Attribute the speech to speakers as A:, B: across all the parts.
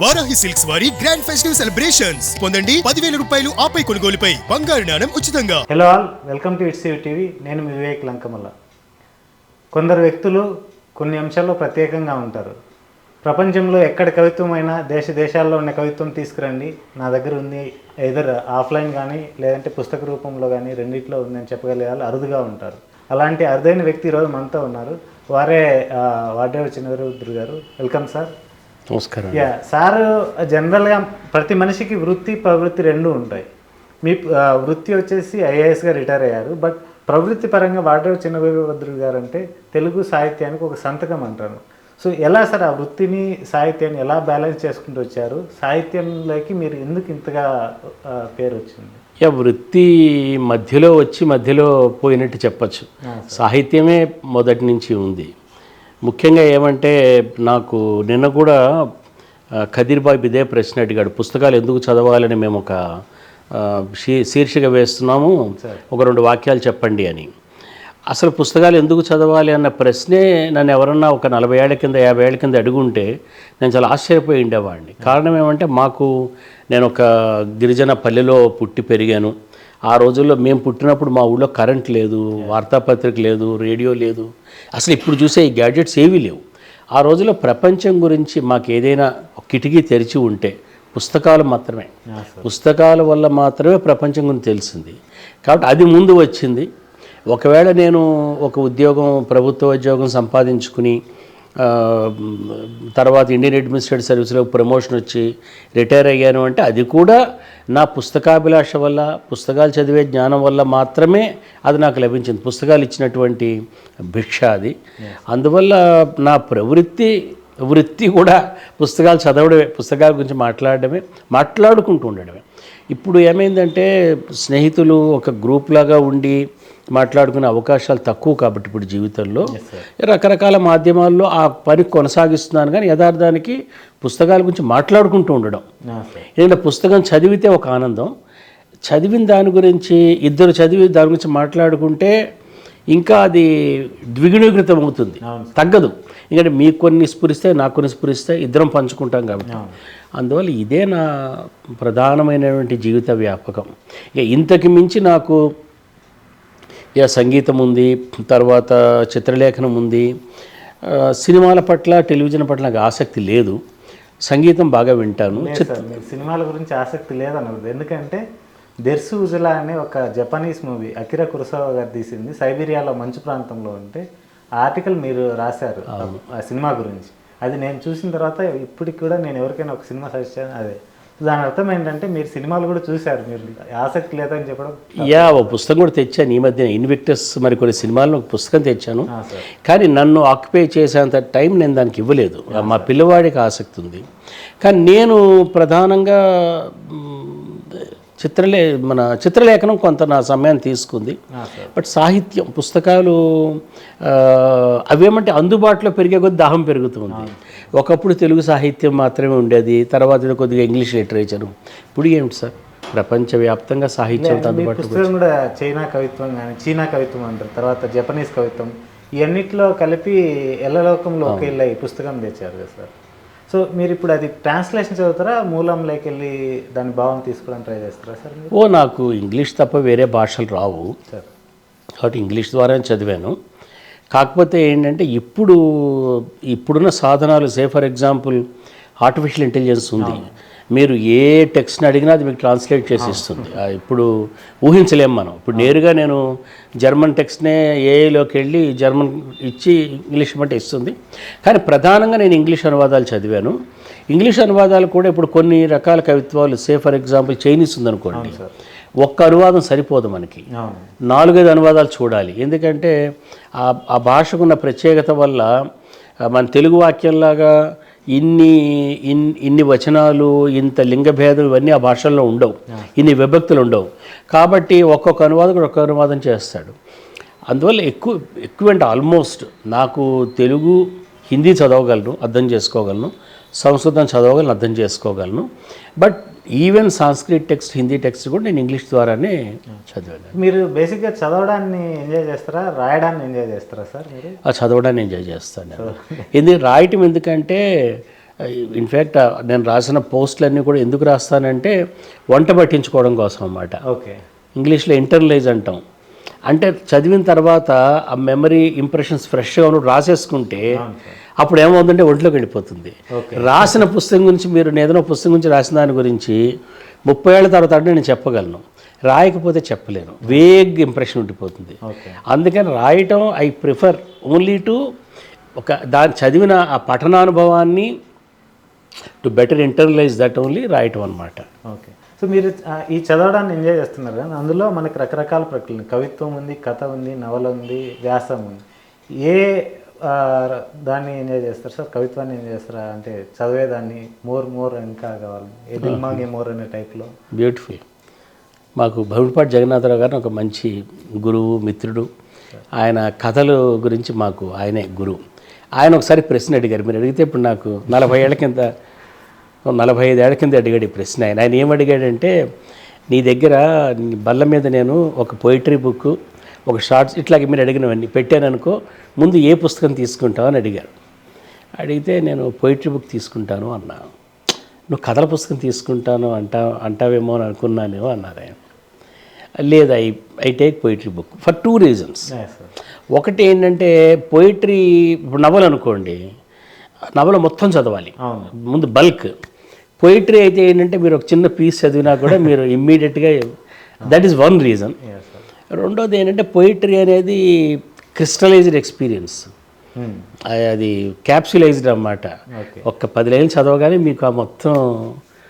A: Varahi silks వారి grand festive celebrations పొందండి 10,000 రూపాయలు ఆపై కొనుగోలుపై బంగారు నాణెం ఉచితంగా.
B: Hello all, welcome to it's TV. నేను మీ వివేక్ లంకమల్ల. కొందరు వ్యక్తులు కొన్ని అంశాల్లో ప్రత్యేకంగా ఉంటారు. ప్రపంచంలో ఎక్కడ కవిత్వం అయినా దేశాల్లో ఉన్న కవిత్వం తీసుకురండి, నా దగ్గర ఉంది, ఎదర్ ఆఫ్లైన్ కానీ లేదంటే పుస్తక రూపంలో కానీ రెండిట్లో ఉందని చెప్పగలిగే వాళ్ళు అరుదుగా ఉంటారు. అలాంటి అరుదైన వ్యక్తి ఈరోజు మనతో ఉన్నారు. వారే వాడేవి చిన్నరుద్రు గారు. Welcome sir.
C: నమస్కారం.
B: సార్, జనరల్గా ప్రతి మనిషికి వృత్తి ప్రవృత్తి రెండు ఉంటాయి. మీ వృత్తి వచ్చేసి ఐఏఎస్గా రిటైర్ అయ్యారు. బట్ ప్రవృత్తి పరంగా వాడేవి చిన్నరుద్రు గారు అంటే తెలుగు సాహిత్యానికి ఒక సంతకం అంటారు. సో ఎలా సార్ ఆ వృత్తిని సాహిత్యాన్ని ఎలా బ్యాలెన్స్ చేసుకుంటూ వచ్చారు? సాహిత్యంలోకి మీరు ఎందుకు ఇంతగా పేరు వచ్చింది?
C: వృత్తి మధ్యలో వచ్చి మధ్యలో పోయినట్టు చెప్పచ్చు. సాహిత్యమే మొదటి నుంచి ఉంది. ముఖ్యంగా ఏమంటే, నాకు నిన్న కూడా ఖదీర్ బాబు ఇదే ప్రశ్న అడిగాడు, పుస్తకాలు ఎందుకు చదవాలని మేము ఒక శీర్షిక వేస్తున్నాము, ఒక 2 వాక్యాలు చెప్పండి అని. అసలు పుస్తకాలు ఎందుకు చదవాలి అన్న ప్రశ్నే నన్ను ఎవరన్నా ఒక 40 ఏళ్ల కింద 50 ఏళ్ల కింద అడుగుంటే నేను చాలా ఆశ్చర్యపోయి ఉండేవాడిని. కారణం ఏమంటే, నేను ఒక గిరిజన పల్లెలో పుట్టి పెరిగాను. ఆ రోజుల్లో మేము పుట్టినప్పుడు మా ఊళ్ళో కరెంట్ లేదు, వార్తాపత్రిక లేదు, రేడియో లేదు, అసలు ఇప్పుడు చూసే ఈ గ్యాడ్జెట్స్ ఏవీ లేవు. ఆ రోజుల్లో ప్రపంచం గురించి మాకు ఏదైనా కిటికీ తెరిచి ఉంటే పుస్తకాలు మాత్రమే. పుస్తకాల వల్ల మాత్రమే ప్రపంచం గురించి తెలిసింది. కాబట్టి అది ముందు వచ్చింది. ఒకవేళ నేను ఒక ప్రభుత్వ ఉద్యోగం సంపాదించుకుని తర్వాత ఇండియన్ అడ్మినిస్ట్రేటివ్ సర్వీస్లో ప్రమోషన్ వచ్చి రిటైర్ అయ్యాను అంటే అది కూడా నా పుస్తకాభిలాష వల్ల, పుస్తకాలు చదివే జ్ఞానం వల్ల మాత్రమే అది నాకు లభించింది. పుస్తకాలు ఇచ్చినటువంటి భిక్ష అది. అందువల్ల నా వృత్తి కూడా పుస్తకాలు చదవడమే, పుస్తకాల గురించి మాట్లాడుకుంటూ ఉండడమే. ఇప్పుడు ఏమైందంటే, స్నేహితులు ఒక గ్రూప్ లాగా ఉండి మాట్లాడుకునే అవకాశాలు తక్కువ కాబట్టి ఇప్పుడు జీవితంలో రకరకాల మాధ్యమాల్లో ఆ పని కొనసాగిస్తున్నాను. కానీ యథార్థానికి పుస్తకాల గురించి మాట్లాడుకుంటూ ఉండడం, ఏదైనా పుస్తకం చదివితే ఒక ఆనందం, చదివిన దాని గురించి ఇద్దరు చదివి దాని గురించి మాట్లాడుకుంటే ఇంకా అది ద్విగుణీకృతం అవుతుంది, తగ్గదు. ఎందుకంటే మీకు కొన్ని స్ఫురిస్తే, నాకు కొన్ని స్ఫురిస్తే, ఇద్దరం పంచుకుంటాం కాబట్టి. అందువల్ల ఇదే నా ప్రధానమైనటువంటి జీవిత వ్యాపకం. ఇక ఇంతకు మించి నాకు సంగీతం ఉంది, తర్వాత చిత్రలేఖనం ఉంది. సినిమాల పట్ల, టెలివిజన్ పట్ల నాకు ఆసక్తి లేదు. సంగీతం బాగా వింటాను.
B: సినిమాల గురించి ఆసక్తి లేదన్నది ఎందుకంటే, దెర్సు ఉజులా అనే ఒక జపనీస్ మూవీ అకిరా కురోసావా గారు తీసింది, సైబీరియాలో మంచు ప్రాంతంలో ఉంటే ఆర్టికల్ మీరు రాశారు ఆ సినిమా గురించి. అది నేను చూసిన తర్వాత ఇప్పటికి కూడా నేను ఎవరికైనా ఒక సినిమా సజెస్ట్ చేయాలి. అదే దాని అర్థం ఏంటంటే, మీరు సినిమాలు కూడా చూశారు, మీరు ఆసక్తి లేదని చెప్పడం.
C: ఒక పుస్తకం కూడా తెచ్చాను ఈ మధ్యన, ఇన్విక్టస్ మరి కొన్ని సినిమాలను ఒక పుస్తకం తెచ్చాను. కానీ నన్ను ఆక్యుపై చేసేంత టైం నేను దానికి ఇవ్వలేదు. మా పిల్లవాడికి ఆసక్తి ఉంది. కానీ నేను ప్రధానంగా చిత్రలేఖనం కొంత నా సమయాన్ని తీసుకుంది. బట్ సాహిత్యం, పుస్తకాలు అవేమంటే అందుబాటులో పెరిగే కొద్ది దాహం పెరుగుతుంది. ఒకప్పుడు తెలుగు సాహిత్యం మాత్రమే ఉండేది, తర్వాత కొద్దిగా ఇంగ్లీష్ లిటరేచరు. ఇప్పుడు ఏమిటి సార్, ప్రపంచవ్యాప్తంగా సాహిత్యం అందుబాటులో.
B: పుస్తకం కూడా చైనా కవిత్వం కానీ, చీనా కవిత్వం అంటారు, తర్వాత జపనీస్ కవిత్వం, ఇవన్నిట్లో కలిపి ఎల్లలోకంలో ఒక ఇళ్ళ ఈ పుస్తకం తెచ్చారు కదా సార్. సో మీరు ఇప్పుడు అది ట్రాన్స్లేషన్ చదువుతారా, మూలంలోకి వెళ్ళి దాని భావం తీసుకోవడానికి ట్రై చేస్తారా సార్?
C: నాకు ఇంగ్లీష్ తప్ప వేరే భాషలు రావు సార్, కాబట్టి ఇంగ్లీష్ ద్వారానే చదివాను. కాకపోతే ఏంటంటే, ఇప్పుడున్న సాధనాలు, ఫర్ ఎగ్జాంపుల్ ఆర్టిఫిషియల్ ఇంటెలిజెన్స్ ఉంది. మీరు ఏ టెక్స్ట్ని అడిగినా అది మీకు ట్రాన్స్లేట్ చేసి ఇస్తుంది. ఇప్పుడు ఊహించలేము మనం. ఇప్పుడు నేరుగా నేను జర్మన్ టెక్స్ట్నే ఏఐలోకి వెళ్ళి జర్మన్ ఇచ్చి ఇంగ్లీష్ అంటే ఇస్తుంది. కానీ ప్రధానంగా నేను ఇంగ్లీష్ అనువాదాలు చదివాను. ఇంగ్లీష్ అనువాదాలు కూడా ఇప్పుడు కొన్ని రకాల కవిత్వాలు, ఫర్ ఎగ్జాంపుల్ చైనీస్ ఉందనుకోండి, ఒక్క అనువాదం సరిపోదు మనకి, 4-5 అనువాదాలు చూడాలి. ఎందుకంటే ఆ భాషకున్న ప్రత్యేకత వల్ల మన తెలుగు వాక్యంలాగా ఇన్ని వచనాలు, ఇంత లింగభేదం ఇవన్నీ ఆ భాషల్లో ఉండవు, ఇన్ని విభక్తులు ఉండవు. కాబట్టి ఒక్కొక్క అనువాదకుడు ఒక్కొక్క అనువాదం చేస్తాడు. అందువల్ల ఎక్కువ అంటే ఆల్మోస్ట్ నాకు తెలుగు, హిందీ చదవగలను, అర్థం చేసుకోగలను, సంస్కృతం చదవగలను, అర్థం చేసుకోగలను. But even Sanskrit text, Hindi text కూడా నేను ఇంగ్లీష్ ద్వారానే చదివాను.
B: మీరు బేసిక్గా చదవడాన్ని ఎంజాయ్ చేస్తారా, రాయడాన్ని ఎంజాయ్ చేస్తారా సార్? మీరు
C: చదవడాన్ని ఎంజాయ్ చేస్తాను. రాయటం ఎందుకంటే ఇన్ఫ్యాక్ట్ నేను రాసిన పోస్టులన్నీ కూడా ఎందుకు రాస్తానంటే వంట పట్టించుకోవడం కోసం అన్నమాట.
B: ఓకే.
C: ఇంగ్లీష్లో ఇంటర్నలైజ్ అంటాం. అంటే చదివిన తర్వాత ఆ మెమరీ ఇంప్రెషన్స్ ఫ్రెష్గా రాసేసుకుంటే అప్పుడు ఏమవుతుందంటే ఒంట్లోకి వెళ్ళిపోతుంది. రాసిన పుస్తకం గురించి మీరు ఏదైనా పుస్తకం గురించి రాసిన దాని గురించి 30 ఏళ్ల తర్వాత అంటే నేను చెప్పగలను, రాయకపోతే చెప్పలేను, వేగ్ ఇంప్రెషన్ ఉండిపోతుంది. అందుకని రాయటం ఐ ప్రిఫర్ ఓన్లీ టు దాన్ని చదివిన ఆ పఠనానుభవాన్ని to better internalize that only రాయటం అనమాట.
B: ఓకే. సో మీరు ఈ చదవడాన్ని ఎంజాయ్ చేస్తున్నారు కదా, అందులో మనకి రకరకాల ప్రక్రియలు, కవిత్వం ఉంది, కథ ఉంది, నవల ఉంది, వ్యాసం ఉంది. ఏ దాన్ని ఎంజాయ్ చేస్తారు సార్? కవిత్వాన్ని ఎంజాయ్ చేస్తారా? అంటే చదివేదాన్ని మోర్ ఇంకా కావాలి, ఏ దిల్మాంగే మోర్ అనే టైప్లో.
C: బ్యూటిఫుల్. మాకు భవిపాటి జగన్నాథరావు గారిని ఒక మంచి గురువు, మిత్రుడు. ఆయన కథల గురించి మాకు ఆయనే గురువు. ఆయన ఒకసారి ప్రశ్న అడిగారు. మీరు అడిగితే ఇప్పుడు నాకు 45 ఏళ్ల కింద 45 ఏళ్ల కింద అడిగాడు ఈ ప్రశ్న. ఆయన ఏమడిగాడంటే, నీ దగ్గర బల్ల మీద నేను ఒక పోయిటరీ బుక్, ఒక షార్ట్స్ ఇట్లాగే మీరు అడిగినవన్నీ పెట్టాను అనుకో, ముందు ఏ పుస్తకం తీసుకుంటావు అని అడిగారు. అడిగితే నేను పోయిటరీ బుక్ తీసుకుంటాను అన్నా. నువ్వు కథల పుస్తకం తీసుకుంటాను అంటావేమో అని అనుకున్నానేమో అన్నారు ఆయన. లేదు, I take poetry book for 2 reasons. ఒకటి ఏంటంటే పోయిటరీ, ఇప్పుడు నవల అనుకోండి, నవల మొత్తం చదవాలి ముందు, బల్క్. పోయిటరీ అయితే ఏంటంటే మీరు ఒక చిన్న పీస్ చదివినా కూడా మీరు ఇమ్మీడియట్గా, దట్ ఈస్ 1 reason. రెండోది ఏంటంటే పోయిటరీ అనేది క్రిస్టలైజ్డ్ ఎక్స్పీరియన్స్, అది క్యాప్సులైజ్డ్ అన్నమాట. ఒక్క 10 లైన్లు చదవగానే మీకు ఆ మొత్తం.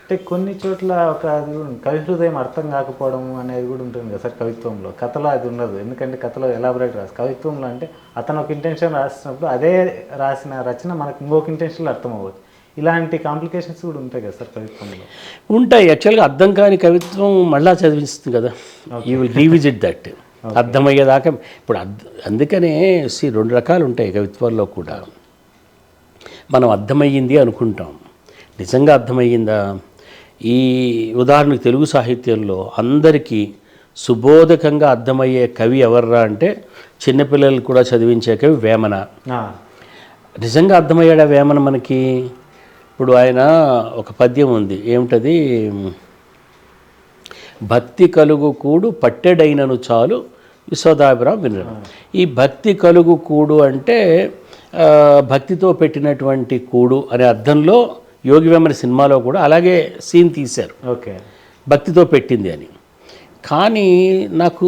B: అంటే కొన్ని చోట్ల ఒక అది కవి హృదయం అర్థం కాకపోవడం అనేది కూడా ఉంటుంది కదా సార్ కవిత్వంలో. కథలో అది ఉండదు, ఎందుకంటే కథలో ఎలాబరేట్ రాసి, కవిత్వంలో అంటే అతను ఒక ఇంటెన్షన్ రాసినప్పుడు అదే రాసిన రచన మనకు ఇంకొక ఇంటెన్షన్లో అర్థం అవ్వచ్చు. ఇలాంటి కాంప్లికేషన్స్ కూడా ఉంటాయి కదా సార్ కవిత్వంలో?
C: ఉంటాయి. యాక్చువల్గా అర్థం కాని కవిత్వం మళ్ళా చదివిస్తుంది కదా, యూ విల్ రీవిజిట్ దట్, అర్థమయ్యేదాకా. ఇప్పుడు అందుకనే 2 రకాలు ఉంటాయి కవిత్వాల్లో కూడా. మనం అర్థమయ్యింది అనుకుంటాం, నిజంగా అర్థమయ్యిందా? ఈ ఉదాహరణకు తెలుగు సాహిత్యంలో అందరికీ సుబోధకంగా అర్థమయ్యే కవి ఎవర్రా అంటే చిన్నపిల్లలు కూడా చదివించే కవి వేమన. నిజంగా అర్థమయ్యాడా వేమన మనకి? ఇప్పుడు ఆయన ఒక పద్యం ఉంది, ఏమిటది? భక్తి కలుగు కూడు పట్టెడైనను చాలు విశ్వదాభిరామ్ వినరు. ఈ భక్తి కలుగు కూడు అంటే భక్తితో పెట్టినటువంటి కూడు అనే అర్థంలో యోగి వేమన సినిమాలో కూడా అలాగే సీన్ తీశారు,
B: ఓకే,
C: భక్తితో పెట్టింది అని. కానీ నాకు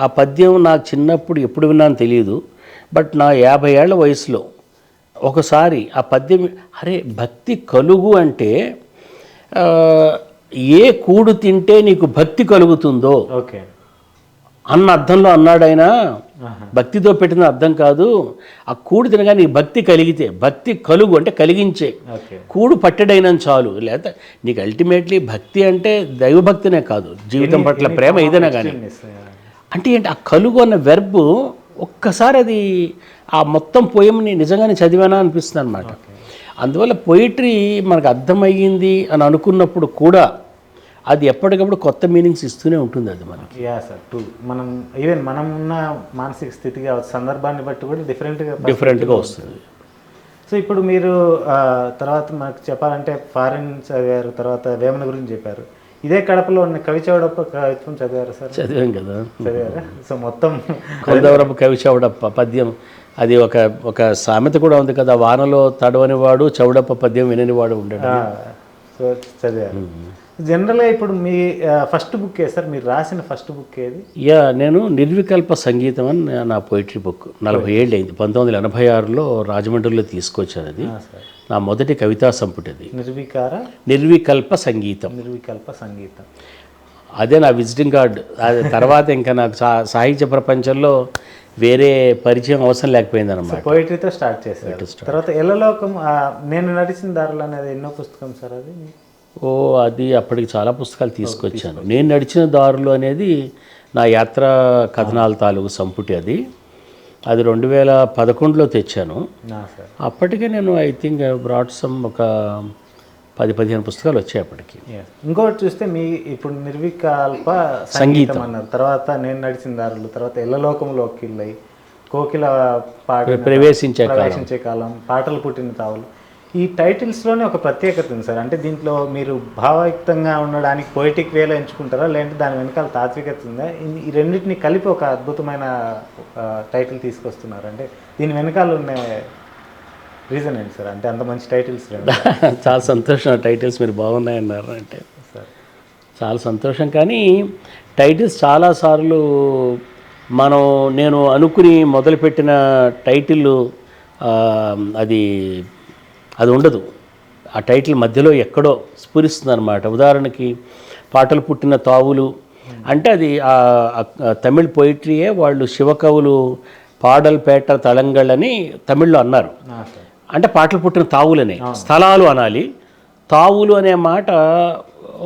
C: ఆ పద్యం నాకు చిన్నప్పుడు ఎప్పుడు విన్నాను తెలియదు, బట్ నా 50 ఏళ్ల వయసులో ఒకసారి ఆ పద్యం, అరే భక్తి కలుగు అంటే ఏ కూడు తింటే నీకు భక్తి కలుగుతుందో
B: ఓకే
C: అన్న అర్థంలో అన్నాడు ఆయన. భక్తితో పెట్టిన అర్థం కాదు, ఆ కూడు తినగా నీకు భక్తి కలిగితే, భక్తి కలుగు అంటే కలిగించే, కూడు పట్టెడైనా చాలు. లేదా నీకు అల్టిమేట్లీ భక్తి అంటే దైవభక్తినే కాదు, జీవితం పట్ల ప్రేమ ఏదైనా కానీ. అంటే ఏంటి ఆ కలుగు అన్న వెర్బ్ ఒక్కసారి అది ఆ మొత్తం పోయంని నిజంగానే చదివానా అనిపిస్తుంది అనమాట. అందువల్ల పోయిటరీ మనకు అర్థమయ్యింది అని అనుకున్నప్పుడు కూడా అది ఎప్పటికప్పుడు కొత్త మీనింగ్స్ ఇస్తూనే ఉంటుంది అది మనకి.
B: యా సార్, మనం ఈవెన్ మనం ఉన్న మానసిక స్థితిగా సందర్భాన్ని బట్టి కూడా డిఫరెంట్గా వస్తుంది. సో ఇప్పుడు మీరు తర్వాత మనకు చెప్పాలంటే ఫారిన్ చదివారు, తర్వాత వేమన గురించి చెప్పారు. ఇదే కడపలో ఉన్న కవి చౌడప్ప కవిత్వం చదివారు సార్?
C: చదివాం కదా,
B: చదివారా? సో మొత్తం
C: కొందవరపు కవి చౌడప్ప పద్యం, అది ఒక సామెత కూడా ఉంది కదా, వానలో తడవని వాడు చౌడప్ప పద్యం వినని వాడు ఉండడు.
B: సో చదివారు. జనరల్గా ఇప్పుడు మీ ఫస్ట్ బుక్ ఏ సార్, మీరు రాసిన ఫస్ట్ బుక్ ఏది?
C: నేను నిర్వికల్ప సంగీతం అని నా పోయిటరీ బుక్ 40 ఏళ్ళు అయింది, 1986లో రాజమండ్రిలో తీసుకొచ్చాను. అది నా మొదటి కవితా సంపుటి. అది నిర్వికల్ప సంగీతం. అదే నా విజిటింగ్ కార్డ్. అది తర్వాత ఇంకా నాకు సాహిత్య ప్రపంచంలో వేరే పరిచయం అవసరం లేకపోయింది అనమాట.
B: పోయిటరీతో స్టార్ట్ చేశారు. తర్వాత ఎల్లలోకం, నేను నడిచిన దారులు అనేది ఎన్నో పుస్తకం సార్ అది?
C: అది అప్పటికి చాలా పుస్తకాలు తీసుకొచ్చాను. నేను నడిచిన దారులు అనేది నా యాత్ర కథనాల తాలూకు సంపుటి. అది 2011లో తెచ్చాను. అప్పటికే నేను ఐ థింక్ బ్రాట్ సమ్ ఒక 10-15 పుస్తకాలు వచ్చాయి అప్పటికి.
B: ఇంకోటి చూస్తే మీ ఇప్పుడు నిర్వికల్ప సంగీతం అన్నారు, తర్వాత నేను నడిచిన దారులు, తర్వాత ఎల్లలోకంలోకి వెళ్ళాయి, కోకిల పాట, ప్రవేశించే కాలం, పాటలు పుట్టిన తావులు. ఈ టైటిల్స్లోనే ఒక ప్రత్యేకత ఉంది సార్. అంటే దీంట్లో మీరు భావయుక్తంగా ఉండడానికి పోయిటిక్ వేలో ఎంచుకుంటారా, లేదంటే దాని వెనకాల తాత్వికత ఉందా? ఈ రెండింటిని కలిపి ఒక అద్భుతమైన టైటిల్ తీసుకొస్తున్నారు. అంటే దీని వెనకాల ఉన్న రీజన్ ఏంటి సార్? అంటే అంత మంచి టైటిల్స్
C: చాలా సంతోషం. టైటిల్స్ మీరు బాగున్నాయన్నారు అంటే
B: సార్
C: చాలా సంతోషం. కానీ టైటిల్స్ చాలాసార్లు నేను అనుకుని మొదలుపెట్టిన టైటిల్ అది ఉండదు. ఆ టైటిల్ మధ్యలో ఎక్కడో స్ఫురిస్తుంది అనమాట. ఉదాహరణకి పాటలు పుట్టిన తావులు అంటే అది తమిళ్ పోయిట్రీయే. వాళ్ళు శివకవులు పాడల్ పేట తలంగళ్ళని తమిళ్లో అన్నారు. అంటే పాటలు పుట్టిన తావులనే స్థలాలు అనాలి. తావులు అనే మాట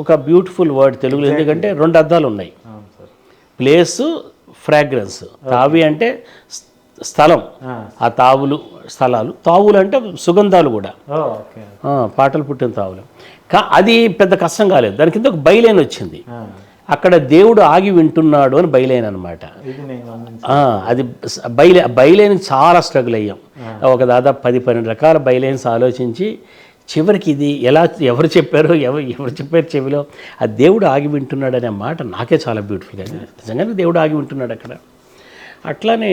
C: ఒక బ్యూటిఫుల్ వర్డ్ తెలుగులో, ఎందుకంటే 2 అర్థాలు ఉన్నాయి. Place, fragrance. తావి అంటే స్థలం, ఆ తావులు స్థలాలు. తావులు అంటే సుగంధాలు కూడా. పాటలు పుట్టిన తావులు. అది పెద్ద కష్టం కాలేదు. దాని కింద ఒక బైలైన్ వచ్చింది. అక్కడ దేవుడు ఆగి వింటున్నాడు అని బైలైన్ అనమాట. అది బైలైన్ చాలా స్ట్రగుల్ అయ్యాం. ఒక దాదాపు 10-12 రకాల బైలైన్స్ ఆలోచించి చివరికి ఇది ఎవరు చెప్పారో చెవిలో ఆ దేవుడు ఆగి వింటున్నాడు అనే మాట నాకే చాలా బ్యూటిఫుల్గా అయింది. నిజంగానే దేవుడు ఆగి వింటున్నాడు అక్కడ. అట్లానే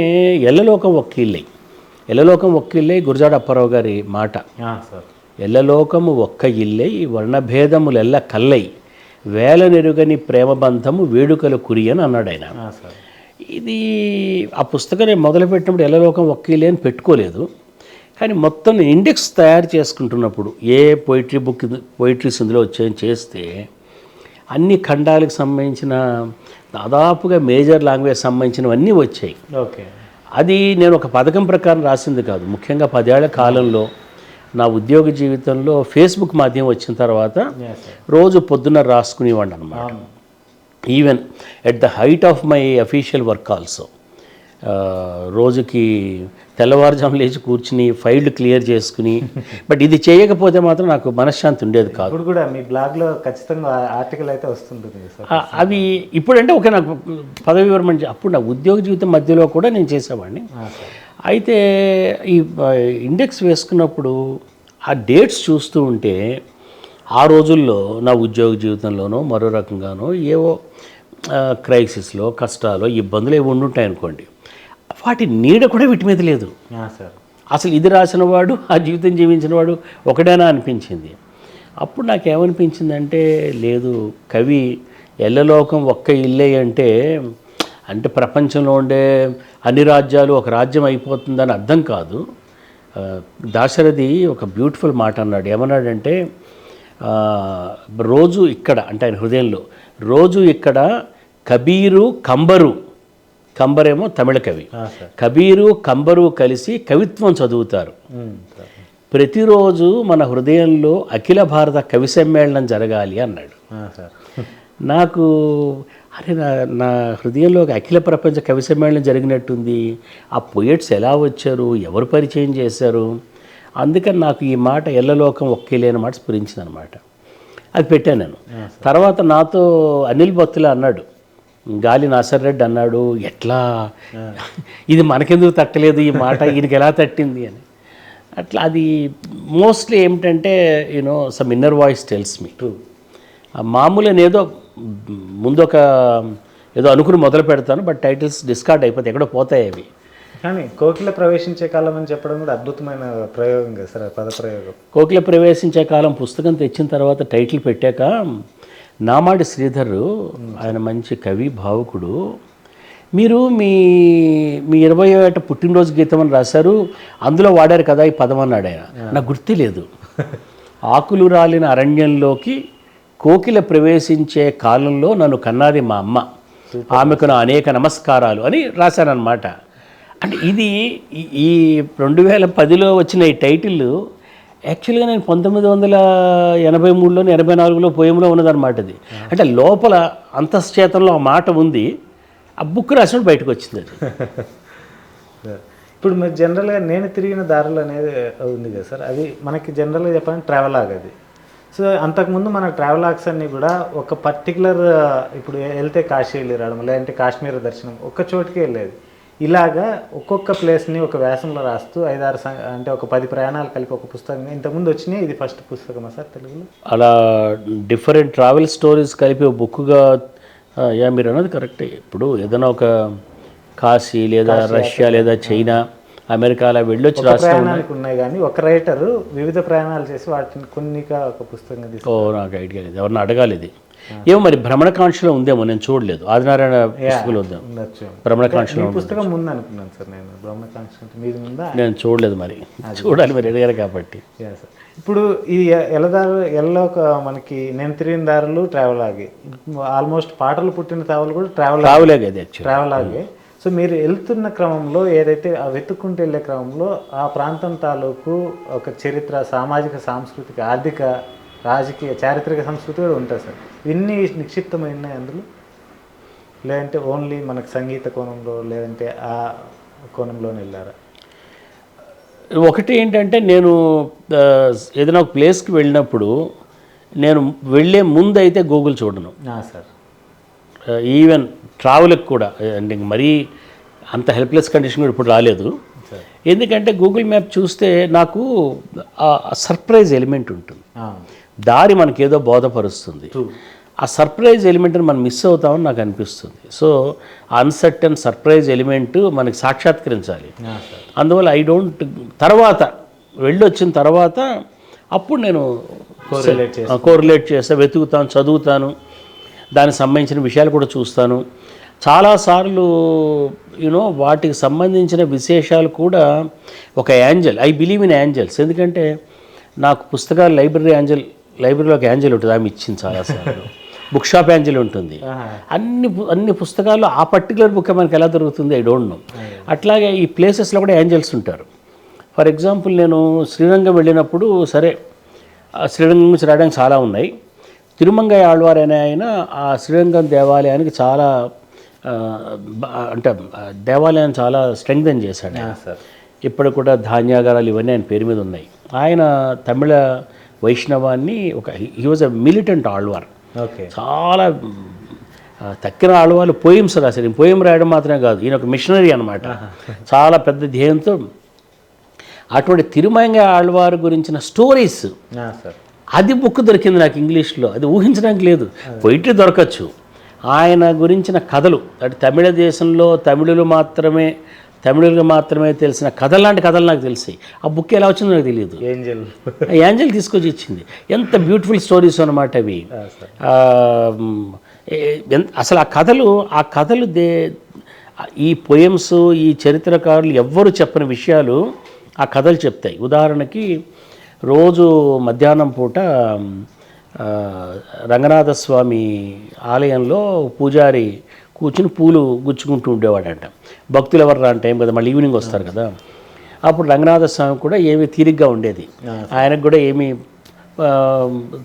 C: ఎల్లలోకం ఒక్క ఇల్లై గురజాడ అప్పారావు గారి మాట. ఎల్లలోకము ఒక్క ఇల్లై వర్ణభేదములెల్ల కల్లై వేల నెరుగని ప్రేమబంధము వేడుకల కురి అని అన్నాడు ఆయన. ఇది ఆ పుస్తకం నేను మొదలుపెట్టినప్పుడు ఎల్లలోకం ఒక్క ఇల్లే అని పెట్టుకోలేదు. కానీ మొత్తం ఇండెక్స్ తయారు చేసుకుంటున్నప్పుడు ఏ పోయిటరీస్ ఇందులో వచ్చాయని చేస్తే అన్ని ఖండాలకు సంబంధించిన దాదాపుగా మేజర్ లాంగ్వేజ్ సంబంధించినవన్నీ వచ్చాయి.
B: ఓకే.
C: అది నేను ఒక పథకం ప్రకారం రాసింది కాదు. ముఖ్యంగా 10 ఏళ్ల కాలంలో నా ఉద్యోగ జీవితంలో ఫేస్బుక్ మాధ్యమం వచ్చిన తర్వాత రోజు పొద్దున్న రాసుకునేవాడిని అనమాట. Even at the height of my official work also. రోజుకి తెల్లవారుజాము లేచి కూర్చుని ఫైళ్ళు క్లియర్ చేసుకుని, బట్ ఇది చేయకపోతే మాత్రం నాకు మనశ్శాంతి ఉండేది కాదు.
B: ఇప్పుడు కూడా మీ బ్లాగ్లో ఖచ్చితంగా ఆర్టికల్ అయితే వస్తుంటుంది సార్.
C: అవి ఇప్పుడంటే ఓకే, నాకు పదవి విరమణ అప్పుడు నా ఉద్యోగ జీవితం మధ్యలో కూడా నేను చేసేవాడిని. అయితే ఈ ఇండెక్స్ వేసుకున్నప్పుడు ఆ డేట్స్ చూస్తూ ఉంటే ఆ రోజుల్లో నా ఉద్యోగ జీవితంలోనో మరో రకంగానో ఏవో క్రైసిస్లో కష్టాలు ఇబ్బందులు ఏవి ఉండుంటాయి అనుకోండి, వాటి నీడ కూడా వీటి మీద లేదు. అసలు ఇది రాసిన వాడు ఆ జీవితం జీవించిన వాడు ఒకడేనా అనిపించింది. అప్పుడు నాకేమనిపించిందంటే లేదు, కవి ఎల్లలోకం ఒక్క ఇల్లే అంటే ప్రపంచంలో ఉండే అన్ని రాజ్యాలు ఒక రాజ్యం అయిపోతుందని అర్థం కాదు. దాశరథి ఒక బ్యూటిఫుల్ మాట అన్నాడు. ఏమన్నాడంటే రోజు ఇక్కడ, అంటే ఆయన హృదయంలో రోజు ఇక్కడ కబీరు కంబరేమో తమిళ కవి, కబీరు కంబరు కలిసి కవిత్వం చదువుతారు. ప్రతిరోజు మన హృదయంలో అఖిల భారత కవి సమ్మేళనం జరగాలి అన్నాడు. నాకు నా హృదయంలో అఖిల ప్రపంచ కవి సమ్మేళనం జరిగినట్టుంది. ఆ పోయెట్స్ ఎలా వచ్చారు, ఎవరు పరిచయం చేశారు, అందుకని నాకు ఈ మాట ఎల్లలోకం ఒక్కేలేని మాట స్ఫురించింది అనమాట. అది పెట్టాను నేను. తర్వాత నాతో అనిల్ భక్తుల అన్నాడు, గాలి నాసర్ రెడ్డి అన్నాడు, ఎట్లా ఇది మనకెందుకు తట్టలేదు ఈ మాట, ఈయనకి ఎలా తట్టింది అని. అట్లా అది మోస్ట్లీ ఏమిటంటే some inner voice tells me. మామూలు ఏదో ఏదో అనుకుని మొదలు పెడతాను, బట్ టైటిల్స్ డిస్కార్డ్ అయిపోతాయి, ఎక్కడో పోతాయి అవి.
B: కానీ కోకిల ప్రవేశించే కాలం అని చెప్పడం కూడా అద్భుతమైన ప్రయోగం కదా సార్, పదప్రయోగం.
C: కోకిల ప్రవేశించే కాలం పుస్తకం తెచ్చిన తర్వాత టైటిల్ పెట్టాక నామాడి శ్రీధర్, ఆయన మంచి కవి భావుకుడు, మీరు మీ 20వ ఏట పుట్టినరోజు గీతం అని రాశారు, అందులో వాడారు కదా ఈ పదం అన్నాడు ఆయన. నాకు గుర్తే లేదు. ఆకులు రాలిన అరణ్యంలోకి కోకిల ప్రవేశించే కాలంలో నన్ను కన్నది మా అమ్మ, ఆమెకు నా అనేక నమస్కారాలు అని రాశానన్నమాట. అంటే ఇది ఈ 2010లో వచ్చిన ఈ టైటిల్ యాక్చువల్గా నేను 1983లోని 84లో పోయంలో ఉన్నదన్నమాట. అది అంటే లోపల అంతశ్చేతంలో ఆ మాట ఉంది, ఆ బుక్ రాసినప్పుడు బయటకు వచ్చింది అది.
B: ఇప్పుడు మీరు జనరల్గా నేను తిరిగిన దారులు అనేది ఉంది కదా సార్, అది మనకి జనరల్గా చెప్పాలంటే ట్రావెలాగ్ అది. సో అంతకుముందు మన ట్రావెలాగ్స్ అన్నీ కూడా ఒక పర్టికులర్, ఇప్పుడు వెళ్తే కాశీ వెళ్ళి రావడం, లేదంటే కాశ్మీర్ దర్శనం, ఒక్క చోటుకి వెళ్ళేది. ఇలాగా ఒక్కొక్క ప్లేస్ని ఒక వ్యాసంలో రాస్తూ 5-6 అంటే ఒక 10 ప్రయాణాలు కలిపి ఒక పుస్తకం ఇంతకుముందు వచ్చినాయి. ఇది ఫస్ట్ పుస్తకమా సార్ తెలుగులో?
C: అలా డిఫరెంట్ ట్రావెల్ స్టోరీస్ కలిపి ఒక బుక్గా మీరు అన్నది కరెక్టే. ఇప్పుడు ఏదైనా ఒక కాశీ లేదా రష్యా లేదా చైనా అమెరికా అలా వెళ్ళొచ్చి రాష్ట్రం
B: ప్రయాణానికి ఉన్నాయి కానీ ఒక రైటరు వివిధ ప్రయాణాలు చేసి వాటిని కొన్నిగా ఒక పుస్తకంగా తీసుకు
C: నాకు ఐడియా లేదు, ఎవరిని అడగాలి ఇది. ఏమో మరి భ్రమణకాంక్షలో ఉందేమో, నేను చూడలేదు. ఆదినారాయణ పుస్తకంలో ఉందేమో
B: ఉండొచ్చు.
C: భ్రమణకాంక్షలో.
B: పుస్తకం ముందు అనుకున్నాను సార్ నేను. బ్రహ్మకాంక్ష మీది ముందా?
C: నేను చూడలేదు, మరి చూడాలి, మరి అడిగారు కాబట్టి.
B: ఇప్పుడు ఈ ఎల్లో మనకి నేను తిరిగిన దారులు ట్రావెల్ ఆగి ఆల్మోస్ట్ పాటలు పుట్టిన తావులు కూడా ట్రావెల్ ఆగి. సో మీరు వెళ్తున్న క్రమంలో ఏదైతే ఆ వెతుక్కుంటూ వెళ్ళే క్రమంలో ఆ ప్రాంతం తాలూకు ఒక చరిత్ర, సామాజిక, సాంస్కృతిక, ఆర్థిక, రాజకీయ, చారిత్రక సంస్కృతి కూడా ఉంటుంది సార్. ఇన్ని నిక్షిప్తమైనాయి అందులో, లేదంటే ఓన్లీ మనకు సంగీత కోణంలో లేదంటే ఆ కోణంలోనే వెళ్ళారా?
C: ఒకటి ఏంటంటే, నేను ఏదైనా ఒక ప్లేస్కి వెళ్ళినప్పుడు నేను వెళ్ళే ముందు అయితే గూగుల్ చూడను
B: సార్.
C: ఈవెన్ ట్రావెల్కి కూడా, అంటే మరీ అంత హెల్ప్లెస్ కండిషన్ కూడా ఇప్పుడు రాలేదు. ఎందుకంటే గూగుల్ మ్యాప్ చూస్తే నాకు సర్ప్రైజ్ ఎలిమెంట్ ఉంటుంది, దారి మనకేదో బోధపరుస్తుంది. ఆ సర్ప్రైజ్ ఎలిమెంట్ని మనం మిస్ అవుతామని నాకు అనిపిస్తుంది. సో అన్సర్టన్ సర్ప్రైజ్ ఎలిమెంట్ మనకి సాక్షాత్కరించాలి. అందువల్ల తర్వాత వెళ్ళొచ్చిన తర్వాత అప్పుడు నేను కోరిలేట్ చేస్తా, వెతుకుతాను, చదువుతాను, దానికి సంబంధించిన విషయాలు కూడా చూస్తాను. చాలాసార్లు వాటికి సంబంధించిన విశేషాలు కూడా ఒక angel, I believe in angels. ఎందుకంటే నాకు పుస్తకాలు లైబ్రరీలో ఒక యాంజల్ ఉంటుంది, ఆమె ఇచ్చింది చాలాసార్లు. బుక్ షాప్ యాంజల్ ఉంటుంది. అన్ని పుస్తకాల్లో ఆ పర్టికులర్ బుక్ మనకి ఎలా దొరుకుతుంది, ఐ డోంట్ నో. అట్లాగే ఈ ప్లేసెస్లో కూడా యాంజల్స్ ఉంటారు. ఫర్ ఎగ్జాంపుల్, నేను శ్రీరంగం వెళ్ళినప్పుడు, సరే శ్రీరంగం నుంచి రావడానికి చాలా ఉన్నాయి. తిరుమంగయ్య ఆళ్వార్ అనే ఆయన ఆ శ్రీరంగం దేవాలయానికి చాలా అంటే దేవాలయాన్ని చాలా స్ట్రెంగ్థెన్ చేశాడు సార్. ఇప్పుడు కూడా ధాన్యాగారాలు ఇవన్నీ ఆయన పేరు మీద ఉన్నాయి. ఆయన తమిళ వైష్ణవాన్ని he was a militant Alvar. చాలా తక్కిన ఆళ్వార్లు పోయిమ్స్ రాశారు. పోయిం రాయడం మాత్రమే కాదు, ఈయన ఒక మిషనరీ అనమాట, చాలా పెద్ద ధ్యేయంతో. అటువంటి తిరుమంగయ్య ఆళ్వార్ గురించిన స్టోరీస్, అది బుక్ దొరికింది నాకు ఇంగ్లీష్లో. అది ఊహించడానికి లేదు, పొయిట్రీ దొరకచ్చు. ఆయన గురించిన కథలు, అంటే తమిళ దేశంలో తమిళులకు మాత్రమే తెలిసిన కథలు లాంటి కథలు నాకు తెలిసి. ఆ బుక్ ఎలా వచ్చిందో నాకు తెలియదు. యాంజల్ తీసుకొచ్చి ఇచ్చింది. ఎంత బ్యూటిఫుల్ స్టోరీస్ అన్నమాట అవి. అసలు ఆ కథలు ఈ పోయమ్స్, ఈ చరిత్రకారులు ఎవ్వరు చెప్పని విషయాలు ఆ కథలు చెప్తాయి. ఉదాహరణకి, రోజు మధ్యాహ్నం పూట రంగనాథస్వామి ఆలయంలో పూజారి కూర్చుని పూలు గుచ్చుకుంటూ ఉండేవాడంట. భక్తులు ఎవరు రాని టైం కదా, మళ్ళీ ఈవినింగ్ వస్తారు కదా. అప్పుడు రంగనాథస్వామి కూడా ఏమీ తీరిగ్గా ఉండేది, ఆయనకు కూడా ఏమీ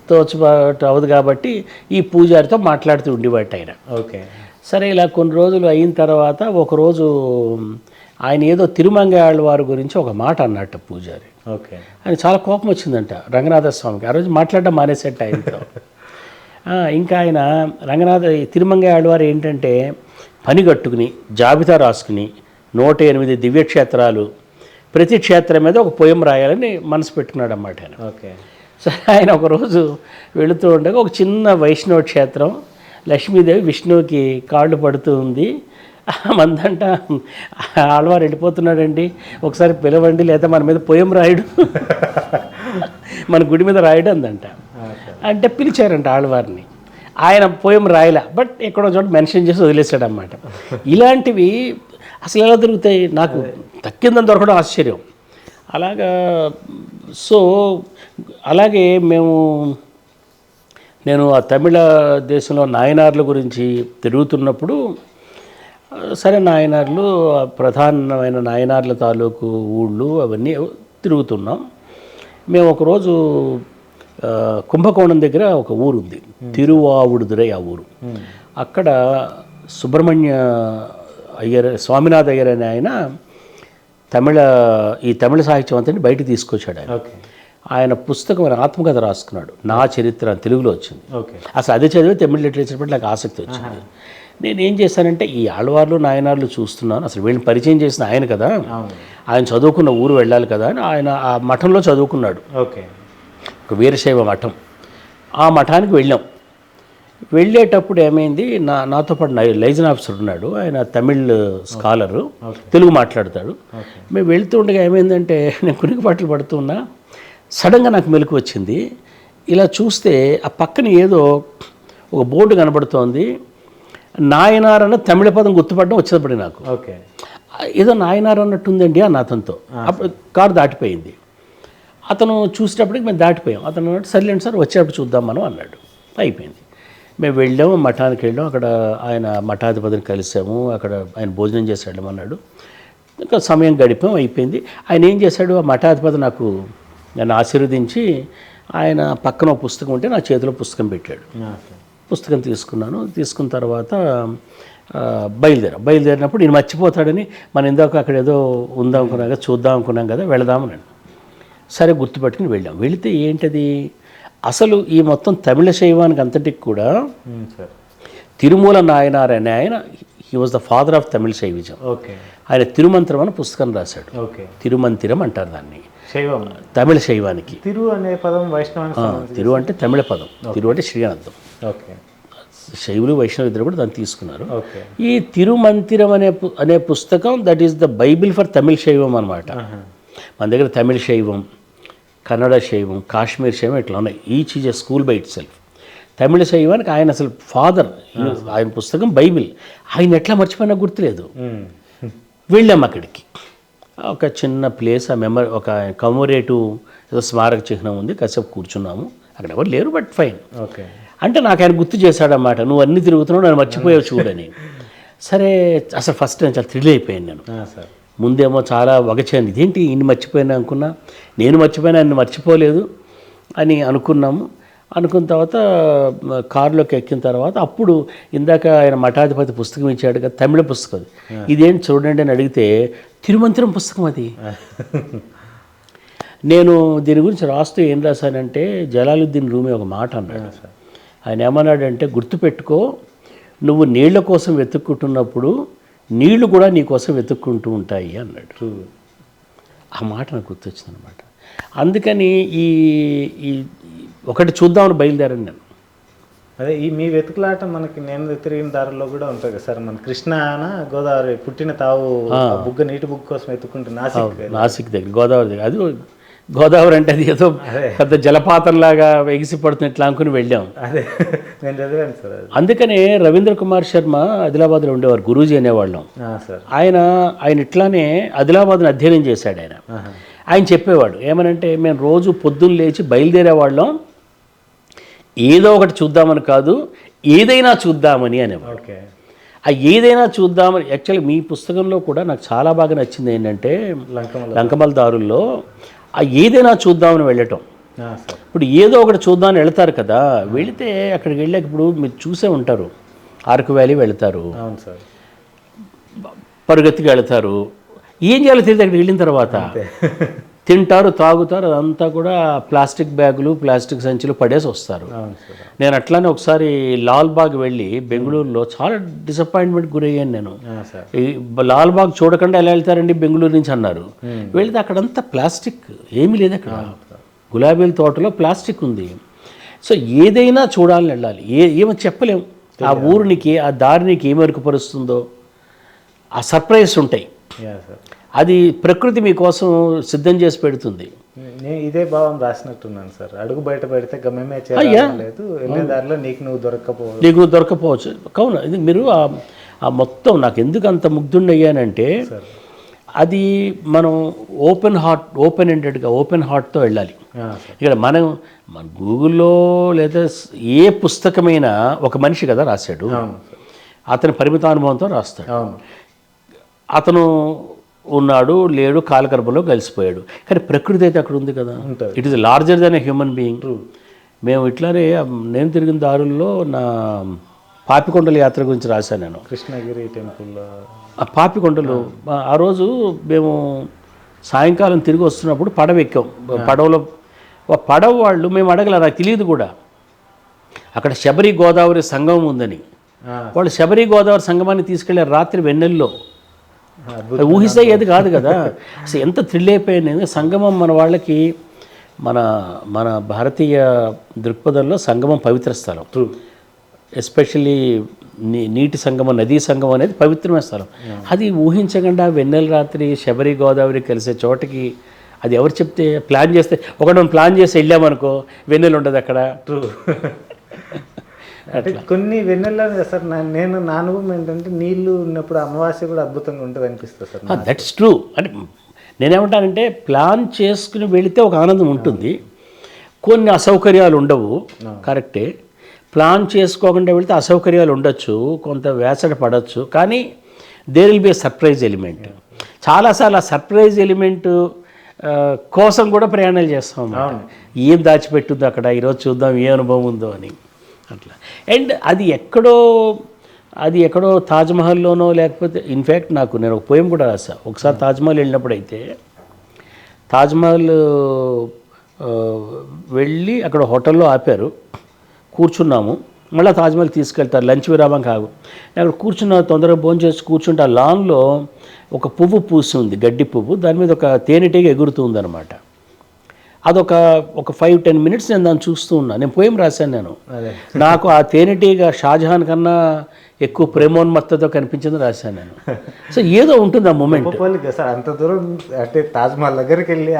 C: తోచుబాటు అవ్వదు కాబట్టి ఈ పూజారితో మాట్లాడుతూ ఉండేవాడు ఆయన. సరే ఇలా కొన్ని రోజులు అయిన తర్వాత ఒకరోజు ఆయన ఏదో తిరుమంగయ్య ఆళ్వార్ గురించి ఒక మాట అన్నట్టు పూజారి. ఆయన చాలా కోపం వచ్చిందంట రంగనాథస్వామికి. ఆ రోజు మాట్లాడడం మానేసేట ఆయనతో. ఇంకా ఆయన తిరుమంగయ్య ఆళ్వార్ ఏంటంటే పని కట్టుకుని జాబితా రాసుకుని 108 దివ్యక్షేత్రాలు, ప్రతి క్షేత్రం మీద ఒక పోయం రాయాలని మనసు పెట్టుకున్నాడు అన్నమాట ఆయన. సరే ఆయన ఒకరోజు వెళుతూ ఉండగా ఒక చిన్న వైష్ణవ క్షేత్రం, లక్ష్మీదేవి విష్ణువుకి కాళ్ళు పడుతూ ఉంది. మందంట ఆళ్వారు వెళ్ళిపోతున్నాడండి, ఒకసారి పిలవండి, లేదా మన మీద పోయం రాయడు, మన గుడి మీద రాయడు అందంట. అంటే పిలిచారంట ఆళ్వారిని. ఆయన పోయం రాయలే, బట్ ఎక్కడో చోట మెన్షన్ చేసి వదిలేశాడు అన్నమాట. ఇలాంటివి అసలు ఎలా దొరుకుతాయి, నాకు తక్కిందని దొరకడం ఆశ్చర్యం. అలాగే నేను ఆ తమిళ దేశంలో నాయనార్ల గురించి తిరుగుతున్నప్పుడు, సరే నాయనార్లు, ప్రధానమైన నాయనార్ల తాలూకు ఊళ్ళు అవన్నీ తిరుగుతున్నాం. మేము ఒకరోజు కుంభకోణం దగ్గర ఒక ఊరు ఉంది, తిరువావుడుదురై ఆ ఊరు. అక్కడ సుబ్రహ్మణ్య అయ్యర్, స్వామినాథ్ అయ్యర్ అనే ఆయన ఈ తమిళ సాహిత్యం అంతా బయటకు తీసుకొచ్చాడు. ఆయన పుస్తకం ఆత్మకథ రాసుకున్నాడు, నా చరిత్ర తెలుగులో వచ్చింది. అసలు అదే చదివి తమిళ లిటరేచర్ పట్ల నాకు ఆసక్తి వచ్చింది. నేనేం చేశానంటే ఈ ఆళ్వార్లు నాయనార్లు చూస్తున్నాను, అసలు వీళ్ళని పరిచయం చేసిన ఆయన కదా, ఆయన చదువుకున్న ఊరు వెళ్ళాలి కదా అని ఆయన ఆ మఠంలో చదువుకున్నాడు.
B: ఓకే.
C: ఒక వీరశైవ మఠం. ఆ మఠానికి వెళ్ళాం. వెళ్ళేటప్పుడు ఏమైంది, నాతో పాటు లైజన్ ఆఫీసర్ ఉన్నాడు, ఆయన తమిళ్ స్కాలరు, తెలుగు మాట్లాడతాడు. మేము వెళ్తూ ఉండగా ఏమైందంటే నేను కునికిపాట్లు పడుతున్నా, సడన్గా నాకు మెలకు వచ్చింది. ఇలా చూస్తే ఆ పక్కన ఏదో ఒక బోర్డు కనబడుతోంది, నాయనార్ అన్న తమిళ పదం గుర్తుపడడం వచ్చేటప్పుడు నాకు
B: ఓకే
C: ఏదో నాయనార్ అన్నట్టుందండి అని అతనితో. అప్పుడు కారు దాటిపోయింది. అతను చూసేటప్పటికి మేము దాటిపోయాం. అతను అన్నాడు సర్లేండి సార్ వచ్చేటప్పుడు చూద్దాం మనం అన్నాడు. అయిపోయింది. మేము వెళ్ళాము, మఠానికి వెళ్ళాం. అక్కడ ఆయన మఠాధిపతిని కలిసాము. అక్కడ ఆయన భోజనం చేసి వెళ్ళమన్నాడు. ఇంకా సమయం గడిపాం, అయిపోయింది. ఆయన ఏం చేశాడు, ఆ మఠాధిపతి నన్ను ఆశీర్వదించి ఆయన పక్కన ఒక పుస్తకం ఉంటే నా చేతిలో పుస్తకం పెట్టాడు. పుస్తకం తీసుకున్నాను. తీసుకున్న తర్వాత బయలుదేరినప్పుడు నేను మర్చిపోతాడని మనం ఇందాక అక్కడ ఏదో ఉందాం అనుకున్నాం కదా, చూద్దాం అనుకున్నాం కదా, వెళదామని. సరే గుర్తుపెట్టుకుని వెళ్ళాం. వెళితే ఏంటది, అసలు ఈ మొత్తం తమిళ శైవానికి అంతటికి కూడా తిరుమల నాయనార్ అనే ఆయన, he was the father of Tamil Shaivism.
B: Okay.
C: ఆయన తిరుమంత్రం అని పుస్తకం రాశాడు.
B: ఓకే.
C: తిరుమంతిరం అంటారు దాన్ని
B: శైవం,
C: తమిళ శైవానికి.
B: తిరు అనే పదం వైష్ణవానికి,
C: తిరు అంటే తమిళ పదం, తిరు అంటే శ్రీ అర్థం.
B: ఓకే.
C: శైవులు వైష్ణవ ఇద్దరు కూడా దాన్ని తీసుకున్నారు.
B: ఓకే.
C: ఈ తిరుమంతిరం అనే పుస్తకం that is the Bible for Tamil Shaivam అనమాట. మన దగ్గర తమిళ శైవం, కన్నడ శైవం, కాశ్మీర్ శైవం ఇట్లా ఉన్నాయి. Each is a school by itself. తమిళ శైవానికి ఆయన అసలు ఫాదర్, ఆయన పుస్తకం బైబిల్. ఆయన ఎట్లా మర్చిపోయినా గుర్తులేదు. వెళ్ళాం అక్కడికి. ఒక చిన్న ప్లేస్, ఆ ఒక కమోరేటివ్ ఏదో స్మారక చిహ్నం ఉంది, కాసేపు కూర్చున్నాము. అక్కడ ఎవరు లేరు, బట్ ఫైన్.
B: ఓకే.
C: అంటే నాకు ఆయన గుర్తు చేశాడన్నమాట, నువ్వు అన్నీ తిరుగుతున్నావు, నన్ను మర్చిపోయావు చూడని. సరే అసలు ఫస్ట్ నేను చాలా థ్రిల్ అయిపోయాను నేను. ముందేమో చాలా వగచాను, ఇదేంటి ఇన్ని మర్చిపోయినా అనుకున్నా, నేను మర్చిపోయినా ఆయన మర్చిపోలేదు అని అనుకున్నాము. అనుకున్న తర్వాత కారులోకి ఎక్కిన తర్వాత అప్పుడు ఇందాక ఆయన మఠాధిపతి పుస్తకం ఇచ్చాడు కదా, తమిళ పుస్తకం, ఇదేంటి చూడండి అని అడిగితే తిరుమంత్రం పుస్తకం అది. నేను దీని గురించి రాస్తూ ఏం రాశానంటే, జలాలుద్దీన్ రూమి ఒక మాట అన్నాడు. ఆయన ఏమన్నాడంటే, గుర్తుపెట్టుకో, నువ్వు నీళ్ల కోసం వెతుక్కుంటున్నప్పుడు నీళ్లు కూడా నీ కోసం వెతుక్కుంటూ ఉంటాయి అన్నాడు. ఆ మాట నాకు గుర్తొచ్చింది అనమాట. అందుకని ఈ ఒకటి చూద్దామని బయలుదేరాను నేను.
B: అదే ఈ మీ వెతుకులాట మనకి నేను తిరిగిన దారిలో కూడా ఉంటుంది కదా సార్. మన కృష్ణ గోదావరి పుట్టిన తావు బుగ్గ, నీటి బుగ్గ కోసం వెతుక్కుంటే
C: నాసిక్ దగ్గర, గోదావరి దగ్గర. అది గోదావరి అంటే అది ఏదో పెద్ద జలపాతంలాగా ఎగిసి పడుతున్న ఇట్లా అనుకుని వెళ్ళాం.
B: అదే నేను చదివాను సార్.
C: అందుకనే రవీంద్ర కుమార్ శర్మ ఆదిలాబాద్లో ఉండేవారు, గురూజీ అనేవాళ్ళం. ఆయన ఇట్లానే ఆదిలాబాద్ని అధ్యయనం చేశాడు. ఆయన చెప్పేవాడు ఏమనంటే, మేము రోజు పొద్దున్న లేచి బయలుదేరేవాళ్ళం, ఏదో ఒకటి చూద్దామని కాదు, ఏదైనా చూద్దామని అనేవాడు. ఆ ఏదైనా చూద్దామని. యాక్చువల్లీ మీ పుస్తకంలో కూడా నాకు చాలా బాగా నచ్చింది ఏంటంటే, లంకమల దారుల్లో ఆ ఏదైనా చూద్దామని వెళ్ళటం. ఇప్పుడు ఏదో ఒకటి చూద్దామని వెళ్తారు కదా, వెళితే అక్కడికి వెళ్ళాక ఇప్పుడు మీరు చూసే ఉంటారు, అరకు వ్యాలీ వెళ్తారు, పరుగెత్తికి వెళ్తారు, ఏం చేయాలో తెలియదు. అక్కడికి వెళ్ళిన తర్వాత తింటారు, తాగుతారు, అదంతా కూడా ప్లాస్టిక్ బ్యాగులు, ప్లాస్టిక్ సంచులు పడేసి వస్తారు. నేను అట్లానే ఒకసారి లాల్బాగ్ వెళ్ళి బెంగళూరులో చాలా డిసప్పాయింట్మెంట్ గురయ్యాను నేను. లాల్బాగ్ చూడకుండా ఎలా వెళ్తారండి బెంగళూరు నుంచి అన్నారు. వెళితే అక్కడంతా ప్లాస్టిక్, ఏమీ లేదు అక్కడ. గులాబీల తోటలో ప్లాస్టిక్ ఉంది. సో ఏదైనా చూడాలని వెళ్ళాలి, ఏమో చెప్పలేము. ఆ ఊరు నీకు, ఆ దారి నీకు ఏమి వరకుపరుస్తుందో, ఆ సర్ప్రైజ్ ఉంటాయి. అది ప్రకృతి మీకోసం సిద్ధం చేసి పెడుతుంది.
B: నేను ఇదే భావం రాసినట్టున్నాను సార్. అడుగు బయట పెడితే గమ్యమే చేయలేదు, వెళ్ళే దారిలో నీకు నువ్వు దొరకపోవచ్చు. కావున ఇది మీరు ఆ మొత్తం నాకు ఎందుకు అంత ముగ్ధుండయ్యానంటే, అది మనం ఓపెన్ ఎండెడ్గా ఓపెన్ హార్ట్తో వెళ్ళాలి. ఇక్కడ మన గూగుల్లో లేదా ఏ పుస్తకమైనా ఒక మనిషి కదా రాశాడు, అతని పరిమిత అనుభవంతో రాస్తాడు. అతను ఉన్నాడు, లేడు, కాలగర్భంలో కలిసిపోయాడు. కానీ ప్రకృతి అయితే అక్కడ ఉంది కదా, it is larger than a human being. మేము ఇట్లానే నేను తిరిగిన దారుల్లో నా పాపికొండల యాత్ర గురించి రాశాను నేను. కృష్ణగిరి టెంపుల్,
C: ఆ పాపికొండలు. ఆ రోజు మేము సాయంకాలం తిరిగి వస్తున్నప్పుడు పడవ ఎక్కాం. పడవలో పడవ వాళ్ళు, మేము అడగల, నాకు తెలియదు కూడా, అక్కడ శబరి గోదావరి సంగమం ఉందని. వాళ్ళు శబరి గోదావరి సంగమాన్ని తీసుకెళ్లారు రాత్రి వెన్నెల్లో. ఊహిస్తే ఏది కాదు కదా, అసలు ఎంత థ్రిల్ అయిపోయింది. సంగమం మన వాళ్ళకి, మన భారతీయ దృక్పథంలో సంగమం పవిత్ర స్థలం. ఎస్పెషల్లీ నీటి సంగమం, నదీ సంగమం అనేది పవిత్రమైన స్థలం. అది ఊహించకుండా వెన్నెల రాత్రి శబరి గోదావరి కలిసే చోటకి, అది ఎవరు చెప్తే ప్లాన్ చేస్తే, ఒకటి ప్లాన్ చేసి వెళ్ళామనుకో వెన్నెలు ఉండదు అక్కడ.
B: అంటే కొన్ని వెన్నెల్లో సార్ నేను నా అనుభవం ఏంటంటే నీళ్లు ఉన్నప్పుడు అమావాస్య కూడా అద్భుతంగా ఉంటుంది అనిపిస్తుంది సార్.
C: That's true. అంటే నేనేమంటానంటే ప్లాన్ చేసుకుని వెళితే ఒక ఆనందం ఉంటుంది, కొన్ని అసౌకర్యాలు ఉండవు, కరెక్టే. ప్లాన్ చేసుకోకుండా వెళితే అసౌకర్యాలు ఉండొచ్చు, కొంత వేసడ పడవచ్చు, కానీ there will be a surprise element. చాలాసార్లు ఆ సర్ప్రైజ్ ఎలిమెంట్ కోసం కూడా ప్రయాణాలు చేస్తాం. ఏం దాచిపెట్టుందో అక్కడ, ఈరోజు చూద్దాం ఏ అనుభవం ఉందో అని అట్లా. అండ్ అది ఎక్కడో తాజ్మహల్లోనో, లేకపోతే ఇన్ఫ్యాక్ట్ నేను ఒక పోయం కూడా రాసా. ఒకసారి తాజ్మహల్ వెళ్ళినప్పుడైతే, తాజ్మహల్ వెళ్ళి అక్కడ హోటల్లో ఆపారు, కూర్చున్నాము. మళ్ళీ తాజ్మహల్ తీసుకెళ్తారు లంచ్ విరామం కాదు. అక్కడ కూర్చున్న తొందరగా భోజనం చేసి కూర్చుంటే ఆ లాన్లో ఒక పువ్వు పూసి ఉంది, గడ్డి పువ్వు, దాని మీద ఒక తేనెటీగ ఎగురుతూ ఉందన్నమాట. అదొక 5-10 మినిట్స్ నేను దాన్ని చూస్తూ ఉన్నా. నేను పోయం రాశాను. నాకు ఆ తేనెటీగ షాజహాన్ కన్నా ఎక్కువ ప్రేమోన్మత్తతో కనిపించింది రాశాను నేను. సో ఏదో ఉంటుంది ఆ మూమెంట్.
B: సార్ అంత దూరం అంటే తాజ్మహల్ దగ్గరికి వెళ్ళి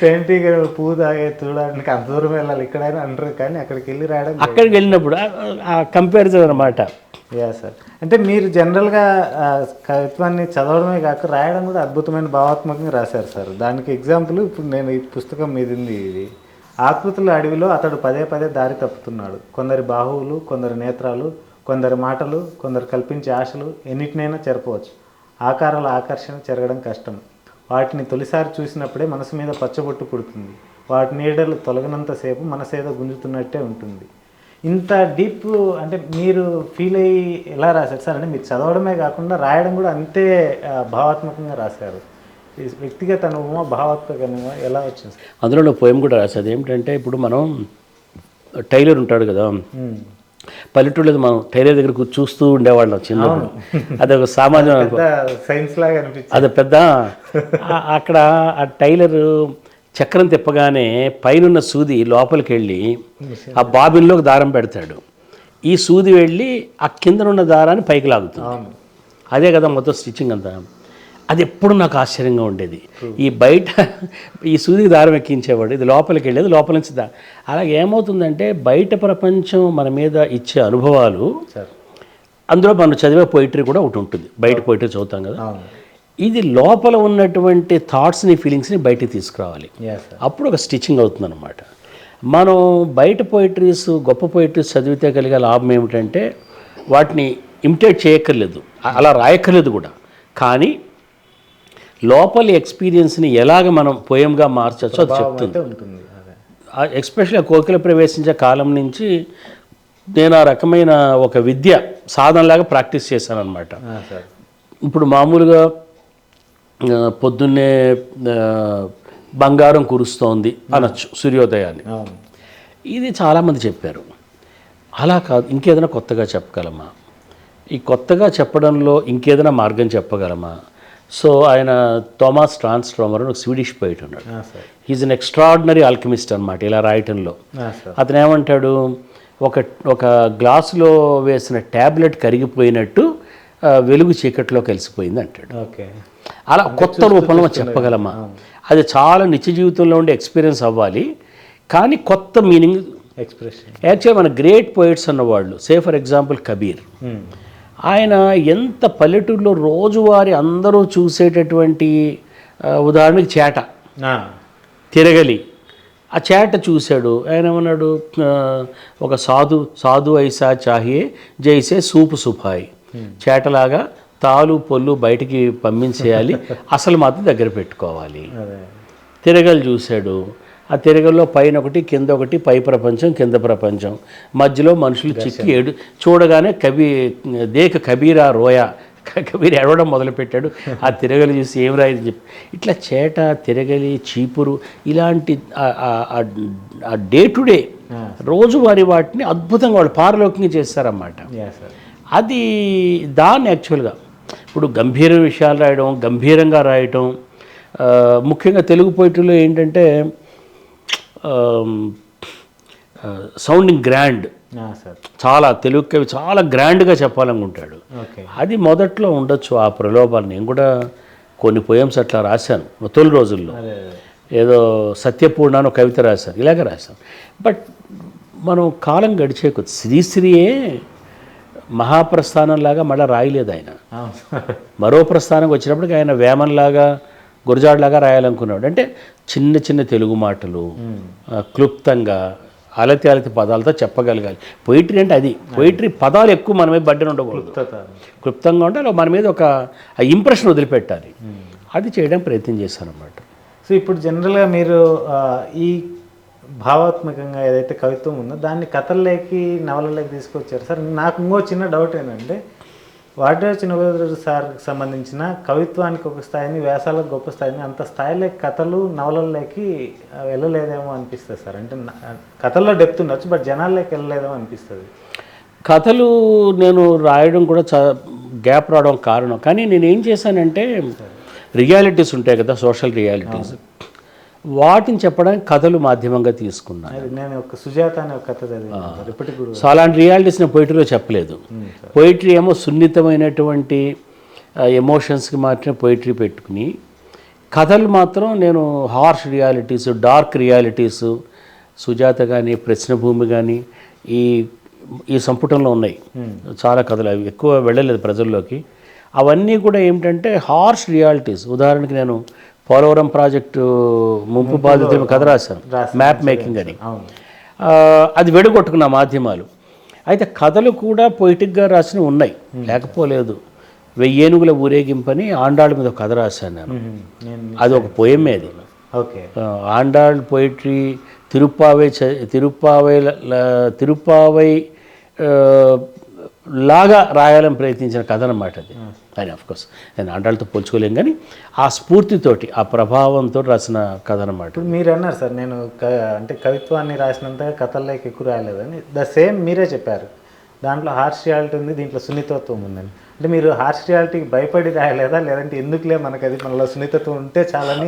C: తేనెటీగ
B: పువ్వు తాగే చూడడానికి అంత దూరం వెళ్ళాలి, ఇక్కడైనా అంటారు, కానీ అక్కడికి వెళ్ళి రాయడం,
C: అక్కడికి వెళ్ళినప్పుడు ఆ కంపారిజన్ అనమాట.
B: Yeah sir. అంటే మీరు జనరల్గా కవిత్వాన్ని చదవడమే కాక రాయడం కూడా అద్భుతమైన భావాత్మకంగా రాశారు సార్. దానికి ఎగ్జాంపుల్ ఇప్పుడు నేను ఈ పుస్తకం మీదింది ఇది. ఆకృతుల అడవిలో అతడు పదే పదే దారి తప్పుతున్నాడు. కొందరి బాహువులు, కొందరి నేత్రాలు, కొందరి మాటలు, కొందరు కల్పించే ఆశలు ఎన్నిటినైనా చెరపవచ్చు. ఆకారాల ఆకర్షణ చెరగడం కష్టం. వాటిని తొలిసారి చూసినప్పుడే మనసు మీద పచ్చబొట్టు పుడుతుంది. వాటి నీడలు తొలగినంతసేపు మనసేదో గుంజుతున్నట్టే ఉంటుంది. ఇంత డీప్ అంటే మీరు ఫీల్ అయ్యి ఎలా రాశారు సార్? అంటే మీరు చదవడమే కాకుండా రాయడం కూడా అంతే భావాత్మకంగా రాశారు. వ్యక్తిగత అనుభవమా, భావాత్మక అనుభవం ఎలా వచ్చింది సార్?
C: అందులో పోయం కూడా రాసేది ఏమిటంటే, ఇప్పుడు మనం టైలర్ ఉంటాడు కదా, పల్లెటూళ్ళది మనం టైలర్ దగ్గర చూస్తూ ఉండేవాళ్ళం చిన్నప్పుడు. అదొక సామాన్యం,
B: సైన్స్ లాగా అనిపించింది.
C: అది పెద్ద అక్కడ ఆ టైలరు చక్రం తిప్పగానే పైనున్న సూది లోపలికి వెళ్ళి ఆ బాబిన్లోకి దారం పెడతాడు. ఈ సూది వెళ్ళి ఆ కిందనున్న దారాన్ని పైకి లాగుతుంది. అదే కదా మొత్తం స్టిచ్చింగ్ అంతా. అది ఎప్పుడు నాకు ఆశ్చర్యంగా ఉండేది. ఈ బయట ఈ సూదికి దారం ఎక్కించేవాడు, ఇది లోపలికి వెళ్ళేది, లోపల నుంచి అలాగే ఏమవుతుందంటే బయట ప్రపంచం మన మీద ఇచ్చే అనుభవాలు, అందులో మనం చదివే పోయిటరీ కూడా ఒకటి ఉంటుంది. బయట పోయిటరీ చదువుతాం కదా, ఇది లోపల ఉన్నటువంటి థాట్స్ని, ఫీలింగ్స్ని బయటికి తీసుకురావాలి. అప్పుడు ఒక స్టిచ్చింగ్ అవుతుంది అనమాట. మనం బయట పోయిటరీస్, గొప్ప పోయిటరీస్ చదివితే కలిగే లాభం ఏమిటంటే వాటిని ఇమిటేట్ చేయక్కర్లేదు, అలా రాయక్కర్లేదు కూడా. కానీ లోపలి ఎక్స్పీరియన్స్ని ఎలాగ మనం పోయంగా మార్చచ్చో అది చెప్తుంది. ఎస్పెషల్లీ కోకిల ప్రవేశించే కాలం నుంచి నేను ఆ రకమైన ఒక విద్య సాధనలాగా ప్రాక్టీస్ చేశాను అనమాట. ఇప్పుడు మామూలుగా పొద్దున్నే బంగారం కురుస్తోంది అనొచ్చు సూర్యోదయాన్ని, ఇది చాలామంది చెప్పారు. అలా కాదు, ఇంకేదైనా కొత్తగా చెప్పగలమా, ఈ కొత్తగా చెప్పడంలో ఇంకేదైనా మార్గం చెప్పగలమా? సో ఆయన థామస్ ట్రాన్స్ఫార్మర్ అని ఒక స్వీడిష్ పోయిట్ ఉన్నాడు. హీజ్ అన్ ఎక్స్ట్రాడినరీ ఆల్కెమిస్ట్ అనమాట ఇలా రాయటంలో. అతను ఏమంటాడు, ఒక గ్లాసులో వేసిన ట్యాబ్లెట్ కరిగిపోయినట్టు వెలుగు చీకట్లో కలిసిపోయింది అంటాడు. అలా కొత్త రూపంలో చెప్పగలమా? అది చాలా నిత్య జీవితంలో ఉండే ఎక్స్పీరియన్స్ అవ్వాలి, కానీ కొత్త మీనింగ్ ఎక్స్ప్రెషన్. యాక్చువల్లీ మన గ్రేట్ పోయిట్స్ అన్నవాళ్ళు, సే ఫర్ ఎగ్జాంపుల్ కబీర్, ఆయన ఎంత పల్లెటూరులో రోజువారి అందరూ చూసేటటువంటి ఉదాహరణకి చేట, తిరగలి, ఆ చేట చూశాడు. ఆయన ఏమన్నాడు, ఒక సాధు ఐసా చాహియే జైసే సూపు సుఫాయి, చేటలాగా తాలు పొల్లు బయటికి పంపించేయాలి, అసలు మాత్రం దగ్గర పెట్టుకోవాలి. తిరగలు చూశాడు, ఆ తిరగల్లో పైన ఒకటి కింద ఒకటి, పై ప్రపంచం కింద ప్రపంచం, మధ్యలో మనుషులు చిక్కి చూడగానే కబీరా రోయా, కబీర్ ఏడవడం మొదలుపెట్టాడు. ఆ తిరగలి చూసి ఏం రాయని చెప్పి ఇట్లా చేట, తిరగలి, చీపురు, ఇలాంటి ఆ డే టు డే రోజువారీ వాటిని అద్భుతంగా వాళ్ళు పారలౌకికంగా చేస్తారన్నమాట.
B: Yeah sir.
C: అది దాన్ని యాక్చువల్గా ఇప్పుడు గంభీర విషయాలు రాయడం, గంభీరంగా రాయటం, ముఖ్యంగా తెలుగు పోయిటరీలో ఏంటంటే సౌండింగ్ గ్రాండ్,
B: సార్.
C: చాలా తెలుగు కవి చాలా గ్రాండ్గా చెప్పాలనుకుంటాడు.
B: ఓకే.
C: అది మొదట్లో ఉండొచ్చు ఆ ప్రలోభాలు. నేను కూడా కొన్ని పోయమ్స్ అట్లా రాశాను తొలి రోజుల్లో. ఏదో సత్యపూర్ణ అని ఒక కవిత రాశాను, ఇలాగే రాశాను. బట్ మనం కాలం గడిచే కొద్ది శ్రీశ్రీయే మహాప్రస్థానంలాగా మళ్ళీ రాయలేదు ఆయన. మరో ప్రస్థానంకి వచ్చినప్పటికి ఆయన వేమన్లాగా గురజాడలాగా రాయాలనుకున్నాడు. అంటే చిన్న చిన్న తెలుగు మాటలు క్లుప్తంగా అలతి అలతి పదాలతో చెప్పగలగాలి. పొయిటరీ అంటే అది. పొయిటరీ పదాలు ఎక్కువ మన మీద బడ్డన ఉండకూడదు, క్లుప్తంగా ఉంటే అలా మన మీద ఒక ఇంప్రెషన్ వదిలిపెట్టాలి. అది చేయడానికి ప్రయత్నం చేశాను అన్నమాట.
B: సో ఇప్పుడు జనరల్గా మీరు ఈ భావాత్మకంగా ఏదైతే కవిత్వం ఉందో దాన్ని కథల్లోకి నవలలోకి తీసుకొచ్చారు సార్. నాకు ఇంకో చిన్న డౌట్ ఏంటంటే వాటిరాజు చిన్నబోధరాజు సార్కి సంబంధించిన కవిత్వానికి ఒక స్థాయిని, వ్యాసాలకు గొప్ప స్థాయిని, అంత స్థాయిలోకి కథలు నవలల్లోకి వెళ్ళలేదేమో అనిపిస్తుంది సార్. అంటే కథల్లో డెప్త్ ఉండొచ్చు, బట్ జనాల్లోకి వెళ్ళలేదేమో అనిపిస్తుంది.
C: కథలు నేను రాయడం కూడా గ్యాప్ రావడం కారణం. కానీ నేను ఏం చేశానంటే రియాలిటీస్ ఉంటాయి కదా, సోషల్ రియాలిటీస్, వాటిని చెప్పడానికి కథలు మాధ్యమంగా తీసుకున్నాను.
B: నేను ఒక సుజాత అనే ఒక కథ చదివాను ఇప్పటికి కూడా.
C: సో అలాంటి రియాలిటీస్ నేను పొయిటరీలో చెప్పలేదు. పొయిటరీ ఏమో సున్నితమైనటువంటి ఎమోషన్స్కి మాత్రమే పొయిటరీ పెట్టుకుని, కథలు మాత్రం నేను harsh realities, dark realities, Sujatha కానీ ప్రశ్నభూమి కానీ ఈ సంపుటంలో ఉన్నాయి చాలా కథలు. అవి ఎక్కువ వెళ్ళలేదు ప్రజల్లోకి. అవన్నీ కూడా ఏమిటంటే హార్ష్ రియాలిటీస్. ఉదాహరణకి నేను పోలవరం ప్రాజెక్టు ముంపు బాధితుల కథ రాశాను, మ్యాప్ మేకింగ్ అని. అది వెడగొట్టుకున్న మాధ్యమాలు. అయితే కథలు కూడా పొయిటిక్గా రాసినవి ఉన్నాయి, లేకపోలేదు. 1000 ఏనుగుల ఊరేగింపని ఆండాళ్ళ మీద ఒక కథ రాశాను నేను. అది ఒక పోయమే అది.
B: ఓకే.
C: ఆండాళ్ పోయిటరీ తిరుప్పావై లాగా రాయాలని ప్రయత్నించిన కథ అన్నమాట అది. ఆయన ఆఫ్కోర్స్ నేను ఆండాళ్ళతో పోల్చుకోలేం, కానీ ఆ స్ఫూర్తితోటి, ఆ ప్రభావంతో రాసిన కథ అన్నమాట.
B: ఇప్పుడు మీరు అన్నారు సార్, నేను అంటే కవిత్వాన్ని రాసినంతగా కథల్లోకి ఎక్కువ రాయలేదని. ద సేమ్ మీరే చెప్పారు, దాంట్లో హార్ష్ రియాలిటీ ఉంది, దీంట్లో సున్నితత్వం ఉందని. అంటే మీరు హార్ష్ రియాలిటీకి భయపడి రాయలేదా, లేదంటే ఎందుకులే మనకు అది మనలో సున్నితత్వం ఉంటే చాలని?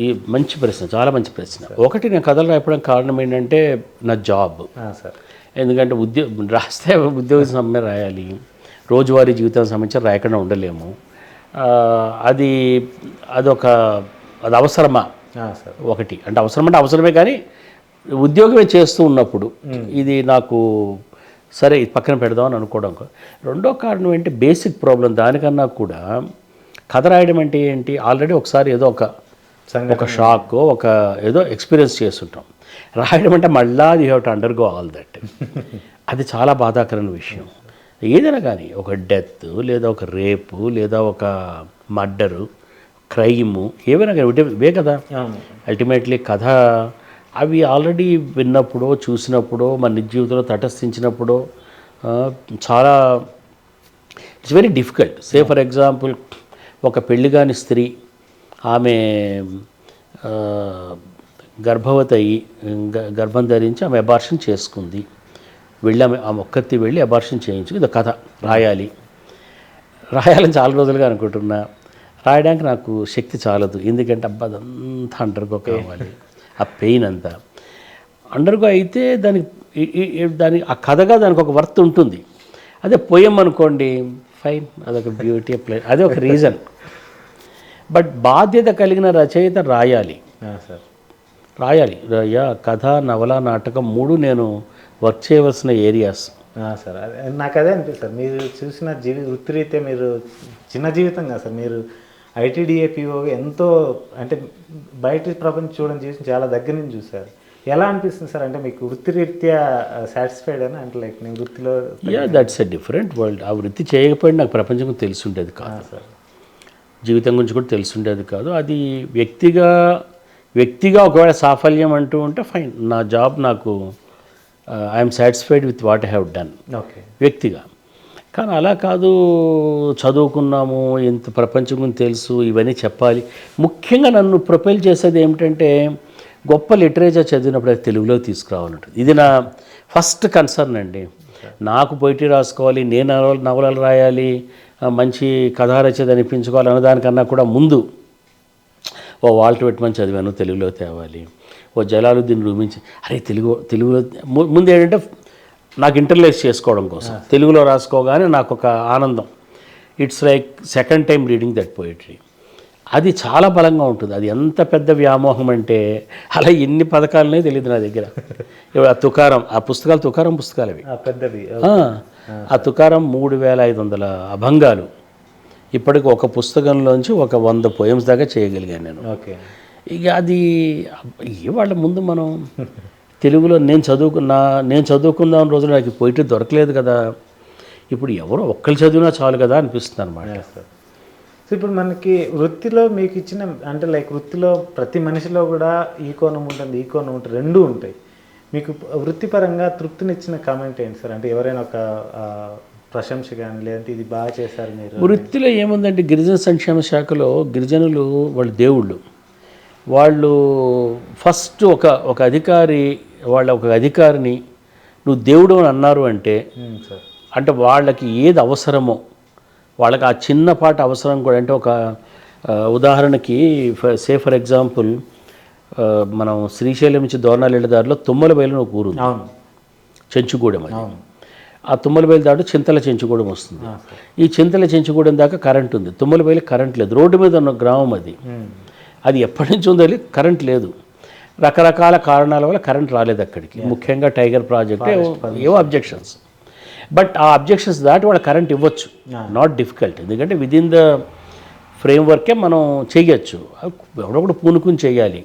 C: ఈ మంచి ప్రశ్న, చాలా మంచి ప్రశ్న. ఒకటి, నేను కథలు రాయడానికి కారణం ఏంటంటే నా జాబ్
B: సార్.
C: ఎందుకంటే రాస్తే ఉద్యోగ సమయం రాయాలి, రోజువారీ జీవితానికి సంబంధించి రాయకుండా ఉండలేము. అది అవసరమా
B: సార్? ఒకటి
C: అంటే అవసరమంటే అవసరమే, కానీ ఉద్యోగమే చేస్తూ ఉన్నప్పుడు ఇది నాకు సరే ఇది పక్కన పెడదామని అనుకోవడం. రెండో కారణం ఏంటి, బేసిక్ ప్రాబ్లం. దానికన్నా కూడా కథ రాయడం అంటే ఏంటి, ఆల్రెడీ ఒకసారి ఏదో ఒక షాక్, ఒక ఏదో ఎక్స్పీరియన్స్ చేస్తుంటాం. రాయడం అంటే మళ్ళా you have to undergo all that. అది చాలా బాధాకరమైన విషయం. ఏదైనా కానీ ఒక డెత్, లేదా ఒక రేపు, లేదా ఒక మర్డరు, క్రైము, ఏవైనా కానీ ఇవే కదా అల్టిమేట్లీ కథ. అవి ఆల్రెడీ విన్నప్పుడో, చూసినప్పుడో, మన నిజ జీవితంలో తటస్థించినప్పుడో చాలా it's very difficult. Say for example, ఒక పెళ్లి కాని స్త్రీ, ఆమె గర్భవతి అయ్యి గర్భం ధరించి ఆమె అబార్షన్ చేసుకుంది. ఆమె ఒక్కతి వెళ్ళి అబార్షన్ చేయించు. ఇది కథ రాయాలని చాలా రోజులుగా అనుకుంటున్నా. రాయడానికి నాకు శక్తి చాలదు, ఎందుకంటే అదంతా అండర్గో కావాలి, ఆ పెయిన్ అంతా అండర్గో అయితే దానికి ఆ కథగా దానికి ఒక వర్త్ ఉంటుంది. అదే పోయం అనుకోండి, ఫైన్, అదొక బ్యూటీ ప్లే, అదే ఒక రీజన్. బట్ బాధ్యత కలిగిన రచయిత రాయాలి. కథ, నవల, నాటకం 3 నేను వర్క్ చేయవలసిన ఏరియాస్.
B: సార్ నాకు అదే అనిపిస్తుంది. మీరు చూసిన వృత్తిరీత్యా మీరు చిన్న జీవితం కదా సార్, మీరు ఐటీడీఏపీఓ ఎంతో, అంటే బయట ప్రపంచం చూసి చాలా దగ్గర నుంచి చూసారు. ఎలా అనిపిస్తుంది సార్? అంటే మీకు వృత్తిరీత్యా సాటిస్ఫైడ్ అని అంటే లైక్ నేను వృత్తిలో
C: దట్స్ ఎ డిఫరెంట్ వరల్డ్. ఆ వృత్తి చేయకపోయినా నాకు ప్రపంచం గురించి తెలిసి ఉండేది కాదు సార్, జీవితం గురించి కూడా తెలిసి ఉండేది కాదు. అది వ్యక్తిగా ఒకవేళ సాఫల్యం అంటూ ఉంటే ఫైన్, నా జాబ్ నాకు I'm satisfied with what I have done వ్యక్తిగా. కానీ అలా కాదు, చదువుకున్నాము, ఎంత ప్రపంచం గురించి తెలుసు, ఇవన్నీ చెప్పాలి. ముఖ్యంగా నన్ను ప్రొపైల్ చేసేది ఏమిటంటే గొప్ప లిటరేచర్ చదివినప్పుడు అది తెలుగులో తీసుకురావాలంటుంది. ఇది నా ఫస్ట్ కన్సర్న్ అండి. నాకు పోయిటరీ రాసుకోవాలి, నేను నవలలు రాయాలి, మంచి కథా రచయిత అనిపించుకోవాలి అన్నదానికన్నా కూడా ముందు ఓ వాల్టర్ విట్మన్ చదివాను, తెలుగులో తేవాలి. ఓ జలాలుద్దీన్ రూమించి తెలుగులో ముందు ఏంటంటే నాకు ఇంటర్లైజ్ చేసుకోవడం కోసం తెలుగులో రాసుకోగానే నాకు ఒక ఆనందం. It's like second time reading that poetry. అది చాలా బలంగా ఉంటుంది. అది ఎంత పెద్ద వ్యామోహం అంటే అలా ఎన్ని పథకాలనే తెలియదు నా దగ్గర. ఇప్పుడు ఆ తుకారం, ఆ పుస్తకాలు తుకారం పుస్తకాలు అవి
B: పెద్దవి.
C: ఆ తుకారం 3500 అభంగాలు. ఇప్పటికి ఒక పుస్తకంలోంచి ఒక 100 పోయమ్స్ దాకా చేయగలిగాను నేను.
B: ఓకే.
C: ఇక అది వాళ్ళ ముందు మనం తెలుగులో నేను చదువుకుందాం రోజులు నాకు పోయిటరీ దొరకలేదు కదా. ఇప్పుడు ఎవరో ఒక్కరు చదివినా చాలు కదా అనిపిస్తుంది అనమాట.
B: సో ఇప్పుడు మనకి వృత్తిలో మీకు ఇచ్చిన అంటే లైక్ వృత్తిలో ప్రతి మనిషిలో కూడా ఈ కోణం ఉంటుంది, ఈ కోణం ఉంటుంది, రెండూ ఉంటాయి. మీకు వృత్తిపరంగా తృప్తినిచ్చిన కామెంట్ ఏంటి సార్? అంటే ఎవరైనా ఒక ప్రశంస కానీ లేదంటే ఇది బాగా చేశారు మీరు?
C: వృత్తిలో ఏముందంటే గిరిజన సంక్షేమ శాఖలో గిరిజనులు వాళ్ళు దేవుళ్ళు. వాళ్ళు ఫస్ట్ ఒక అధికారిని నువ్వు దేవుడు అని అన్నారు అంటే అంటే వాళ్ళకి ఏది అవసరమో వాళ్ళకి ఆ చిన్నపాటి అవసరం కూడా, అంటే ఒక ఉదాహరణకి ఫర్ ఎగ్జాంపుల్ మనం శ్రీశైలం నుంచి దోర్నాల దారిలో తుమ్మలబైలు ఒక ఊరు ఉంది, చెంచుగూడెం. అది ఆ తుమ్మలబైలు దాటి చింతల చెంచుగూడెం వస్తుంది. ఈ చింతల చెంచుగూడెం దాకా కరెంట్ ఉంది, తుమ్మలబైలు కరెంట్ లేదు. రోడ్డు మీద ఉన్న గ్రామం అది. అది ఎప్పటి నుంచి ఉందో కరెంట్ లేదు. రకరకాల కారణాల వల్ల కరెంట్ రాలేదు అక్కడికి. ముఖ్యంగా టైగర్ ప్రాజెక్ట్ ఏవో అబ్జెక్షన్స్. బట్ ఆ అబ్జెక్షన్స్ దాటి వాళ్ళ కరెంట్ ఇవ్వచ్చు, నాట్ డిఫికల్ట్. ఎందుకంటే విదిన్ ద ఫ్రేమ్వర్కే మనం చేయొచ్చు. ఎవడొకడు పూనుకుని చేయాలి.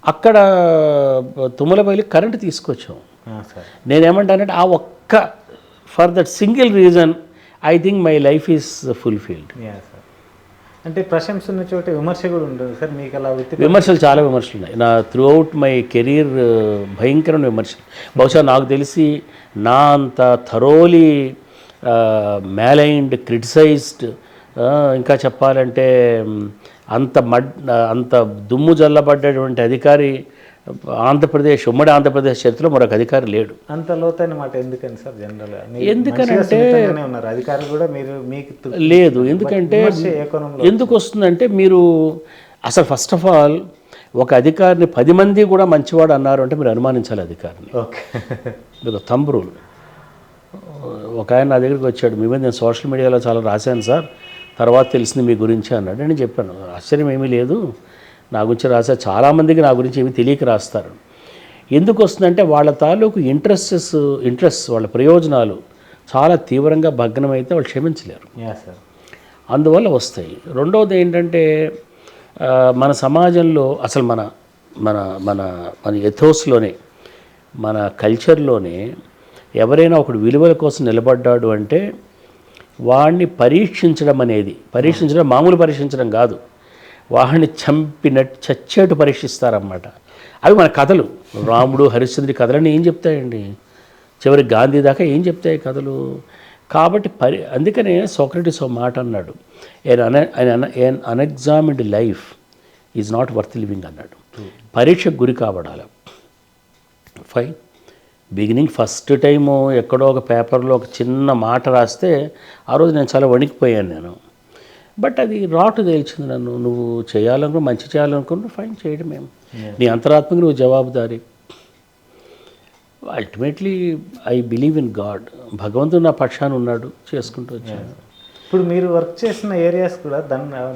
C: అక్కడ తుమ్మలబైలి కరెంట్ తీసుకొచ్చాం. నేనేమంటానంటే ఆ ఒక్క for that single reason I think my life is fulfilled.
B: అంటే ప్రశంస ఉన్న చోట విమర్శ కూడా ఉంటుంది సార్ మీకు? అలా
C: విమర్శలు చాలా విమర్శలు ఉన్నాయి నా త్రూ అవుట్ మై కెరీర్. భయంకరమైన విమర్శలు. బహుశా నాకు తెలిసి నా అంత థరోలీ మ్యాలైన్డ్, క్రిటిసైజ్డ్, ఇంకా చెప్పాలంటే అంత దుమ్ము జల్లబడ్డటువంటి అధికారి ఉమ్మడి ఆంధ్రప్రదేశ్ చరిత్రలో మరొక అధికారి లేడు.
B: అంత లోతైన మాట ఎందుకని సార్? జనరల్గా
C: ఎందుకనంటే
B: ఉన్నారు అధికారులు కూడా మీరు మీకు
C: లేదు. ఎందుకంటే ఎందుకు వస్తుందంటే మీరు అసలు ఫస్ట్ ఆఫ్ ఆల్ ఒక అధికారిని 10 మంది కూడా మంచివాడు అన్నారు అంటే మీరు అనుమానించాలి అధికారిని.
B: ఓకే.
C: మీకు థంబ్ రూల్. ఒక ఆయన నా దగ్గరికి వచ్చాడు, మీ మీద నేను సోషల్ మీడియాలో చాలా రాశాను సార్, తర్వాత తెలిసింది మీ గురించి అన్నాడు. నేను చెప్పాను ఆశ్చర్యం ఏమీ లేదు, నా గురించి రాశారు, చాలామందికి నా గురించి ఏమి తెలియక రాస్తారు. ఎందుకు వస్తుందంటే వాళ్ళ తాలూకు ఇంట్రెస్ట్ వాళ్ళ ప్రయోజనాలు చాలా తీవ్రంగా భగ్నమైతే వాళ్ళు క్షమించలేరు, అందువల్ల వస్తాయి. రెండవది ఏంటంటే మన సమాజంలో అసలు మన మన మన మన ఎథోస్లోనే మన కల్చర్లోనే ఎవరైనా ఒకడు విలువల కోసం నిలబడ్డాడు అంటే వాడిని పరీక్షించడం మామూలు పరీక్షించడం కాదు, వాడిని చచ్చేటు పరీక్షిస్తారన్నమాట. అవి మన కథలు. రాముడు హరిశ్చంద్రుడి కథలని ఏం చెప్తాయండి, చివరికి గాంధీ దాకా ఏం చెప్తాయి కథలు. కాబట్టి అందుకనే సోక్రటీస్ ఒక మాట అన్నాడు, an unexamined life is not worth living అన్నాడు. పరీక్షకు గురి కాబడాలి. ఫైన్. బిగినింగ్ ఫస్ట్ టైము ఎక్కడో ఒక పేపర్లో ఒక చిన్న మాట రాస్తే ఆ రోజు నేను చాలా వణికిపోయాను నేను. బట్ అది రాటు తేల్చింది నన్ను. నువ్వు చేయాలనుకున్నా, మంచి చేయాలనుకున్నా ఫైన్, చేయడం మేము నీ అంతరాత్మకి నువ్వు జవాబుదారీ. Ultimately I believe in God. భగవంతుడు నా పక్షాన ఉన్నాడు, చేసుకుంటూ వచ్చాను.
B: ఇప్పుడు మీరు వర్క్ చేసిన ఏరియాస్ కూడా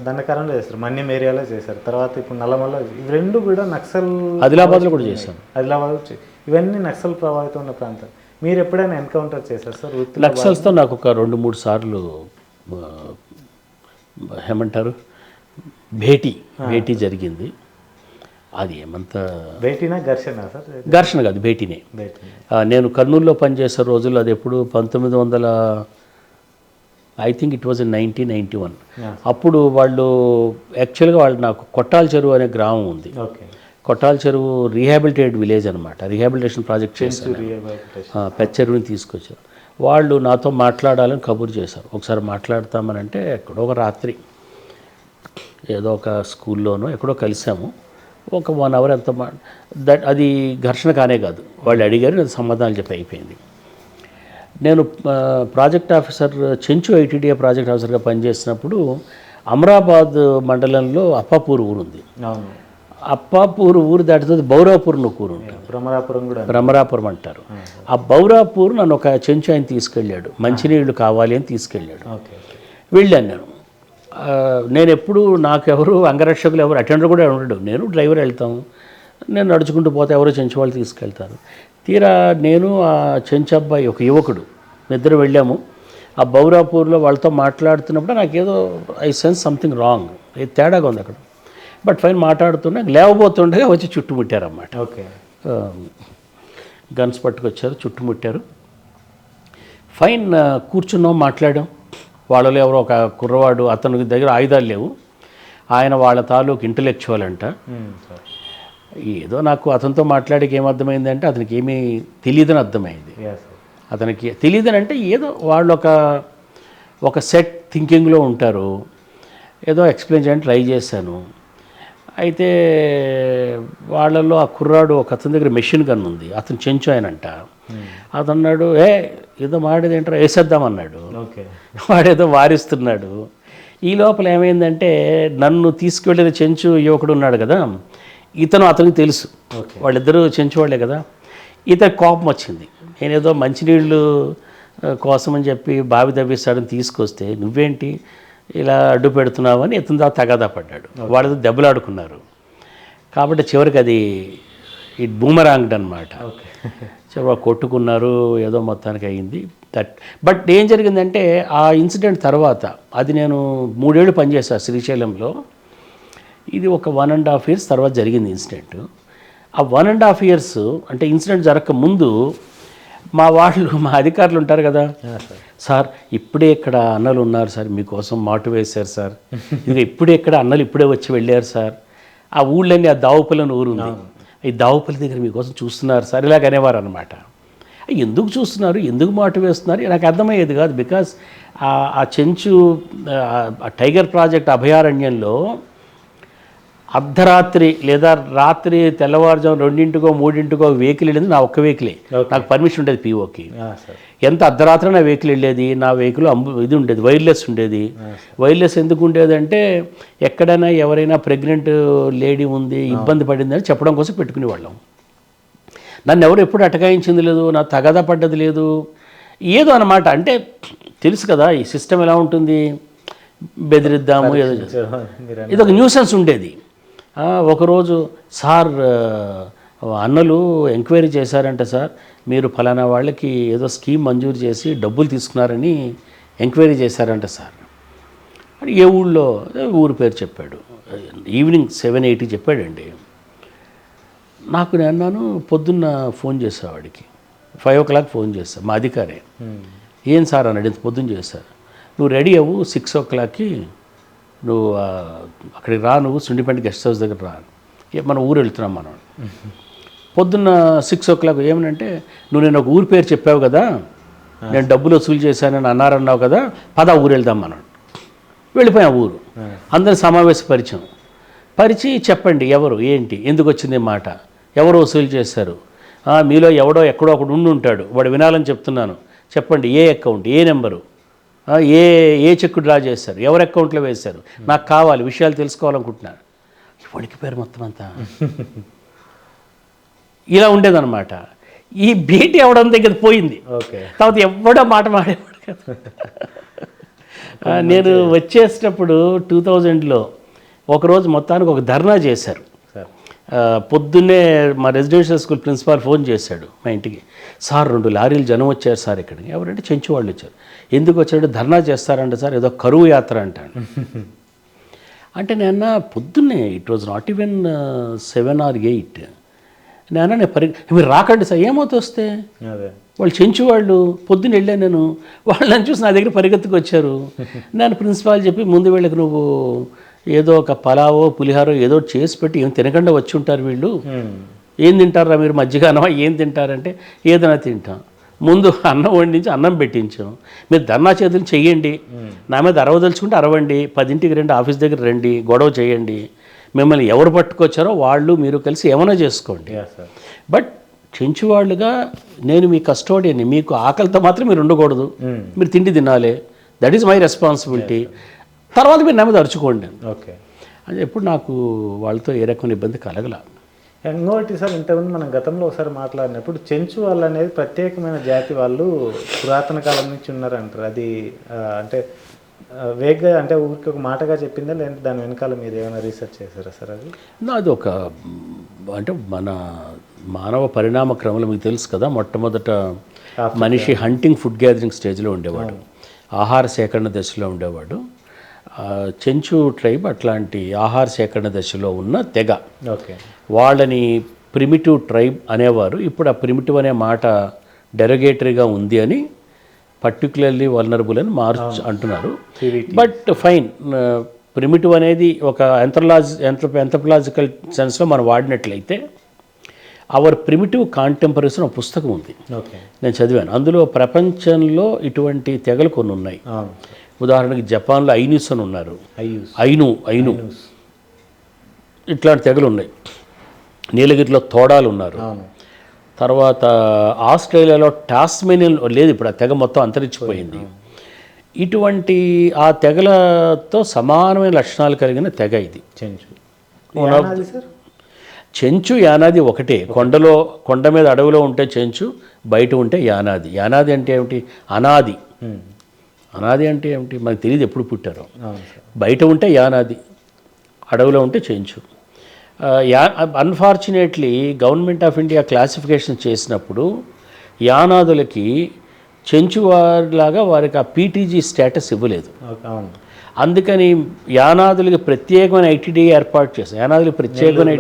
B: దండకారంలో చేస్తారు, మన్యం ఏరియాలో చేశారు, తర్వాత ఇప్పుడు నల్లమల్ల, ఇవి రెండు కూడా నక్సల్.
C: ఆదిలాబాద్లో కూడా చేశాను.
B: ఆదిలాబాద్, ఇవన్నీ నక్సల్ ప్రభావితం ఉన్న ప్రాంతాలు. మీరు ఎప్పుడైనా ఎన్కౌంటర్ చేశారు సార్?
C: నక్సల్స్తో నాకు ఒక 2-3 సార్లు ఏమంటారు భేటీ జరిగింది. అది ఏమంత
B: భేటీనా ఘర్షణ సార్?
C: ఘర్షణ కాదు, భేటీనే. నేను కర్నూలులో పనిచేసే రోజుల్లో, అది ఎప్పుడు 1900 I think it was in 1991. అప్పుడు వాళ్ళు యాక్చువల్గా నాకు కొట్టాల చెరువు అనే గ్రామం ఉంది. కొట్టాల చెరువు రీహాబిలిటేటెడ్ విలేజ్ అనమాట. రీహాబిలిటేషన్ ప్రాజెక్ట్ చేశారు, పెద్ద చెరువుని తీసుకొచ్చారు. వాళ్ళు నాతో మాట్లాడాలని కబురు చేశారు. ఒకసారి మాట్లాడతామని అంటే ఎక్కడో ఒక రాత్రి ఏదో ఒక స్కూల్లోనో ఎక్కడో కలిసాము. ఒక 1 అవర్ ఎంత అది ఘర్షణ కానే కాదు. వాళ్ళు అడిగారు, నేను సమాధానాలు చెప్పి అయిపోయింది. నేను project officer Chenchu ITDA project ఆఫీసర్గా పనిచేసినప్పుడు అమరాబాద్ మండలంలో అప్పాపూర్ ఊరు ఉంది.
B: అవును.
C: అప్పాపూర్ ఊరు దాటితే బౌరాపూర్ ఒక ఊరు ఉంటుంది,
B: భ్రమరాపురం కూడా.
C: భ్రమరాపురం అంటారు. ఆ బౌరాపూర్ నన్ను ఒక చెంచు ఆయన తీసుకెళ్ళాడు, మంచినీళ్ళు కావాలి అని తీసుకెళ్ళాడు.
B: ఓకే.
C: వెళ్ళాను నేను ఎప్పుడు నాకెవరు అంగరక్షకులు ఎవరు అటెండర్ కూడా ఉండడు, నేను డ్రైవర్ వెళ్తాము, నేను నడుచుకుంటూ పోతే ఎవరో చెంచు వాళ్ళు తీసుకెళ్తారు. తీరా నేను ఆ చెంచు అబ్బాయి ఒక యువకుడు ఇద్దరు వెళ్ళాము. ఆ బౌరాపూర్లో వాళ్ళతో మాట్లాడుతున్నప్పుడు నాకేదో ఐ సెన్స్ సంథింగ్ రాంగ్, ఏది తేడాగా ఉంది అక్కడ. బట్ ఫైన్ మాట్లాడుతుండే లేవబోతుండగా వచ్చి చుట్టుముట్టారన్నమాట.
B: ఓకే.
C: గన్స్ పట్టుకొచ్చారు, చుట్టుముట్టారు. ఫైన్ కూర్చున్నాం, మాట్లాడాం. వాళ్ళలో ఎవరో ఒక కుర్రవాడు, అతని దగ్గర ఆయుధాలు లేవు, ఆయన వాళ్ళ తాలూకు ఇంటలెక్చువల్ అంట. ఏదో నాకు అతనితో మాట్లాడికి ఏమర్థమైందంటే అతనికి ఏమీ తెలియదని అర్థమైంది. అతనికి తెలియదని అంటే ఏదో వాళ్ళు ఒక సెట్ థింకింగ్లో ఉంటారు. ఏదో ఎక్స్ప్లెయిన్ చేయడానికి ట్రై చేశాను. అయితే వాళ్ళల్లో ఆ కుర్రాడు ఒక అతని దగ్గర మెషిన్ గన్ ఉంది, అతను చెంచు ఆయనంట. అతను అన్నాడు, ఏదో మాడేది ఏంటో వేసేద్దామన్నాడు.
B: ఓకే.
C: వాడేదో వారిస్తున్నాడు. ఈ లోపల ఏమైందంటే నన్ను తీసుకువెళ్ళిన చెంచు యువకుడు ఉన్నాడు కదా, ఇతను అతనికి తెలుసు, వాళ్ళిద్దరూ చెంచు వాళ్ళే కదా. ఇతను కోపం వచ్చింది. నేనేదో మంచినీళ్ళు కోసం అని చెప్పి బావి తవ్విస్తాడని తీసుకొస్తే నువ్వేంటి ఇలా అడ్డు పెడుతున్నావు అని ఇతను తగాదా పడ్డాడు. వాళ్ళతో దెబ్బలాడుకున్నారు. కాబట్టి చివరికి అది బూమరాంగ్డ్ అనమాట. చివరి కొట్టుకున్నారు, ఏదో మొత్తానికి అయ్యింది. బట్ ఏం జరిగిందంటే ఆ ఇన్సిడెంట్ తర్వాత, అది నేను 3 ఏళ్ళు పనిచేశాను శ్రీశైలంలో. ఇది ఒక 1.5 years తర్వాత జరిగింది ఇన్సిడెంట్. ఆ 1.5 years అంటే ఇన్సిడెంట్ జరగక ముందు మా అధికారులు ఉంటారు కదా, సార్ ఇప్పుడే ఇక్కడ అన్నలు ఉన్నారు సార్, మీకోసం మాటు వేశారు సార్, ఇది ఇప్పుడే ఇక్కడ అన్నలు ఇప్పుడే వచ్చి వెళ్ళారు సార్, ఆ ఊళ్ళని ఆ దావుపల్లి ఊరు ఉంది, ఈ దావుపల్లి దగ్గర మీకోసం చూస్తున్నారు సార్, ఇలాగ అనేవారు అనమాట. ఎందుకు చూస్తున్నారు, ఎందుకు మాటు వేస్తున్నారు నాకు అర్థమయ్యేది కాదు. బికాస్ ఆ చెంచు టైగర్ ప్రాజెక్ట్ అభయారణ్యంలో అర్ధరాత్రి లేదా రాత్రి తెల్లవారుజాము 2 3 వెహికల్ వెళ్ళేది నా ఒక్క వెహికలే. నాకు పర్మిషన్ ఉండేది పీఓకి. ఎంత అర్ధరాత్రి నా వెహికల్ వెళ్ళేది, నా వెహికల్ ఇది ఉండేది, వైర్లెస్ ఉండేది. వైర్లెస్ ఎందుకు ఉండేది అంటే ఎక్కడైనా ఎవరైనా ప్రెగ్నెంట్ లేడీ ఉంది, ఇబ్బంది పడిందని చెప్పడం కోసం పెట్టుకునేవాళ్ళం. నన్ను ఎవరు ఎప్పుడు అటకాయించింది లేదు, నా తగదా పడ్డది లేదు, ఏదో అన్నమాట. అంటే తెలుసు కదా ఈ సిస్టమ్ ఎలా ఉంటుంది, బెదిరిద్దాము ఏదో, ఇది ఒక న్యూసెన్స్ ఉండేది. ఒకరోజు సార్ అన్నలు ఎంక్వైరీ చేశారంట సార్, మీరు ఫలానా వాళ్ళకి ఏదో స్కీమ్ మంజూరు చేసి డబ్బులు తీసుకున్నారని ఎంక్వైరీ చేశారంట సార్. ఏ ఊళ్ళో, ఊరు పేరు చెప్పాడు. ఈవినింగ్ 7-8 చెప్పాడండి. నాకు నేను అన్నాను, పొద్దున్న ఫోన్ చేసేవాడికి 5 o'clock ఫోన్ చేశా, మా అధికారే. ఏం సార్ అన్నాడు, ఇంత పొద్దున్న చేశారు, నువ్వు రెడీ అవ్వు 6 o'clock నువ్వు అక్కడికి రా, నువ్వు సుండిపండి గెస్ట్ హౌస్ దగ్గర రా, మన ఊరు వెళ్తున్నాం మనం. పొద్దున్న 6 o'clock ఏమనంటే, నువ్వు నేను ఒక ఊరి పేరు చెప్పావు కదా, నేను డబ్బులు వసూలు చేశానని అన్నారన్నావు కదా, పద ఊరు వెళ్దాం మనం. వెళ్ళిపోయాం ఊరు. అందరిని పరిచి చెప్పండి ఎవరు ఏంటి ఎందుకు వచ్చింది మాట, ఎవరు వసూలు చేశారు, మీలో ఎవడో ఎక్కడో ఒకడు ఉంటాడు, వాడు వినాలని చెప్తున్నాను, చెప్పండి ఏ అకౌంట్, ఏ నెంబరు, ఏ చెక్కు డ్రా చేశారు, ఎవరి అకౌంట్లో వేశారు, నాకు కావాలి, విషయాలు తెలుసుకోవాలనుకుంటున్నాను. వణికిపోయారు మొత్తం అంతా. ఇలా ఉండేదన్నమాట. ఈ భేటీ అవడం దగ్గర పోయింది. తర్వాత ఎవడో మాట మాడేవాడు కదా. నేను వచ్చేసేటప్పుడు 2000లో ఒకరోజు మొత్తానికి ఒక ధర్నా చేశారు. పొద్దున్నే మా రెసిడెన్షియల్ స్కూల్ ప్రిన్సిపాల్ ఫోన్ చేశాడు మా ఇంటికి, సార్ 2 లారీలు జనం వచ్చారు సార్ ఇక్కడికి. ఎవరంటే చెంచు వాళ్ళు వచ్చారు. ఎందుకు వచ్చారంటే ధర్నా చేస్తారంట సార్, ఏదో కరువు యాత్ర అంటాడు. అంటే నేను పొద్దున్నే, it was not even 7 or 8, నేను మీరు రాకండి సార్, ఏమవుతుంది వస్తే, వాళ్ళు చెంచు వాళ్ళు, పొద్దున్న వెళ్ళాను నేను, వాళ్ళని చూసి నా దగ్గర పరిగెత్తుకు వచ్చారు. నేను ప్రిన్సిపాల్ చెప్పి, ముందు వీళ్ళకి నువ్వు ఏదో ఒక పలావో పులిహారో ఏదో చేసి పెట్టి, ఏం తినకుండా వచ్చి ఉంటారు వీళ్ళు, ఏం తింటారా మీరు, మజ్జిగ అన్నమా ఏం తింటారంటే, ఏదైనా తింటాం. ముందు అన్నం వండించి అన్నం పెట్టించాం, మీరు ధర్నా చేతులు చెయ్యండి, నా మీద అరవదలుచుకుంటే అరవండి, 10ంటికి రండి, ఆఫీస్ దగ్గర రండి, గొడవ చేయండి, మిమ్మల్ని ఎవరు పట్టుకొచ్చారో వాళ్ళు మీరు కలిసి ఏమైనా చేసుకోండి.
B: Yeah sir.
C: బట్ చెంచువాళ్ళుగా నేను మీ కస్టోడియన్ని, మీకు ఆకలితో మాత్రం మీరు ఉండకూడదు, మీరు తిండి తినాలి, దట్ ఈస్ మై రెస్పాన్సిబిలిటీ. తర్వాత మీరు నెమ్మది అరుచుకోండి.
B: ఓకే.
C: అది ఎప్పుడు నాకు వాళ్ళతో ఏ రకమైన ఇబ్బంది కలగల.
B: ఇంకోటి సార్, ఇంతకుముందు మనం గతంలో ఒకసారి మాట్లాడినప్పుడు చెంచు వాళ్ళు అనేది ప్రత్యేకమైన జాతి వాళ్ళు పురాతన కాలం నుంచి ఉన్నారంటారు. అది అంటే వేగ్గా అంటే ఊరికి ఒక మాటగా చెప్పిందా, లేదంటే దాని వెనకాల మీరు ఏమైనా రీసెర్చ్ చేశారా సార్? అది
C: అది ఒక అంటే మన మానవ పరిణామ క్రమంలో మీకు తెలుసు కదా, మొట్టమొదట మనిషి హంటింగ్ ఫుడ్ గ్యాదరింగ్ స్టేజ్లో ఉండేవాడు, ఆహార సేకరణ దశలో ఉండేవాడు. చెంచు ట్రైబ్ అట్లాంటి ఆహార సేకరణ దశలో ఉన్న తెగ.
B: ఓకే.
C: వాళ్ళని ప్రిమిటివ్ ట్రైబ్ అనేవారు. ఇప్పుడు ఆ ప్రిమిటివ్ అనే మాట డెరగేటరీగా ఉంది అని, పర్టికులర్లీ వల్నరబుల్ అని అంటున్నారు. బట్ ఫైన్, ప్రిమిటివ్ అనేది ఒక ఎంథ్రోపలాజికల్ సెన్స్లో మనం వాడినట్లయితే అవర్ ప్రిమిటివ్ కాంటెంపరీస్ ఒక పుస్తకం ఉంది, నేను చదివాను. అందులో ప్రపంచంలో ఇటువంటి తెగలు కొన్ని ఉన్నాయి. ఉదాహరణకి జపాన్లో ఐనూస్ అని ఉన్నారు, ఐను ఇట్లాంటి తెగలు ఉన్నాయి. నీలగిరిలో తోడాలు ఉన్నారు. తర్వాత ఆస్ట్రేలియాలో టాస్మేనియన్ లేదు, ఇప్పుడు ఆ తెగ మొత్తం అంతరించిపోయింది. ఇటువంటి ఆ తెగలతో సమానమైన లక్షణాలు కలిగిన తెగ ఇది చెంచు. యానాది ఒకటే, కొండ మీద అడవిలో ఉంటే చెంచు, బయట ఉంటే యానాది. యానాది అంటే ఏమిటి? అనాది. అనాది అంటే ఏమిటి మనకు తెలియదు, ఎప్పుడు పుట్టారో. బయట ఉంటే యానాది, అడవిలో ఉంటే Chenchu. Unfortunately government of India classification చేసినప్పుడు యానాదులకి చెంచు వారిలాగా వారికి ఆ పీటీజీ స్టేటస్ ఇవ్వలేదు. అందుకని యానాదులకి ప్రత్యేకమైన ఐటీడీ ఏర్పాటు చేశారు. యానాదులకి ప్రత్యేకమైన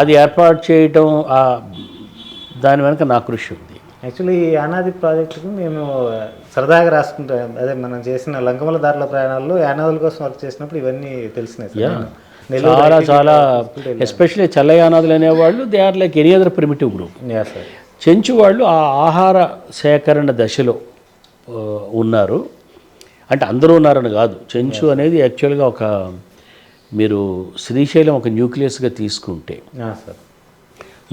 C: అది ఏర్పాటు చేయటం, దాని వెనక నా కృషి ఉంది.
B: యాక్చువల్లీ ఈ యానాది ప్రాజెక్టుకు మేము సరదాగా రాసుకుంటాం. అదే మనం చేసిన లంకమల దారుల ప్రయాణాల్లో యానాదుల కోసం వర్క్ చేసినప్పుడు ఇవన్నీ తెలిసినాయి సార్.
C: చాలా చాలా ఎస్పెషల్లీ చల్ల యానాదులు అనేవాళ్ళు they are like any other primitive group. Chenchu వాళ్ళు ఆ ఆహార సేకరణ దశలో ఉన్నారు. అంటే అందరూ ఉన్నారని కాదు, చెంచు అనేది యాక్చువల్గా ఒక, మీరు శ్రీశైలం ఒక న్యూక్లియస్గా తీసుకుంటే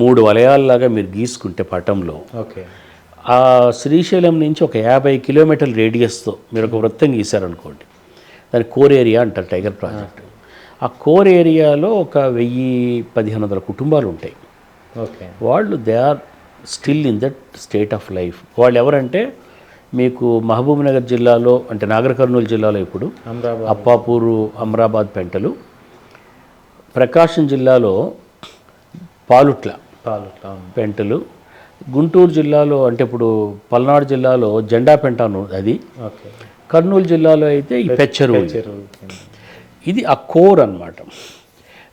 C: 3 వలయాల్లాగా మీరు గీసుకుంటే పటంలో, ఆ శ్రీశైలం నుంచి ఒక 50 కిలోమీటర్ల రేడియస్తో మీరు ఒక వృత్తం గీశారనుకోండి, దాని కోర్ ఏరియా అంటారు టైగర్ ప్రాజెక్ట్. ఆ కోర్ ఏరియాలో ఒక 1000-1500 కుటుంబాలు ఉంటాయి. వాళ్ళు they are still in that state of life. వాళ్ళు ఎవరంటే, మీకు మహబూబ్ నగర్ జిల్లాలో అంటే నాగర్ కర్నూలు జిల్లాలో ఇప్పుడు అప్పాపూరు, అమరాబాద్ పెంటలు, ప్రకాశం జిల్లాలో పాలుట్ల పెంటలు, గుంటూరు జిల్లాలో అంటే ఇప్పుడు పల్నాడు జిల్లాలో జెండా పెంట అది, కర్నూలు జిల్లాలో అయితే ఈ పెచ్చరు. ఇది ఆ కోర్ అన్నమాట.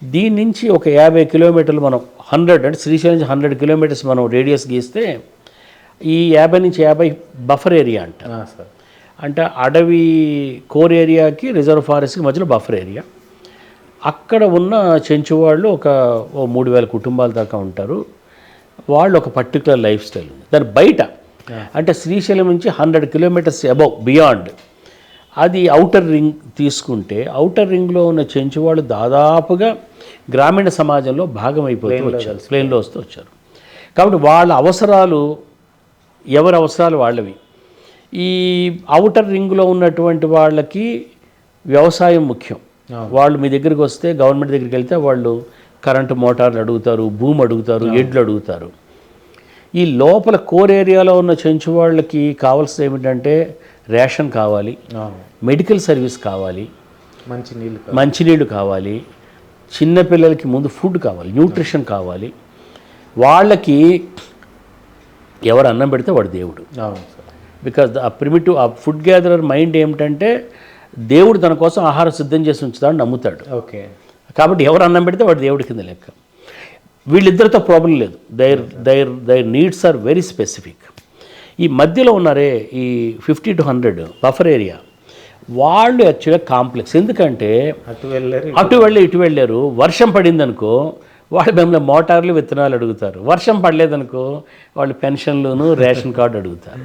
C: దీని నుంచి ఒక 50 కిలోమీటర్లు మనం 100 అంటే శ్రీశైలం నుంచి 100 కిలోమీటర్స్ మనం రేడియస్ గీస్తే ఈ 50 నుంచి 50 బఫర్ ఏరియా అంట. అంటే అడవి కోర్ ఏరియాకి రిజర్వ్ ఫారెస్ట్కి మధ్యలో బఫర్ ఏరియా. అక్కడ ఉన్న చెంచు వాళ్ళు ఒక 3000 కుటుంబాల దాకా ఉంటారు. వాళ్ళు ఒక పర్టికులర్ లైఫ్ స్టైల్ ఉంది. దాని బయట అంటే శ్రీశైలం నుంచి 100 కిలోమీటర్స్ అబౌవ్ బియాండ్, అది ఔటర్ రింగ్ తీసుకుంటే, ఔటర్ రింగ్లో ఉన్న చెంచు వాళ్ళు దాదాపుగా గ్రామీణ సమాజంలో భాగం అయిపోతూ వచ్చారు, ప్లేన్లో వస్తూ వచ్చారు. కాబట్టి వాళ్ళ అవసరాలు, ఎవరి అవసరాలు వాళ్ళవి. ఈ ఔటర్ రింగ్లో ఉన్నటువంటి వాళ్ళకి వ్యవసాయం ముఖ్యం. వాళ్ళు మీ దగ్గరికి వస్తే, గవర్నమెంట్ దగ్గరికి వెళ్తే వాళ్ళు కరెంటు మోటార్లు అడుగుతారు, భూమి అడుగుతారు, ఎడ్లు అడుగుతారు. ఈ లోపల కోర్ ఏరియాలో ఉన్న చెంచు వాళ్ళకి కావాల్సింది ఏమిటంటే రేషన్ కావాలి, మెడికల్ సర్వీస్ కావాలి, మంచినీళ్ళు కావాలి, చిన్నపిల్లలకి ముందు ఫుడ్ కావాలి, న్యూట్రిషన్ కావాలి. వాళ్ళకి ఎవరు అన్నం పెడితే వాడు దేవుడు. బికాజ్ ఆ ప్రిమిటివ్ ఆ ఫుడ్ గ్యాదరర్ మైండ్ ఏమిటంటే దేవుడు తన కోసం ఆహారం సిద్ధం చేసి ఉంచుతాడని నమ్ముతాడు. కాబట్టి ఎవరు అన్నం పెడితే వాడు దేవుడి కింద లెక్క. వీళ్ళిద్దరితో ప్రాబ్లం లేదు. Their needs are very specific. ఈ మధ్యలో ఉన్నారే ఈ 50 to 100 బఫర్ ఏరియా, వాళ్ళు యాక్చువల్గా కాంప్లెక్స్. ఎందుకంటే అటు వెళ్ళి ఇటు వెళ్ళారు, వర్షం పడింది అనుకో వాళ్ళు మిమ్మల్ని మోటార్లు, విత్తనాలు అడుగుతారు. వర్షం పడలేదనుకో వాళ్ళు పెన్షన్లను, రేషన్ కార్డు అడుగుతారు.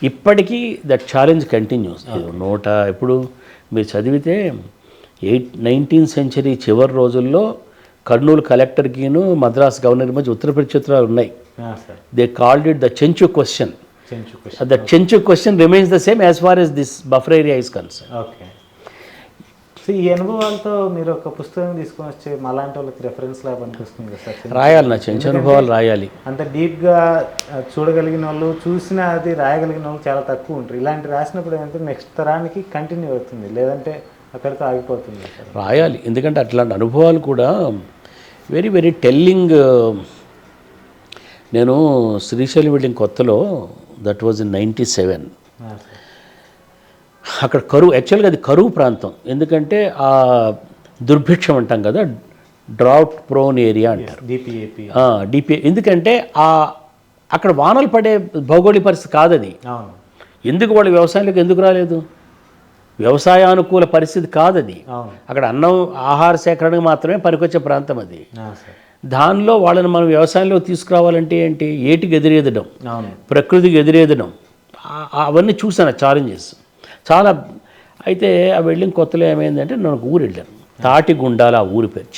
C: ఇప్పటికీ దట్ ఛాలెంజ్ కంటిన్యూస్. ఇప్పుడు మీరు చదివితే 19th సెంచరీ చివరి రోజుల్లో కర్నూలు కలెక్టర్కిను మద్రాస్ గవర్నర్ మధ్య ఉత్తర ప్రత్యుత్తరాలు ఉన్నాయి.
B: Sir
C: they called it the Chenchu question.
B: Chenchu
C: the Chenchu question remains the same as far as this buffer area is concern.
B: Okay. So ఈ అనుభవాలతో మీరు ఒక పుస్తకం తీసుకొని వచ్చే మాలాంటి వాళ్ళకి రెఫరెన్స్ లాగా పనికొస్తుంది కదా సార్?
C: రాయాలి, నా చెంచు అనుభవాలు రాయాలి.
B: అంత డీప్గా చూడగలిగిన వాళ్ళు, చూసిన అది రాయగలిగిన వాళ్ళు చాలా తక్కువ ఉంటారు. ఇలాంటి రాసినప్పుడు ఏంటంటే నెక్స్ట్ తరానికి కంటిన్యూ అవుతుంది, లేదంటే అక్కడితో ఆగిపోతుంది సార్.
C: రాయాలి, ఎందుకంటే అట్లాంటి అనుభవాలు కూడా వెరీ వెరీ టెల్లింగ్. నేను శ్రీశైలం వెళ్ళిన కొత్తలో, దట్ వాజ్ ఇన్ 97. అక్కడ కరువు, యాక్చువల్గా అది కరువు ప్రాంతం. ఎందుకంటే ఆ దుర్భిక్షం అంటాం కదా, డ్రాట్ ప్రోన్ ఏరియా అంటారు, డిపిఏ. ఎందుకంటే అక్కడ వానలు పడే భౌగోళిక పరిస్థితి కాదు అది. ఎందుకు వాళ్ళు వ్యవసాయంలోకి ఎందుకు రాలేదు? వ్యవసాయానుకూల పరిస్థితి కాదు అది. అక్కడ అన్నం ఆహార సేకరణకు మాత్రమే పనికొచ్చే ప్రాంతం అది. దానిలో వాళ్ళని మనం వ్యవసాయంలో తీసుకురావాలంటే ఏంటి? ఏటికి ఎదురెదడం, ప్రకృతికి ఎదురెదడం, అవన్నీ చూసాను ఛాలెంజెస్ చాలా. అయితే ఆ వెళ్ళిన కొత్తలో ఏమైందంటే, నేను ఊరు వెళ్ళాను, తాటిగుండాల ఆ ఊరి పేరు.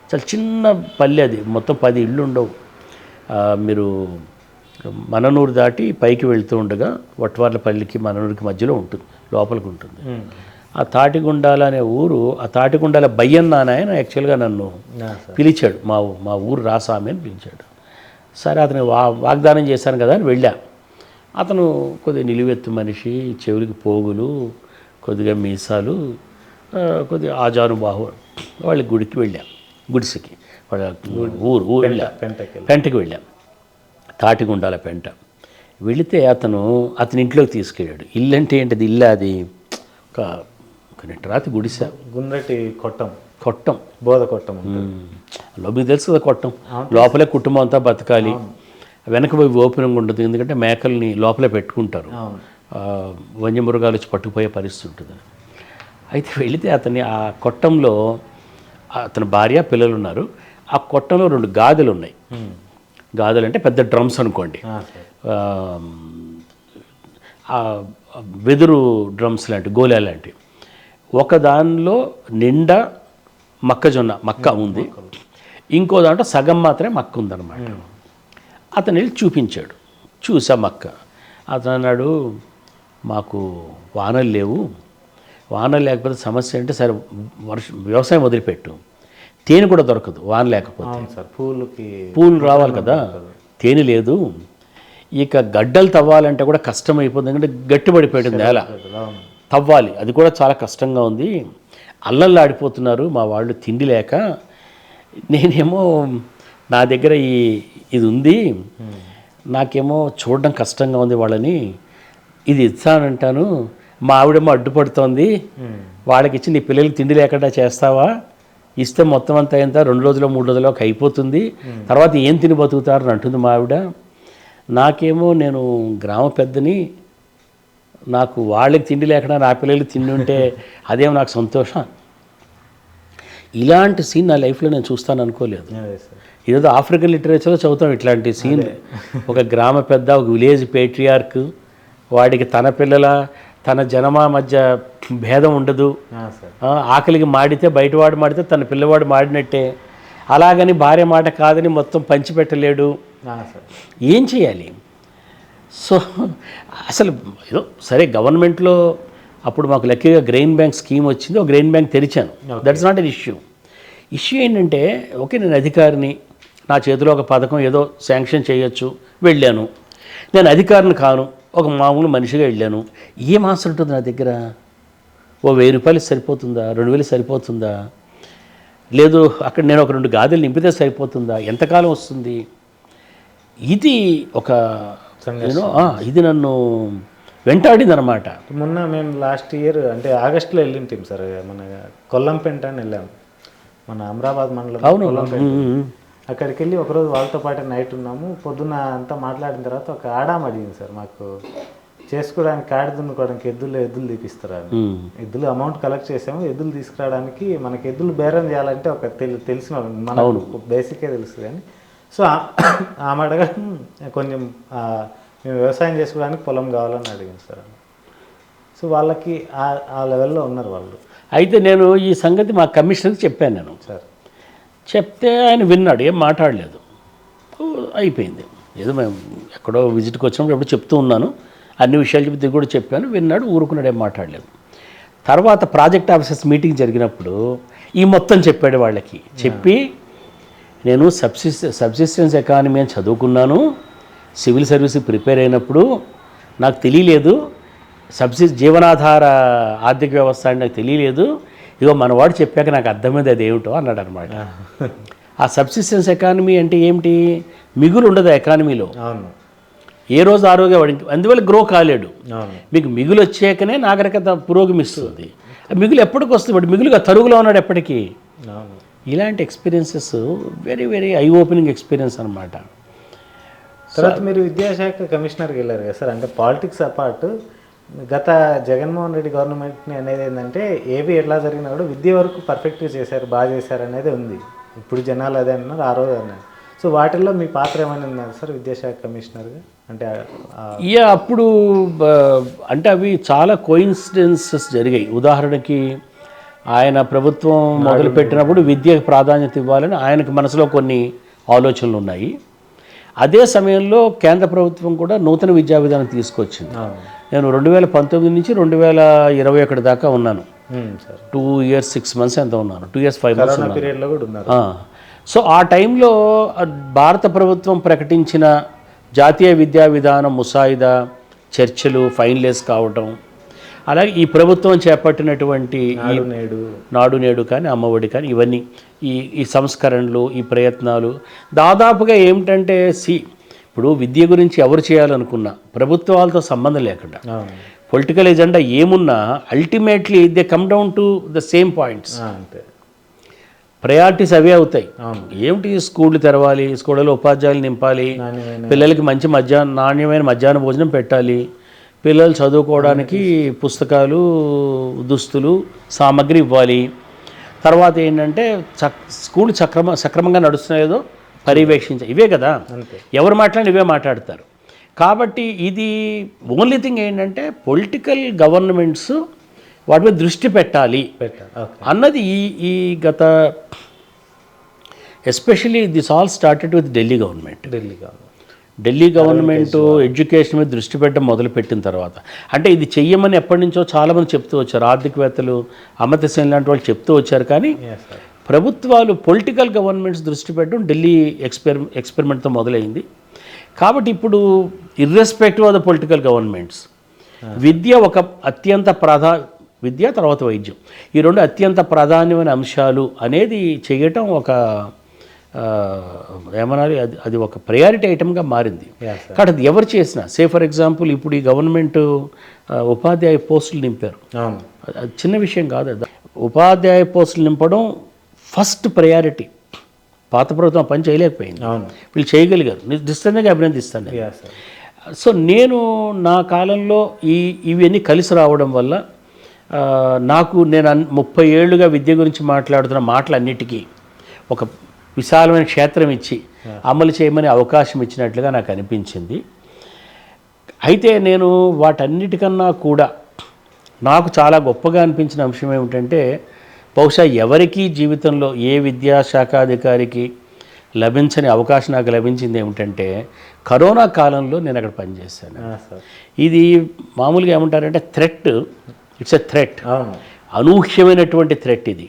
C: చాలా చిన్న పల్లె అది, మొత్తం 10 ఇళ్ళు ఉండవు. మీరు మననూరు దాటి పైకి వెళ్తూ ఉండగా వట్వార్లపల్లికి మననూరుకి మధ్యలో ఉంటుంది, లోపలికి ఉంటుంది. ఆ తాటిగుండాల అనే ఊరు, ఆ తాటిగుండాల బయ్యన్న ఆయన యాక్చువల్గా నన్ను పిలిచాడు. మా ఊరు రాసామి అని పిలిచాడు. సరే, అతను వాగ్దానం చేశాను కదా అని వెళ్ళా. అతను కొద్దిగా నిలువెత్తు మనిషి, చెవులకి పోగులు, కొద్దిగా మీసాలు, కొద్దిగా ఆజానుబాహు. వాళ్ళ గుడికి వెళ్ళాం, గుడిసెకి, వాళ్ళ ఊరు పెంటకి వెళ్ళాం, తాటిగుండాల పెంట. వెళితే అతని ఇంట్లోకి తీసుకెళ్ళాడు. ఇల్లు అంటే ఏంటిది? ఇల్లు అది ఒక రాతి గుడిసె,
B: గుండ్రటి కొట్టం, బోధ కొట్టం.
C: మీకు తెలుసు కదా కొట్టం, లోపలే కుటుంబం అంతా బతకాలి. వెనక పోయి ఓపెనింగ్ ఉండదు, ఎందుకంటే మేకల్ని లోపలే పెట్టుకుంటారు, వన్యమృగాలు వచ్చి పట్టుకుపోయే పరిస్థితి ఉంటుంది. అయితే వెళితే ఆ కొట్టంలో అతని భార్య, పిల్లలు ఉన్నారు. ఆ కొట్టంలో 2 గాదెలు ఉన్నాయి. గాదెలు అంటే పెద్ద డ్రమ్స్ అనుకోండి, వెదురు డ్రమ్స్ లాంటివి, గోళ లాంటివి. ఒక దానిలో నిండా మక్క ఉంది, ఇంకో దాంట్లో సగం మాత్రమే మక్క ఉందన్నమాట. అతను వెళ్ళి చూపించాడు. చూసా మక్క. అతను అన్నాడు, మాకు వానలు లేవు, వానలు లేకపోతే సమస్య అంటే, సరే వ్యవసాయం వదిలిపెట్టు, తేనె కూడా దొరకదు వాన లేకపోతే. పూలు రావాలి కదా, తేనె లేదు. ఇక గడ్డలు తవ్వాలంటే కూడా కష్టం అయిపోతుంది, ఎందుకంటే గట్టిపడిపోయింది నేల, తవ్వాలి, అది కూడా చాలా కష్టంగా ఉంది. అల్లల్లాడిపోతున్నారు మా వాళ్ళు తిండి లేక. నేనేమో నా దగ్గర ఇది ఉంది, నాకేమో చూడడం కష్టంగా ఉంది వాళ్ళని, ఇది ఇస్తానంటాను, మా ఆవిడేమో అడ్డుపడుతోంది, వాళ్ళకి ఇచ్చి నీ పిల్లలకి తిండి లేకుండా చేస్తావా? ఇస్తే మొత్తం అంతా ఎంత 2 రోజులు 3 రోజుల్లోకి అయిపోతుంది, తర్వాత ఏం తిని బతుకుతారని అంటుంది మా ఆవిడ. నాకేమో నేను గ్రామ పెద్దని, నాకు వాళ్ళకి తిండి లేకుండా నా పిల్లలకి తిండి ఉంటే అదేమో నాకు సంతోషం. ఇలాంటి సీన్ నా లైఫ్లో నేను చూస్తాను అనుకోలేదు. ఏదో ఆఫ్రికన్ లిటరేచర్లో చదువుతాం ఇట్లాంటి సీన్. ఒక గ్రామ పెద్ద, ఒక విలేజ్ పేట్రియార్క్, వాడికి తన జనమా మధ్య భేదం ఉండదు. ఆకలికి మాడితే బయటవాడు మాడితే తన పిల్లవాడు మాడినట్టే. అలాగని భార్య మాట కాదని మొత్తం పంచిపెట్టలేడు. ఏం చేయాలి? సో అసలు ఏదో సరే, గవర్నమెంట్లో అప్పుడు మాకు లక్కీగా గ్రెయిన్ బ్యాంక్ స్కీమ్ వచ్చింది, ఒక గ్రెయిన్ బ్యాంక్ తెరిచాను. దట్స్ నాట్ ఎన్ ఇష్యూ ఏంటంటే, ఓకే నేను అధికారిని, నా చేతిలో ఒక పథకం ఏదో శాంక్షన్ చేయొచ్చు, వెళ్ళాను. నేను అధికారిని కాను, ఒక మామూలు మనిషిగా వెళ్ళాను. ఏం ఆశ ఉంటుంది నా దగ్గర? ఓ 1000 రూపాయలు సరిపోతుందా? 2000 సరిపోతుందా? లేదు అక్కడ నేను ఒక 2 గాదెలు నింపితే సరిపోతుందా? ఎంతకాలం వస్తుంది? ఇది ఒక ఇది నన్ను వెంటాడింది అనమాట.
B: మొన్న మేము లాస్ట్ ఇయర్ అంటే ఆగస్టులో వెళ్ళింటాం సార్, మన కొల్లంపెంట అని వెళ్ళాము, మన అమరాబాద్ మండలం.
C: అవును,
B: అక్కడికి వెళ్ళి ఒకరోజు వాళ్ళతో పాటు నైట్ ఉన్నాము. పొద్దున్న అంతా మాట్లాడిన తర్వాత ఒక ఆడామ అడిగింది సార్, మాకు చేసుకోవడానికి కాడి దున్నుకోవడానికి ఎద్దులు తీపిస్తారు. ఎద్దులు అమౌంట్ కలెక్ట్ చేసాము, ఎద్దులు తీసుకురావడానికి మనకి ఎద్దులు బేరం చేయాలంటే ఒక తెలిసిన మనకు బేసిక్గా తెలుస్తుంది. కానీ సో ఆమె అడగడం కొంచెం మేము వ్యవసాయం చేసుకోవడానికి పొలం కావాలని అడిగింది సార్. సో వాళ్ళకి ఆ లెవెల్లో ఉన్నారు వాళ్ళు.
C: అయితే నేను ఈ సంగతి మా కమిషనర్కి చెప్పాను నేను.
B: సార్
C: చెప్తే ఆయన విన్నాడు, ఏం మాట్లాడలేదు. అయిపోయింది. ఏదో మేము ఎక్కడో విజిట్కి వచ్చినప్పుడు ఎప్పుడు చెప్తూ ఉన్నాను, అన్ని విషయాలు చెప్తే కూడా చెప్పాను, విన్నాడు, ఊరుకున్నాడు, ఏం మాట్లాడలేదు. తర్వాత ప్రాజెక్ట్ ఆఫీసర్స్ మీటింగ్ జరిగినప్పుడు ఈ మొత్తం చెప్పాడు వాళ్ళకి. చెప్పి నేను సబ్సిస్టెన్స్ ఎకానమీ అని చదువుకున్నాను, సివిల్ సర్వీస్కి ప్రిపేర్ అయినప్పుడు నాకు తెలియలేదు, జీవనాధార ఆర్థిక వ్యవస్థ అని నాకు తెలియలేదు, ఇగో మనవాడు చెప్పాక నాకు అర్థమైంది అది ఏమిటో అన్నాడు అనమాట. ఆ సబ్సిస్టెన్స్ ఎకానమీ అంటే ఏమిటి? మిగులు ఉండదు ఎకానమీలో,
B: అవును,
C: ఏ రోజు ఆరోగ్య వాడి, అందువల్ల గ్రో కాలేడు.
B: అవును,
C: మీకు మిగులు వచ్చాకనే నాగరికత పురోగమిస్తుంది. మిగులు ఎప్పటికి వస్తుంది? వాడు మిగులుగా తరుగులో ఉన్నాడు ఎప్పటికీ.
B: అవును.
C: ఇలాంటి experiences very very eye opening experience అనమాట.
B: తర్వాత మీరు విద్యాశాఖ కమిషనర్కి వెళ్ళారు కదా సార్. అంటే పాలిటిక్స్ అపార్ట్ గత జగన్మోహన్ రెడ్డి గవర్నమెంట్ని అనేది ఏంటంటే ఏవి ఎట్లా జరిగినా కూడా విద్య వరకు పర్ఫెక్ట్గా చేశారు, బాగా చేశారు అనేది ఉంది. ఇప్పుడు జనాలు అదే అన్నారు, ఆ రోజు అన్నారు. సో వాటిల్లో మీ పాత్ర ఏమైనా ఉన్నారు సార్ విద్యాశాఖ కమిషనర్గా? అంటే
C: అప్పుడు అంటే అవి చాలా కోయిన్సిడెన్సెస్ జరిగాయి. ఉదాహరణకి ఆయన ప్రభుత్వం మొదలుపెట్టినప్పుడు విద్యకు ప్రాధాన్యత ఇవ్వాలని ఆయనకు మనసులో కొన్ని ఆలోచనలు ఉన్నాయి. అదే సమయంలో కేంద్ర ప్రభుత్వం కూడా నూతన విద్యా విధానం తీసుకొచ్చింది. నేను 2019 నుంచి 2021 దాకా ఉన్నాను. 2 years 6 months ఎంత ఉన్నాను, 2 years 5 months
B: పీరియడ్లో కూడా ఉన్నారు.
C: సో ఆ టైంలో భారత ప్రభుత్వం ప్రకటించిన జాతీయ విద్యా విధానం ముసాయిదా చర్చలు ఫైనలైజ్ కావటం, అలాగే ఈ ప్రభుత్వం చేపట్టినటువంటి నాడు నేడు కానీ అమ్మఒడి కానీ ఇవన్నీ ఈ సంస్కరణలు, ఈ ప్రయత్నాలు దాదాపుగా ఏమిటంటే ఇప్పుడు విద్య గురించి ఎవరు చేయాలనుకున్నా ప్రభుత్వాలతో సంబంధం లేకుండా పొలిటికల్ ఎజెండా ఏమున్నా ultimately they come down to the same points. Priorities అవే అవుతాయి. ఏమిటి? స్కూళ్ళు తెరవాలి, స్కూళ్ళలో ఉపాధ్యాయులు నింపాలి, పిల్లలకి మంచి నాణ్యమైన మధ్యాహ్న భోజనం పెట్టాలి, పిల్లలు చదువుకోవడానికి పుస్తకాలు, దుస్తులు, సామాగ్రి ఇవ్వాలి. తర్వాత ఏంటంటే స్కూల్ సక్రమంగా నడుస్తున్నాయో పర్యవేక్షించాలి. ఇవే కదా, ఎవరు మాట్లాడిన ఇవే మాట్లాడతారు. కాబట్టి ఇది ఓన్లీ థింగ్ ఏంటంటే పొలిటికల్ గవర్నమెంట్స్ వాటి మీద దృష్టి పెట్టాలి అన్నది ఈ గత especially this all started with Delhi government. Delhi government education మీద దృష్టి పెట్టడం మొదలుపెట్టిన తర్వాత, అంటే ఇది చెయ్యమని ఎప్పటి నుంచో చాలామంది చెప్తూ వచ్చారు, ఆర్థికవేత్తలు అమర్త్య సేన్ లాంటి వాళ్ళు చెప్తూ వచ్చారు. కానీ ప్రభుత్వాలు పొలిటికల్ గవర్నమెంట్స్ దృష్టి పెట్టడం ఢిల్లీ ఎక్స్పెరిమెంట్తో మొదలైంది. కాబట్టి ఇప్పుడు irrespective of the political governments విద్య ఒక అత్యంత విద్య తర్వాత వైద్యం, ఈ రెండు అత్యంత ప్రాధాన్యమైన అంశాలు అనేది చేయటం ఒక ఏమనాలి, అది ఒక ప్రయారిటీ ఐటమ్గా మారింది. కాబట్టి అది ఎవరు చేసినా, ఫర్ ఎగ్జాంపుల్ ఇప్పుడు ఈ గవర్నమెంట్ ఉపాధ్యాయ పోస్టులు నింపారు, అది చిన్న విషయం కాదు. అది ఉపాధ్యాయ పోస్టులు నింపడం ఫస్ట్ ప్రయారిటీ. పాత ప్రభుత్వం పని చేయలేకపోయింది, వీళ్ళు చేయగలిగారు, నిశ్చితంగా అభినందిస్తాను. సో నేను నా కాలంలో ఇవన్నీ కలిసి రావడం వల్ల నేను 30 ఏళ్ళుగా విద్య గురించి మాట్లాడుతున్న మాటలన్నిటికీ ఒక విశాలమైన క్షేత్రం ఇచ్చి అమలు చేయమని అవకాశం ఇచ్చినట్లుగా నాకు అనిపించింది. అయితే నేను వాటన్నిటికన్నా కూడా నాకు చాలా గొప్పగా అనిపించిన అంశం ఏమిటంటే, బహుశా ఎవరికీ జీవితంలో ఏ విద్యాశాఖాధికారికి లభించని అవకాశం నాకు లభించింది ఏమిటంటే, కరోనా కాలంలో నేను అక్కడ పనిచేశాను. ఇది మామూలుగా ఏమంటారంటే ఇట్స్ ఎ థ్రెట్, అనూహ్యమైనటువంటి థ్రెట్ ఇది.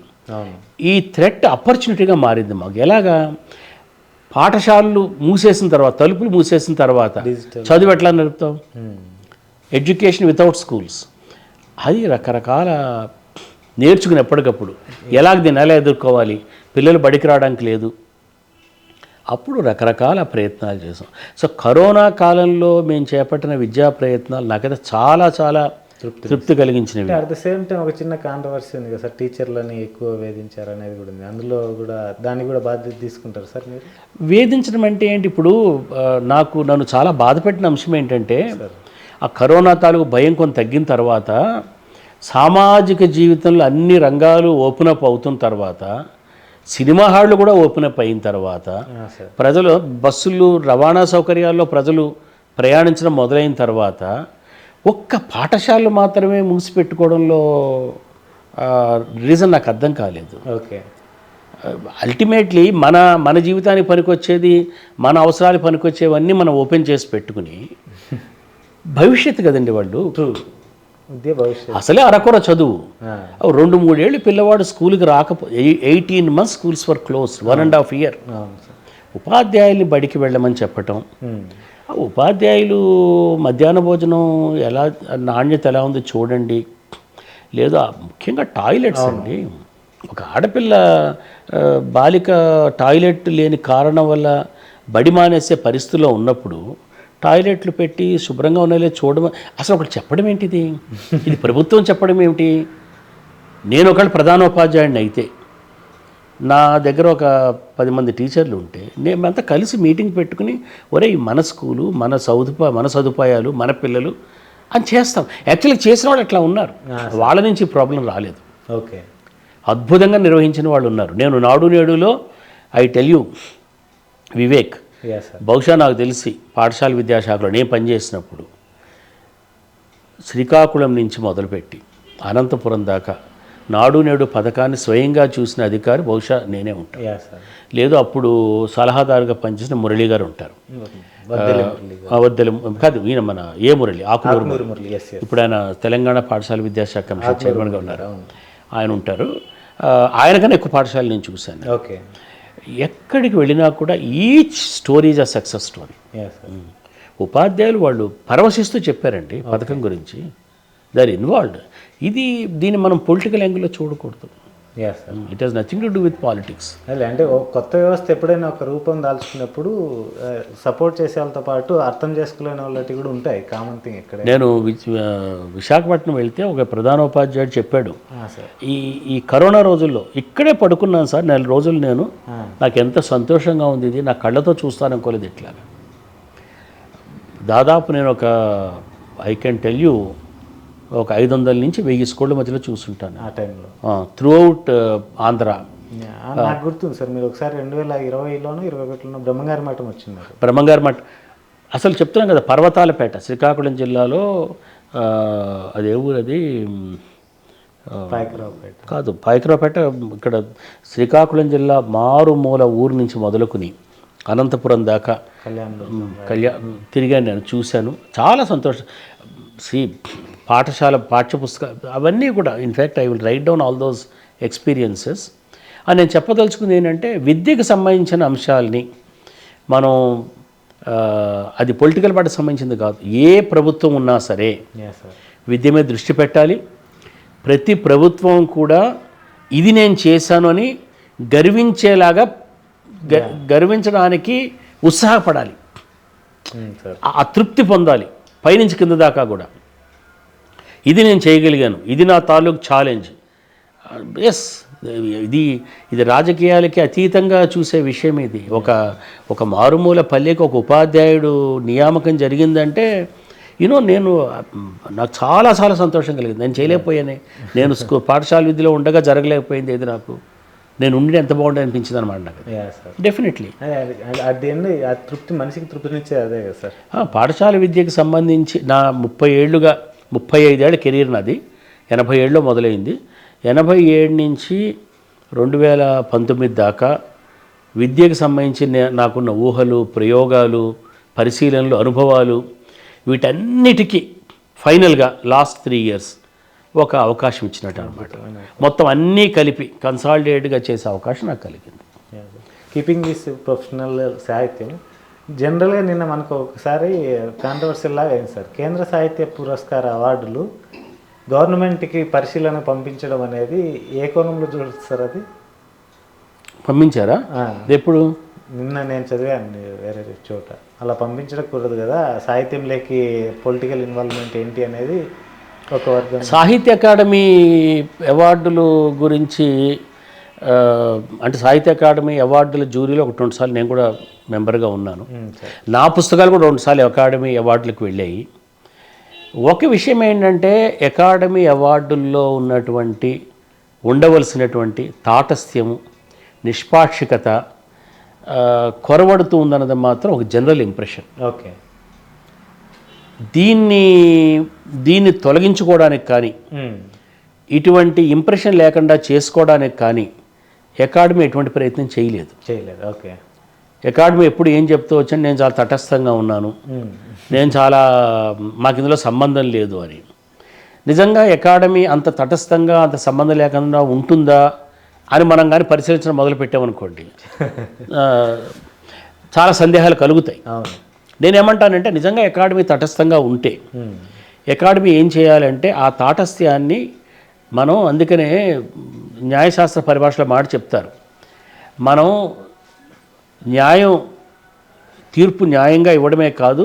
C: ఈ థ్రెట్ ఆపర్చునిటీగా మారింది మాకు. ఎలాగా? పాఠశాలలు మూసేసిన తర్వాత, తలుపులు మూసేసిన తర్వాత చదువు ఎట్లా నడుపుతాం? ఎడ్యుకేషన్ వితౌట్ స్కూల్స్, అది రకరకాల నేర్చుకుని ఎప్పటికప్పుడు దీన్ని ఎలా ఎదుర్కోవాలి, పిల్లలు బడికి రావడానికి లేదు, అప్పుడు రకరకాల ప్రయత్నాలు చేసాం. సో కరోనా కాలంలో మేము చేపట్టిన విద్యా ప్రయత్నాలు నాకైతే చాలా చాలా తృప్తి కలిగించినవి.
B: అట్ ద సేమ్ టైం ఒక చిన్న కాంట్రవర్సీ ఉంది కదా సార్, టీచర్లని ఎక్కువ వేధించారు అనేది కూడా ఉంది. అందులో కూడా దాన్ని కూడా బాధ్యత తీసుకుంటారు సార్ మీరు?
C: వేధించడం అంటే ఏంటి? ఇప్పుడు నన్ను చాలా బాధపెట్టిన అంశం ఏంటంటే, ఆ కరోనా తాలూకు భయం కొంత తగ్గిన తర్వాత, సామాజిక జీవితంలో అన్ని రంగాలు ఓపెన్ అప్ అవుతున్న తర్వాత, సినిమా హాళ్ళు కూడా ఓపెన్ అప్ అయిన తర్వాత, ప్రజలు బస్సులు రవాణా సౌకర్యాల్లో ప్రజలు ప్రయాణించడం మొదలైన తర్వాత, ఒక్క పాఠశాలలు మాత్రమే మూసిపెట్టుకోవడంలో రీజన్ నాకు అర్థం కాలేదు.
B: ఓకే.
C: అల్టిమేట్లీ మన జీవితానికి పనికొచ్చేది, మన అవసరాలకు పనికొచ్చేవన్నీ మనం ఓపెన్ చేసి పెట్టుకుని భవిష్యత్తు కదండి వాళ్ళు.
B: విద్య భవిష్యత్తు.
C: అసలే అరకొర చదువు. 2-3 ఏళ్ళు పిల్లవాడు స్కూల్కి రాకపో 18 months schools for close, 1.5 year. ఉపాధ్యాయుల్ని బడికి వెళ్ళమని చెప్పటం, ఉపాధ్యాయులు మధ్యాహ్న భోజనం ఎలా నాణ్యత ఎలా ఉందో చూడండి, లేదా ముఖ్యంగా టాయిలెట్స్ అండి. ఒక ఆడపిల్ల బాలిక టాయిలెట్ లేని కారణం వల్ల బడి మానేసే పరిస్థితిలో ఉన్నప్పుడు టాయిలెట్లు పెట్టి శుభ్రంగా ఉన్నాయో చూడడం, అసలు ఒకటి చెప్పడం ఏంటిది? ఇది ప్రభుత్వం చెప్పడం ఏమిటి? నేను ఒకళ్ళు ప్రధానోపాధ్యాయుడిని అయితే నా దగ్గర ఒక 10 మంది టీచర్లు ఉంటే మేమంతా కలిసి మీటింగ్ పెట్టుకుని ఒరే మన స్కూలు మన సదుపాయాలు మన పిల్లలు అని చేస్తాం. యాక్చువల్లీ చేసిన వాళ్ళు ఎట్లా ఉన్నారు, వాళ్ళ నుంచి ప్రాబ్లం రాలేదు.
B: ఓకే.
C: అద్భుతంగా నిర్వహించిన వాళ్ళు ఉన్నారు. నేను నాడు నేడులో ఐ టెల్ యూ వివేక్, బహుశా నాకు తెలిసి పాఠశాల విద్యాశాఖలో నేను పనిచేసినప్పుడు శ్రీకాకుళం నుంచి మొదలుపెట్టి అనంతపురం దాకా నాడు నేడు పథకాన్ని స్వయంగా చూసిన అధికారి బహుశా నేనే ఉంటాను. లేదు అప్పుడు సలహాదారుగా పనిచేసిన మురళి గారు ఉంటారు. వద్దెల కాదు, ఈయన మన మురళి, ఆకునూరు మురళి. ఇప్పుడు ఆయన తెలంగాణ పాఠశాల విద్యాశాఖ కమిషన్ చైర్మన్గా ఉన్నారు. ఆయన ఉంటారు. ఆయనకన్నా ఎక్కువ పాఠశాల నేను చూశాను.
B: ఓకే. ఎక్కడికి
C: వెళ్ళినా కూడా each story is a success story. ఉపాధ్యాయులు వాళ్ళు పరవశిస్తూ చెప్పారండి పథకం గురించి. They are involved. దీన్ని మనం పొలిటికల్ యాంగిల్లో చూడకూడదు. It has nothing to do with politics.
B: అంటే కొత్త వ్యవస్థ ఎప్పుడైనా ఒక రూపం దాల్చుకున్నప్పుడు సపోర్ట్ చేసే వాళ్ళతో పాటు అర్థం చేసుకోలేని వాళ్ళకి కూడా ఉంటాయి. Common thing. ఇక్కడ
C: నేను విశాఖపట్నం వెళ్తే ఒక ప్రధానోపాధ్యాయుడు చెప్పాడు, ఈ కరోనా రోజుల్లో ఇక్కడే పడుకున్నాను సార్ 4 రోజులు నేను, నాకు ఎంత సంతోషంగా ఉంది, ఇది నా కళ్ళతో చూస్తాను అనుకోలేదు. ఇట్లా దాదాపు నేను ఐ కెన్ టెల్ యూ ఒక 500 నుంచి 1000 స్కూళ్ళ మధ్యలో చూస్తుంటాను
B: ఆ టైంలో
C: త్రూ అవుట్ ఆంధ్ర.
B: నాకు గుర్తుంది సార్, మీరు ఒకసారి 2020లోనూ 2021లోనూ బ్రహ్మంగారి మఠం వచ్చింది.
C: బ్రహ్మంగారి మఠం అసలు చెప్తున్నాం కదా, పర్వతాలపేట శ్రీకాకుళం జిల్లాలో. అదే ఊరు అది
B: పాయకరావుపేట
C: కాదు, పాయకరావుపేట ఇక్కడ శ్రీకాకుళం జిల్లా మారుమూల ఊరు నుంచి మొదలుకుని అనంతపురం దాకా తిరిగాను, నేను చూశాను. చాలా సంతోషం. పాఠ్యపుస్తకాలు అవన్నీ కూడా in fact I will write down all those experiences. అని నేను చెప్పదలుచుకుంది ఏంటంటే, విద్యకు సంబంధించిన అంశాలని మనం అది పొలిటికల్ పార్టీకి సంబంధించింది కాదు, ఏ ప్రభుత్వం ఉన్నా సరే విద్య మీద దృష్టి పెట్టాలి. ప్రతి ప్రభుత్వం కూడా ఇది నేను చేశాను అని గర్వించేలాగా గర్వించడానికి ఉత్సాహపడాలి, ఆ తృప్తి పొందాలి పైనుంచి కింద దాకా కూడా. ఇది నేను చేయగలిగాను, ఇది నా తాలూకు ఛాలెంజ్. ఎస్, ఇది రాజకీయాలకి అతీతంగా చూసే విషయం. ఇది ఒక మారుమూల పల్లెకి ఒక ఉపాధ్యాయుడు నియామకం జరిగిందంటే నాకు చాలా చాలా సంతోషం కలిగింది. నేను చేయలేకపోయాను, నేను పాఠశాల విద్యలో ఉండగా జరగలేకపోయింది. ఏది నాకు నేను ఉండి ఎంత బాగుంటుంది అనిపించింది అనమాట నాకు. డెఫినెట్లీ
B: ఆ తృప్తి మనిషికి తృప్తినిచ్చే అదే కదా సార్.
C: పాఠశాల విద్యకి సంబంధించి నా 35 ఏళ్ల కెరీర్ నాది. 87లో మొదలైంది. 87 నుంచి 2019 దాకా విద్యకు సంబంధించి నాకున్న ఊహలు, ప్రయోగాలు, పరిశీలనలు, అనుభవాలు, వీటన్నిటికీ ఫైనల్గా లాస్ట్ 3 years ఒక అవకాశం ఇచ్చినట్టు అనమాట. మొత్తం అన్నీ కలిపి కన్సాలిడేట్గా చేసే అవకాశం నాకు కలిగింది.
B: కీపింగ్ దిస్ ప్రొఫెషనల్ సాహిత్యం జనరల్గా నిన్న మనకు ఒకసారి కాంట్రవర్షియల్ లాగా అయింది సార్. కేంద్ర సాహిత్య పురస్కార అవార్డులు గవర్నమెంట్కి పరిశీలన పంపించడం అనేది ఏ కోణంలో చూడొచ్చు సార్? అది
C: పంపించారా? ఎప్పుడు?
B: నిన్న నేను చదివాను వేరే చోట. అలా పంపించడం కుదరదు కదా, సాహిత్యంలోకి పొలిటికల్ ఇన్వాల్వ్మెంట్ ఏంటి అనేది ఒక వర్గం.
C: సాహిత్య అకాడమీ అవార్డులు గురించి అంటే సాహిత్య అకాడమీ అవార్డుల జ్యూరీలో 1-2 సార్లు నేను కూడా మెంబర్గా ఉన్నాను. నా పుస్తకాలు కూడా 2 సార్లు అకాడమీ అవార్డులకు వెళ్ళాయి. ఒక విషయం ఏంటంటే, అకాడమీ అవార్డుల్లో ఉండవలసినటువంటి తాటస్థ్యము, నిష్పాక్షికత కొరవడుతూ ఉందన్నది మాత్రం ఒక జనరల్ ఇంప్రెషన్.
B: ఓకే.
C: దీన్ని తొలగించుకోవడానికి కానీ ఇటువంటి ఇంప్రెషన్ లేకుండా చేసుకోవడానికి కానీ అకాడమీ ఎటువంటి ప్రయత్నం చేయలేదు.
B: ఓకే.
C: అకాడమీ ఎప్పుడు ఏం చెప్తూ వచ్చాను, నేను చాలా తటస్థంగా ఉన్నాను, నేను చాలా మాకు ఇందులో సంబంధం లేదు అని. నిజంగా అకాడమీ అంత తటస్థంగా అంత సంబంధం లేకుండా ఉంటుందా అని మనం కానీ పరిశీలించడం మొదలు పెట్టామనుకోండి, చాలా సందేహాలు కలుగుతాయి. నేనేమంటానంటే నిజంగా అకాడమీ తటస్థంగా ఉంటే అకాడమీ ఏం చేయాలంటే ఆ తాటస్థ్యాన్ని మనం, అందుకనే న్యాయశాస్త్ర పరిభాషలో మాట చెప్తారు, మనం తీర్పు న్యాయంగా ఇవ్వడమే కాదు,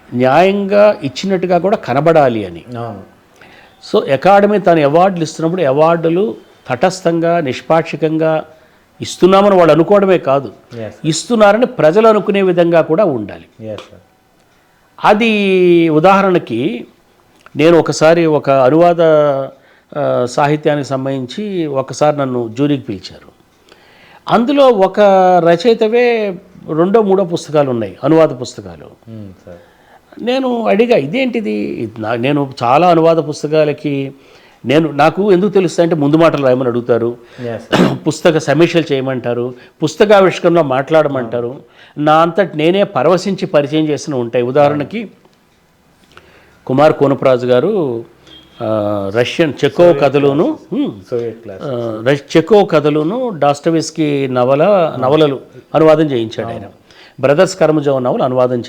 C: న్యాయంగా ఇచ్చినట్టుగా కూడా కనబడాలి అని. సో అకాడమీ తను అవార్డులు ఇస్తున్నప్పుడు అవార్డులు తటస్థంగా నిష్పాక్షికంగా ఇస్తున్నామని వాళ్ళు అనుకోవడమే కాదు, ఇస్తున్నారని ప్రజలు అనుకునే విధంగా కూడా ఉండాలి. అది ఉదాహరణకి నేను ఒకసారి ఒక అనువాద సాహిత్యానికి సంబంధించి ఒకసారి నన్ను జ్యూరీకి పిలిచారు. అందులో ఒక రచయితవే 2, 3 పుస్తకాలు ఉన్నాయి, అనువాద పుస్తకాలు. నేను అడిగా, ఇదేంటిది? నేను చాలా అనువాద పుస్తకాలకి నాకు ఎందుకు తెలుస్తాయి అంటే ముందు మాటలు రాయమని అడుగుతారు, పుస్తక సమీక్షలు చేయమంటారు, పుస్తకావిష్కరణలో మాట్లాడమంటారు, నా అంతటి నేనే పరవశించి పరిచయం చేసిన ఉంటాయి. ఉదాహరణకి కుమార్ కోనప్రాజు గారు రష్యన్ చెకోవ్ కథలును డాస్టోవెస్కీ నవలలు అనువాదం చేయించాడు ఆయన. బ్రదర్స్ కర్మజోవ్ నవలు అనువాదం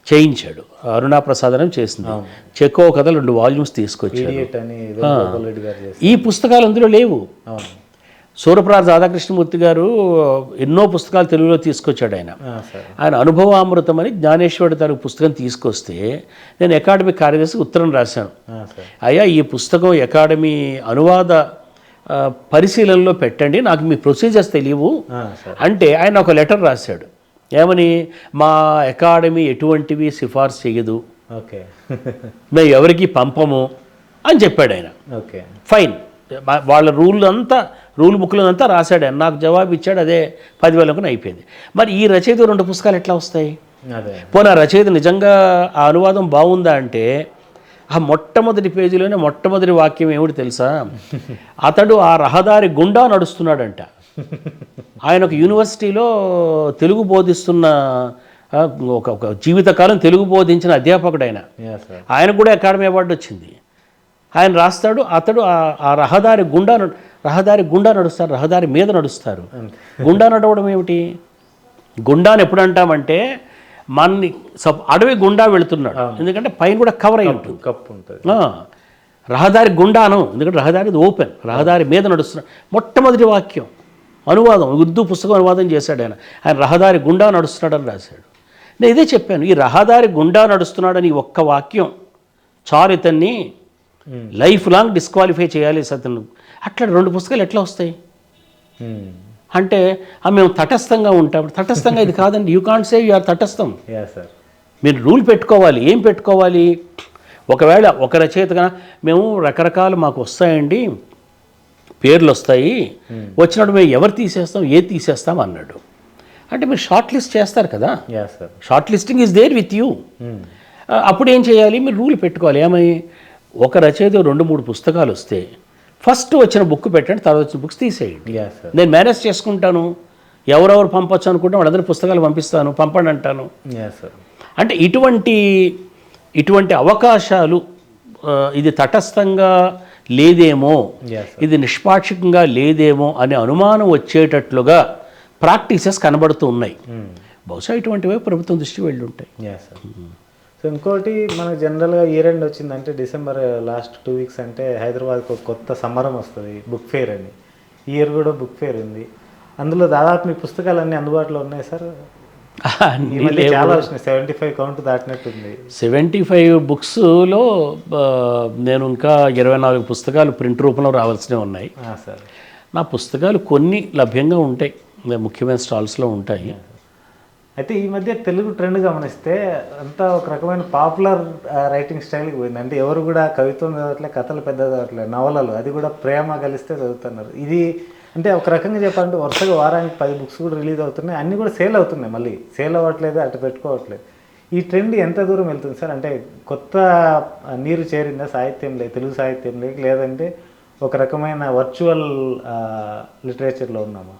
C: చేయించాడు. అరుణా ప్రసాదనం చేసింది. చెకోవ్ కథలు 2 వాల్యూమ్స్ తీసుకొచ్చాడు. ఈ పుస్తకాలు అందులో లేవు. సూరప్రాజ్ రాధాకృష్ణమూర్తి గారు ఎన్నో పుస్తకాలు తెలుగులో తీసుకొచ్చాడు. ఆయన అనుభవామృతం అని జ్ఞానేశ్వరుడు తన పుస్తకం తీసుకొస్తే నేను అకాడమీ కార్యదర్శికి ఉత్తరం రాశాను, అయ్యా ఈ పుస్తకం అకాడమీ అనువాద పరిశీలనలో పెట్టండి, నాకు మీ ప్రొసీజర్స్ తెలియవు అంటే ఆయన ఒక లెటర్ రాశాడు. ఏమని? మా అకాడమీ ఎటువంటివి సిఫార్సు చేయదు, మేము ఎవరికి పంపము అని చెప్పాడు ఆయన. ఫైన్, వాళ్ళ రూల్ బుక్లో అంతా రాశాడు ఆయన. నాకు జవాబు ఇచ్చాడు, అదే 10,000 అయిపోయింది. మరి ఈ రచయిత 2 పుస్తకాలు ఎట్లా వస్తాయి? పోనీ ఆ రచయిత నిజంగా ఆ అనువాదం బాగుందా అంటే ఆ మొట్టమొదటి పేజీలోనే మొట్టమొదటి వాక్యం ఏమిటి తెలుసా? అతడు ఆ రహదారి గుండా నడుస్తున్నాడంట. ఆయన ఒక యూనివర్సిటీలో తెలుగు బోధిస్తున్న ఒక జీవితకాలం తెలుగు బోధించిన అధ్యాపకుడు ఆయన కూడా అకాడమీ అవార్డు వచ్చింది. ఆయన రాస్తాడు, అతడు ఆ రహదారి గుండా నడుస్తారు, రహదారి మీద నడుస్తారు. గుండా నడవడం ఏమిటి? గుండాని ఎప్పుడు అంటామంటే మనని అడవి గుండా వెళుతున్నాడు, ఎందుకంటే పైన కూడా కవర్ అయి ఉంటుంది, కప్పు ఉంటుంది. రహదారి గుండాను, ఎందుకంటే రహదారి ఓపెన్, రహదారి మీద నడుస్తున్నాడు. మొట్టమొదటి వాక్యం అనువాదం, ఉర్దూ పుస్తకం అనువాదం చేశాడు ఆయన రహదారి గుండా నడుస్తున్నాడని రాశాడు. నేను ఇదే చెప్పాను, ఈ రహదారి గుండా నడుస్తున్నాడని ఒక్క వాక్యం చాలు ఇతన్ని లైఫ్ లాంగ్ డిస్క్వాలిఫై చేయాలి అతను. అట్లా 2 పుస్తకాలు ఎట్లా వస్తాయి అంటే మేము తటస్థంగా ఉంటాం. తటస్థంగా ఇది కాదండి, you can't say you are తటస్థం. మీరు రూల్ పెట్టుకోవాలి. ఏం పెట్టుకోవాలి? ఒకవేళ ఒక రచయితగా మేము రకరకాలు మాకు వస్తాయండి, పేర్లు వస్తాయి, వచ్చినప్పుడు మేము ఎవరు తీసేస్తాం, ఏది తీసేస్తాం అన్నాడు. అంటే మీరు షార్ట్ లిస్ట్ చేస్తారు కదా, shortlisting is there with you. అప్పుడు ఏం చేయాలి? మీరు రూల్ పెట్టుకోవాలి. ఏమై ఒక రచయిత 2-3 పుస్తకాలు వస్తే ఫస్ట్ వచ్చిన బుక్ పెట్టండి, తర్వాత వచ్చిన బుక్స్ తీసేయండి. నేను మేనేజ్ చేసుకుంటాను, ఎవరెవరు పంపొచ్చు అనుకుంటే వాళ్ళందరూ పుస్తకాలు పంపిస్తాను, పంపండి అంటాను. అంటే ఇటువంటి అవకాశాలు ఇది తటస్థంగా లేదేమో, ఇది నిష్పాక్షికంగా లేదేమో అనే అనుమానం వచ్చేటట్లుగా ప్రాక్టీసెస్ కనబడుతూ ఉన్నాయి. బహుశా ఇటువంటివే ప్రభుత్వం దృష్టి వెళ్ళి ఉంటాయి.
B: సో ఇంకోటి మనకు జనరల్గా ఇయర్ ఎండ్ వచ్చిందంటే డిసెంబర్ లాస్ట్ 2 వీక్స్ అంటే హైదరాబాద్కి ఒక కొత్త సంబరం వస్తుంది, బుక్ ఫేర్ అని. ఈ ఇయర్ కూడా బుక్ ఫేర్ ఉంది. అందులో దాదాపు మీ పుస్తకాలన్నీ అందుబాటులో ఉన్నాయి సార్? చాలా వచ్చినాయి, 75 కౌంట్ దాటినట్టుంది.
C: 75 బుక్స్లో నేను ఇంకా 24 పుస్తకాలు ప్రింట్ రూపంలో రావాల్సినవి ఉన్నాయి
B: సార్.
C: నా పుస్తకాలు కొన్ని లభ్యంగా ఉంటాయి, ముఖ్యమైన స్టాల్స్లో ఉంటాయి.
B: అయితే ఈ మధ్య తెలుగు ట్రెండ్ గమనిస్తే అంతా ఒక రకమైన పాపులర్ రైటింగ్ స్టైల్కి పోయింది. అంటే ఎవరు కూడా కవిత్వం చదవట్లేదు, కథలు పెద్ద చదవట్లేదు, నవలలు అది కూడా ప్రేమ కలిస్తే చదువుతున్నారు. ఇది అంటే ఒక రకంగా చెప్పాలంటే వరుసగా వారానికి 10 బుక్స్ కూడా రిలీజ్ అవుతున్నాయి, అన్నీ కూడా సేల్ అవుతున్నాయి. మళ్ళీ సేల్ అవ్వట్లేదు, అటు పెట్టుకోవట్లేదు. ఈ ట్రెండ్ ఎంత దూరం వెళ్తుంది సార్? అంటే కొత్త నీరు చేరిందా సాహిత్యంలో, తెలుగు సాహిత్యంలోకి, లేదంటే ఒక రకమైన వర్చువల్ లిటరేచర్లో ఉన్నామా?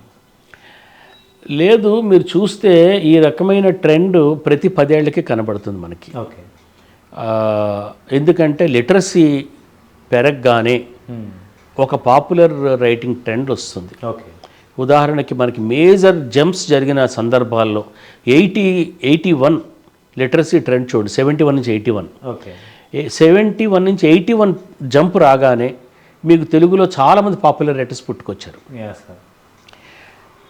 C: లేదు, మీరు చూస్తే ఈ రకమైన ట్రెండ్ ప్రతి 10 ఏళ్ళకి కనబడుతుంది మనకి.
B: ఓకే.
C: ఎందుకంటే లిటరసీ పెరగగానే ఒక పాపులర్ రైటింగ్ ట్రెండ్ వస్తుంది.
B: ఓకే.
C: ఉదాహరణకి మనకి మేజర్ జంప్స్ జరిగిన సందర్భాల్లో 81 లిటరసీ ట్రెండ్ చూడండి, 71 నుంచి 81.
B: ఓకే.
C: 71 నుంచి 81 జంప్ రాగానే మీకు తెలుగులో చాలామంది పాపులర్ రైటర్స్ పుట్టుకొచ్చారు.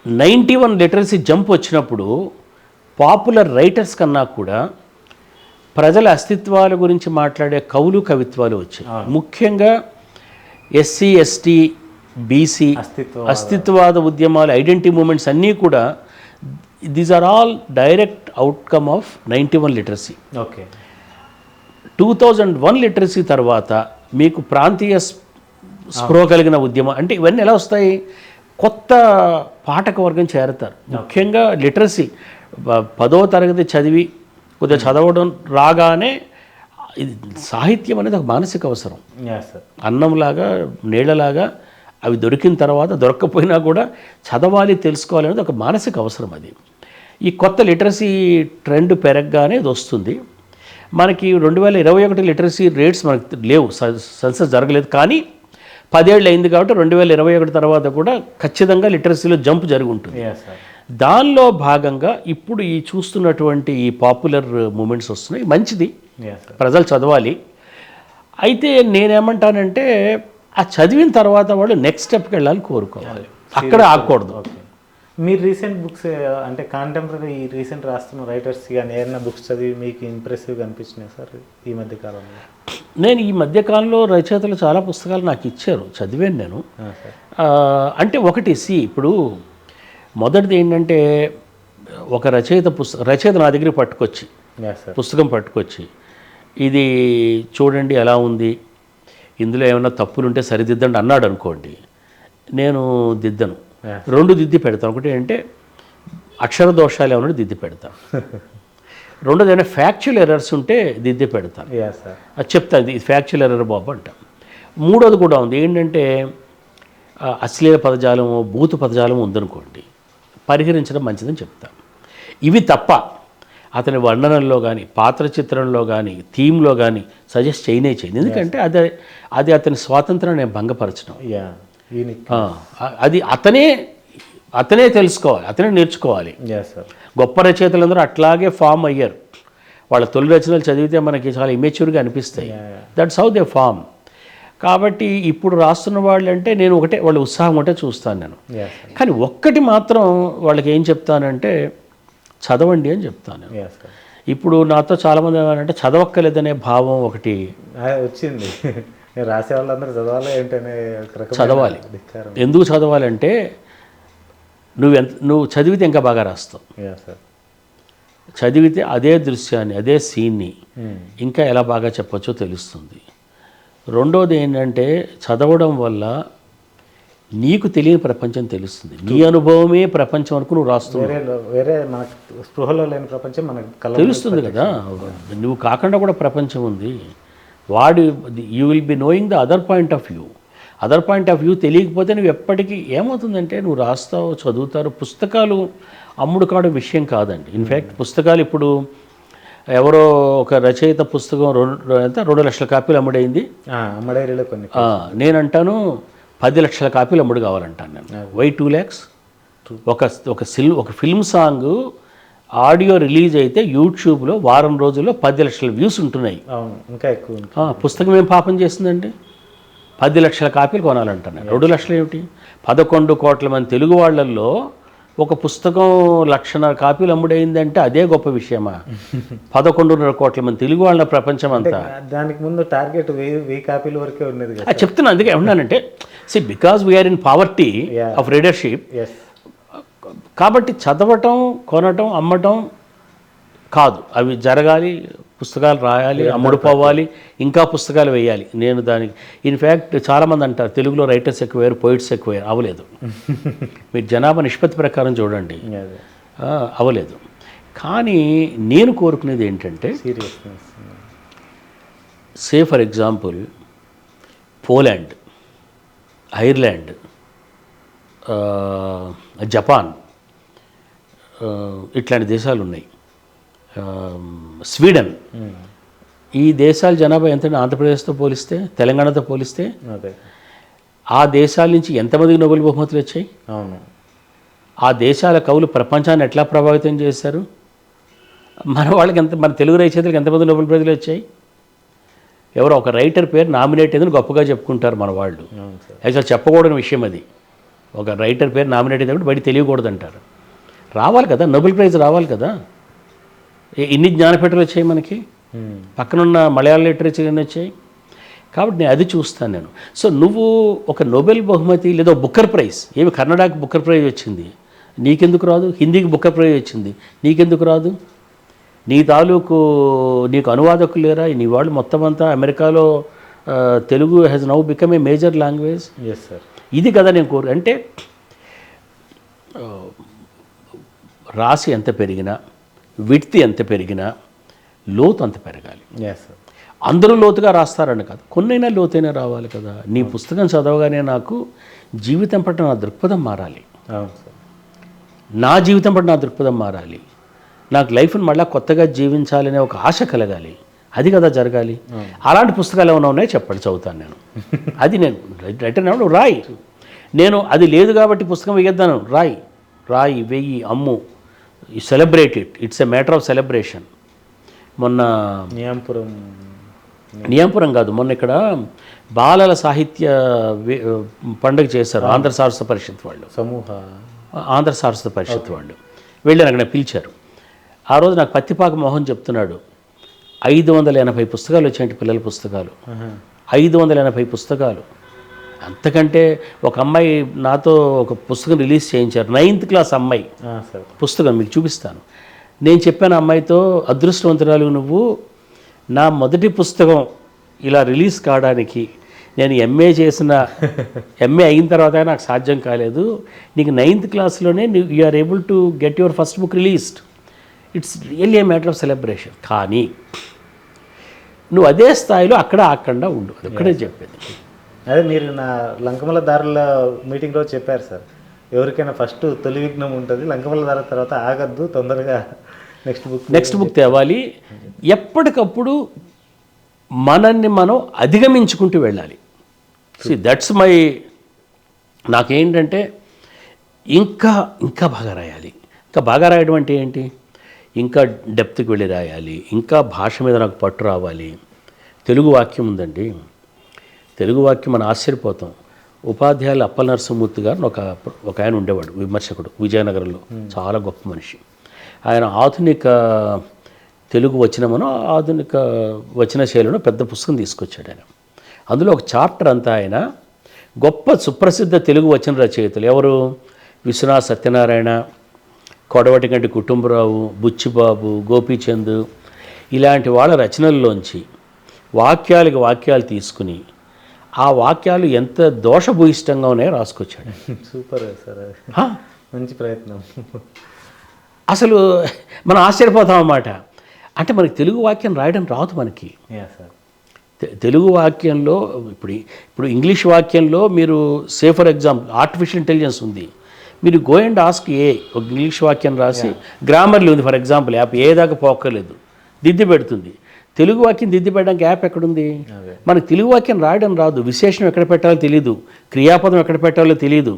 C: 91 లిటరసీ జంప్ వచ్చినప్పుడు పాపులర్ రైటర్స్ కన్నా కూడా ప్రజల అస్తిత్వాల గురించి మాట్లాడే కవులు కవిత్వాలు వచ్చాయి. ముఖ్యంగా ఎస్సీ ఎస్టీ బీసీ అస్తిత్వవాద ఉద్యమాలు, ఐడెంటిటీ మూమెంట్స్ అన్నీ కూడా these are all direct outcome of 91 literacy.
B: Okay.
C: 2001 literacy తర్వాత మీకు ప్రాంతీయ స్పృహ కలిగిన ఉద్యమం, అంటే ఇవన్నీ ఎలా వస్తాయి? కొత్త పాఠక వర్గం చేరతారు. ముఖ్యంగా లిటరసీ 10వ తరగతి చదివి కొద్దిగా చదవడం రాగానే ఇది సాహిత్యం అనేది ఒక మానసిక అవసరం. అన్నంలాగా నీళ్ళలాగా అవి దొరికిన తర్వాత దొరక్కపోయినా కూడా చదవాలి, తెలుసుకోవాలి అనేది ఒక మానసిక అవసరం. అది ఈ కొత్త లిటరసీ ట్రెండ్ పెరగగానే ఇది వస్తుంది. మనకి 2021 లిటరసీ రేట్స్ మనకి లేవు, సెన్సస్ జరగలేదు. కానీ 10 ఏళ్ళు అయింది కాబట్టి 2021 తర్వాత కూడా ఖచ్చితంగా లిటరసీలో జంప్ జరిగి ఉంటుంది. దానిలో భాగంగా ఇప్పుడు ఈ చూస్తున్నటువంటి ఈ పాపులర్ మూమెంట్స్ వస్తున్నాయి, మంచిది, ప్రజలు చదవాలి. అయితే నేనేమంటానంటే ఆ చదివిన తర్వాత వాళ్ళు నెక్స్ట్ స్టెప్కి వెళ్ళాలని కోరుకోవాలి, అక్కడ ఆగకూడదు.
B: మీరు రీసెంట్ బుక్స్ అంటే కాంటెంపరీ రీసెంట్ రాస్తున్న రైటర్స్ కానీ ఏదైనా బుక్స్ చదివి మీకు ఇంప్రెసివ్గా అనిపించినాయి సార్ ఈ మధ్యకాలంలో?
C: నేను ఈ మధ్యకాలంలో రచయితలు చాలా పుస్తకాలు నాకు ఇచ్చారు, చదివాను నేను. అంటే ఒకటి ఇప్పుడు మొదటిది ఏంటంటే ఒక రచయిత నా దగ్గరికి పట్టుకొచ్చి పుస్తకం పట్టుకొచ్చి ఇది చూడండి ఎలా ఉంది, ఇందులో ఏమైనా తప్పులుంటే సరిదిద్దండి అన్నాడు అనుకోండి, నేను దిద్దను. 2 దిద్ది పెడతాను. ఒకటి అంటే అక్షర దోషాలు ఏమైనా దిద్ది పెడతాను, రెండోది ఏమైనా ఫ్యాక్చువల్ ఎర్రర్స్ ఉంటే దిద్ది పెడతాను, అది చెప్తాను ఇది ఫ్యాక్చువల్ ఎర్రర్ బాబు అంట. మూడోది కూడా ఉంది, ఏంటంటే అశ్లీల పదజాలము బూతు పదజాలము ఉందనుకోండి, పరిహరించడం మంచిదని చెప్తాను. ఇవి తప్ప అతని వర్ణనల్లో కానీ పాత్ర చిత్రంలో కానీ థీమ్లో కానీ సజెస్ట్ చేయనే చేయదు. ఎందుకంటే అది అతని స్వాతంత్రాన్ని నేను భంగపరచడం. అది అతనే తెలుసుకోవాలి, అతనే నేర్చుకోవాలి. గొప్ప రచయితలందరూ అట్లాగే ఫామ్ అయ్యారు. వాళ్ళ తొలి రచనలు చదివితే మనకి చాలా ఇమెచ్యూర్గా అనిపిస్తాయి. That's how they form. కాబట్టి ఇప్పుడు రాస్తున్న వాళ్ళు అంటే నేను ఒకటే, వాళ్ళ ఉత్సాహం ఒకటే చూస్తాను నేను. కానీ ఒక్కటి మాత్రం వాళ్ళకి ఏం చెప్తానంటే చదవండి అని చెప్తాను. ఇప్పుడు నాతో చాలామంది ఏమంటే చదవక్కలేదనే భావం ఒకటి
B: వచ్చింది. రాసే వాళ్ళందరూ చదవాలి ఏంటనే
C: చదవాలి. ఎందుకు చదవాలంటే నువ్వు చదివితే ఇంకా బాగా రాస్తావు. చదివితే అదే దృశ్యాన్ని అదే సీన్ని ఇంకా ఎలా బాగా చెప్పచ్చో తెలుస్తుంది. రెండోది ఏంటంటే చదవడం వల్ల నీకు తెలియని ప్రపంచం తెలుస్తుంది. నీ అనుభవమే ప్రపంచం అనుకు నువ్వు రాస్తున్నావు,
B: వేరే మనకు స్పృహలో లేని ప్రపంచం మనకు
C: తెలుస్తుంది కదా. నువ్వు కాకుండా కూడా ప్రపంచం ఉంది. You will be knowing the other point of view తెలియకపోతే నువ్వు ఎప్పటికీ ఏమవుతుందంటే నువ్వు రాస్తావు, చదువుతారు. పుస్తకాలు అమ్ముడు కావడం విషయం కాదండి. ఇన్ఫ్యాక్ట్ పుస్తకాలు ఇప్పుడు ఎవరో ఒక రచయిత పుస్తకం 2 లక్షల కాపీలు అమ్ముడైంది. నేనంటాను 10 లక్షల కాపీలు అమ్ముడు కావాలంటాను నేను. Why 2 lakhs? ఒక ఫిల్మ్ సాంగ్ ఆడియో రిలీజ్ అయితే యూట్యూబ్లో వారం రోజుల్లో 10 లక్షల వ్యూస్ ఉంటున్నాయి.
B: ఇంకా ఎక్కువ.
C: పుస్తకం ఏం పాపం చేస్తుందండి? 10 లక్షల కాపీలు కొనాలంటాను. 2 లక్షలు ఏమిటి? 11 కోట్ల మంది తెలుగు వాళ్ళల్లో ఒక పుస్తకం 1,500,000 కాపీలు అమ్ముడైందంటే అదే గొప్ప విషయమా? 11.5 కోట్ల మంది తెలుగు వాళ్ళ ప్రపంచం అంతా.
B: దానికి ముందు టార్గెట్ 1000 కాపీల వరకే ఉన్నది.
C: చెప్తున్నా, అందుకే ఏమన్నానంటే because we are in poverty of readership. కాబట్టి చదవటం, కొనటం, అమ్మటం కాదు, అవి జరగాలి. పుస్తకాలు రాయాలి, అమ్ముడుపోవాలి, ఇంకా పుస్తకాలు వేయాలి. నేను దానికి ఇన్ఫ్యాక్ట్ చాలామంది అంటారు తెలుగులో రైటర్స్ ఎక్కువయ్యారు, పోయిట్స్ ఎక్కువయ్యారు. అవలేదు. మీరు జనాభా నిష్పత్తి ప్రకారం చూడండి, అవలేదు. కానీ నేను కోరుకునేది ఏంటంటే
B: seriousness.
C: Say for example Poland, Ireland, Japan, ఇట్లాంటి దేశాలు ఉన్నాయి, స్వీడన్. ఈ దేశాల జనాభా ఎంత ఆంధ్రప్రదేశ్తో పోలిస్తే, తెలంగాణతో పోలిస్తే?
B: అదే.
C: ఆ దేశాల నుంచి ఎంతమందికి నోబెల్ బహుమతులు వచ్చాయి?
B: అవును.
C: ఆ దేశాల కవులు ప్రపంచాన్ని ఎట్లా ప్రభావితం చేశారు? మన వాళ్ళకి మన తెలుగు రచయితలకు ఎంతమంది నోబెల్ ప్రైజులు వచ్చాయి? ఎవరో ఒక రైటర్ పేరు నామినేట్ అయిందని గొప్పగా చెప్పుకుంటారు మన వాళ్ళు. యాక్చువల్ చెప్పకూడని విషయం అది. ఒక రైటర్ పేరు నామినేట్ అయినప్పుడు బయట తెలియకూడదు అంటారు. రావాలి కదా, నోబెల్ ప్రైజ్ రావాలి కదా. ఇన్ని జ్ఞానపీఠాలు వచ్చాయి మనకి, పక్కనున్న మలయాళ లిటరేచర్ ఎన్ని వచ్చాయి. కాబట్టి నేను అది చూస్తాను నేను. సో నువ్వు ఒక నోబెల్ బహుమతి లేదా బుక్కర్ ప్రైజ్, ఏమి కన్నడకి బుక్కర్ ప్రైజ్ వచ్చింది, నీకెందుకు రాదు? హిందీకి బుక్కర్ ప్రైజ్ వచ్చింది, నీకెందుకు రాదు? నీ తాలూకు నీకు అనువాదకులు లేరా? నీ వాళ్ళు మొత్తం అంతా అమెరికాలో Telugu has now become a major language.
B: Yes sir.
C: ఇది కదా నేను అంటే రాసి ఎంత పెరిగినా, విడ్త్ ఎంత పెరిగినా, లోతు అంత పెరగాలి.
B: Yes sir.
C: అందరూ లోతుగా రాస్తారని కాదు, కొన్నైనా లోతైనా రావాలి కదా. నీ పుస్తకం చదవగానే నాకు జీవితం పట్ల నా దృక్పథం మారాలి.
B: అవును సార్.
C: నా జీవితం పట్ల నా దృక్పథం మారాలి. నాకు లైఫ్ని మళ్ళీ కొత్తగా జీవించాలనే ఒక ఆశ కలగాలి. అది కదా జరగాలి. అలాంటి పుస్తకాలు ఏమైనా ఉన్నాయో చెప్పండి, చదువుతాను నేను. అది నేను రైటర్ నువ్వు రాయి. నేను అది లేదు కాబట్టి పుస్తకం వేయద్దాను. రాయి వెయ్యి అమ్ము, celebrate it's a matter of celebration. మొన్న నియాంపురం కాదు, మొన్న ఇక్కడ బాలల సాహిత్య పండుగ చేశారు ఆంధ్ర సారస్వత పరిషత్ వాళ్ళు, ఆంధ్ర సారస్వత పరిషత్ వాళ్ళు వెళ్ళారు. అక్కడ పిలిచారు. ఆ రోజు నాకు పత్తిపాక మోహన్ చెప్తున్నాడు, 580 పుస్తకాలు వచ్చాయంటే, పిల్లల పుస్తకాలు 580 పుస్తకాలు. అంతకంటే ఒక అమ్మాయి నాతో ఒక పుస్తకం రిలీజ్ చేయించారు, 9th క్లాస్ అమ్మాయి పుస్తకం, మీకు చూపిస్తాను. నేను చెప్పాను అమ్మాయితో, అదృష్టవంతురాలు నువ్వు, నా మొదటి పుస్తకం ఇలా రిలీజ్ కావడానికి నేను ఎంఏ అయిన తర్వాత నాకు సాధ్యం కాలేదు. నీకు 9th క్లాస్లోనే you are able to get your first book released. It's really a matter of celebration. కానీ నువ్వు అదే స్థాయిలో అక్కడ ఆకుండా ఉండు, అది ఒక్కడే చెప్పేది.
B: అదే మీరు నా లంకమల దారుల మీటింగ్ రోజు చెప్పారు సార్, ఎవరికైనా ఫస్ట్ తొలి విఘ్నం ఉంటుంది, లంకమల దారుల తర్వాత ఆగద్దు, తొందరగా నెక్స్ట్ బుక్
C: తేవాలి. ఎప్పటికప్పుడు మనల్ని మనం అధిగమించుకుంటూ వెళ్ళాలి. దట్స్ మై, నాకేంటంటే ఇంకా బాగా రాయాలి. ఇంకా బాగా రాయడం అంటే ఏంటి? ఇంకా డెప్త్కి వెళ్ళి రాయాలి, ఇంకా భాష మీద నాకు పట్టు రావాలి. తెలుగు వాక్యం ఉందండి, తెలుగు వాక్యం మనం ఆశ్చర్యపోతాం. ఉపాధ్యాయులు అప్పల నరసింహమూర్తి గారు ఒక ఆయన ఉండేవాడు, విమర్శకుడు, విజయనగరంలో, చాలా గొప్ప మనిషి. ఆయన ఆధునిక తెలుగు వచనమును, ఆధునిక వచన శైలిలో పెద్ద పుస్తకం తీసుకొచ్చాడు ఆయన. అందులో ఒక చాప్టర్ అంతా ఆయన గొప్ప సుప్రసిద్ధ తెలుగు వచన రచయితలు ఎవరు? విశ్వనాథ సత్యనారాయణ, కొడవటిగంటి కుటుంబరావు, బుచ్చిబాబు, గోపీచంద్, ఇలాంటి వాళ్ళ రచనల్లోంచి వాక్యాలు తీసుకుని ఆ వాక్యాలు ఎంత దోషభూయిష్టంగా ఉన్నాయో రాసుకొచ్చాడు.
B: సూపర్ సార్, మంచి ప్రయత్నం.
C: అసలు మనం ఆశ్చర్యపోతాం అన్నమాట. అంటే మనకి తెలుగు వాక్యం రాయడం రాదు మనకి. తెలుగు వాక్యంలో ఇప్పుడు ఇంగ్లీష్ వాక్యంలో మీరు say for example artificial intelligence ఉంది, మీరు గో అండ్ ఆస్క్ ఒక ఇంగ్లీష్ వాక్యం రాసి, గ్రామర్లీ ఉంది ఫర్ ఎగ్జాంపుల్, యాప్ ఏ దాకా పోక్కర్లేదు, దిద్ది పెడుతుంది. తెలుగు వాక్యం దిద్ది పెట్టడానికి యాప్ ఎక్కడుంది? మనకు తెలుగు వాక్యం రాయడం రాదు, విశేషణం ఎక్కడ పెట్టాలో తెలియదు, క్రియాపదం ఎక్కడ పెట్టాలో తెలియదు,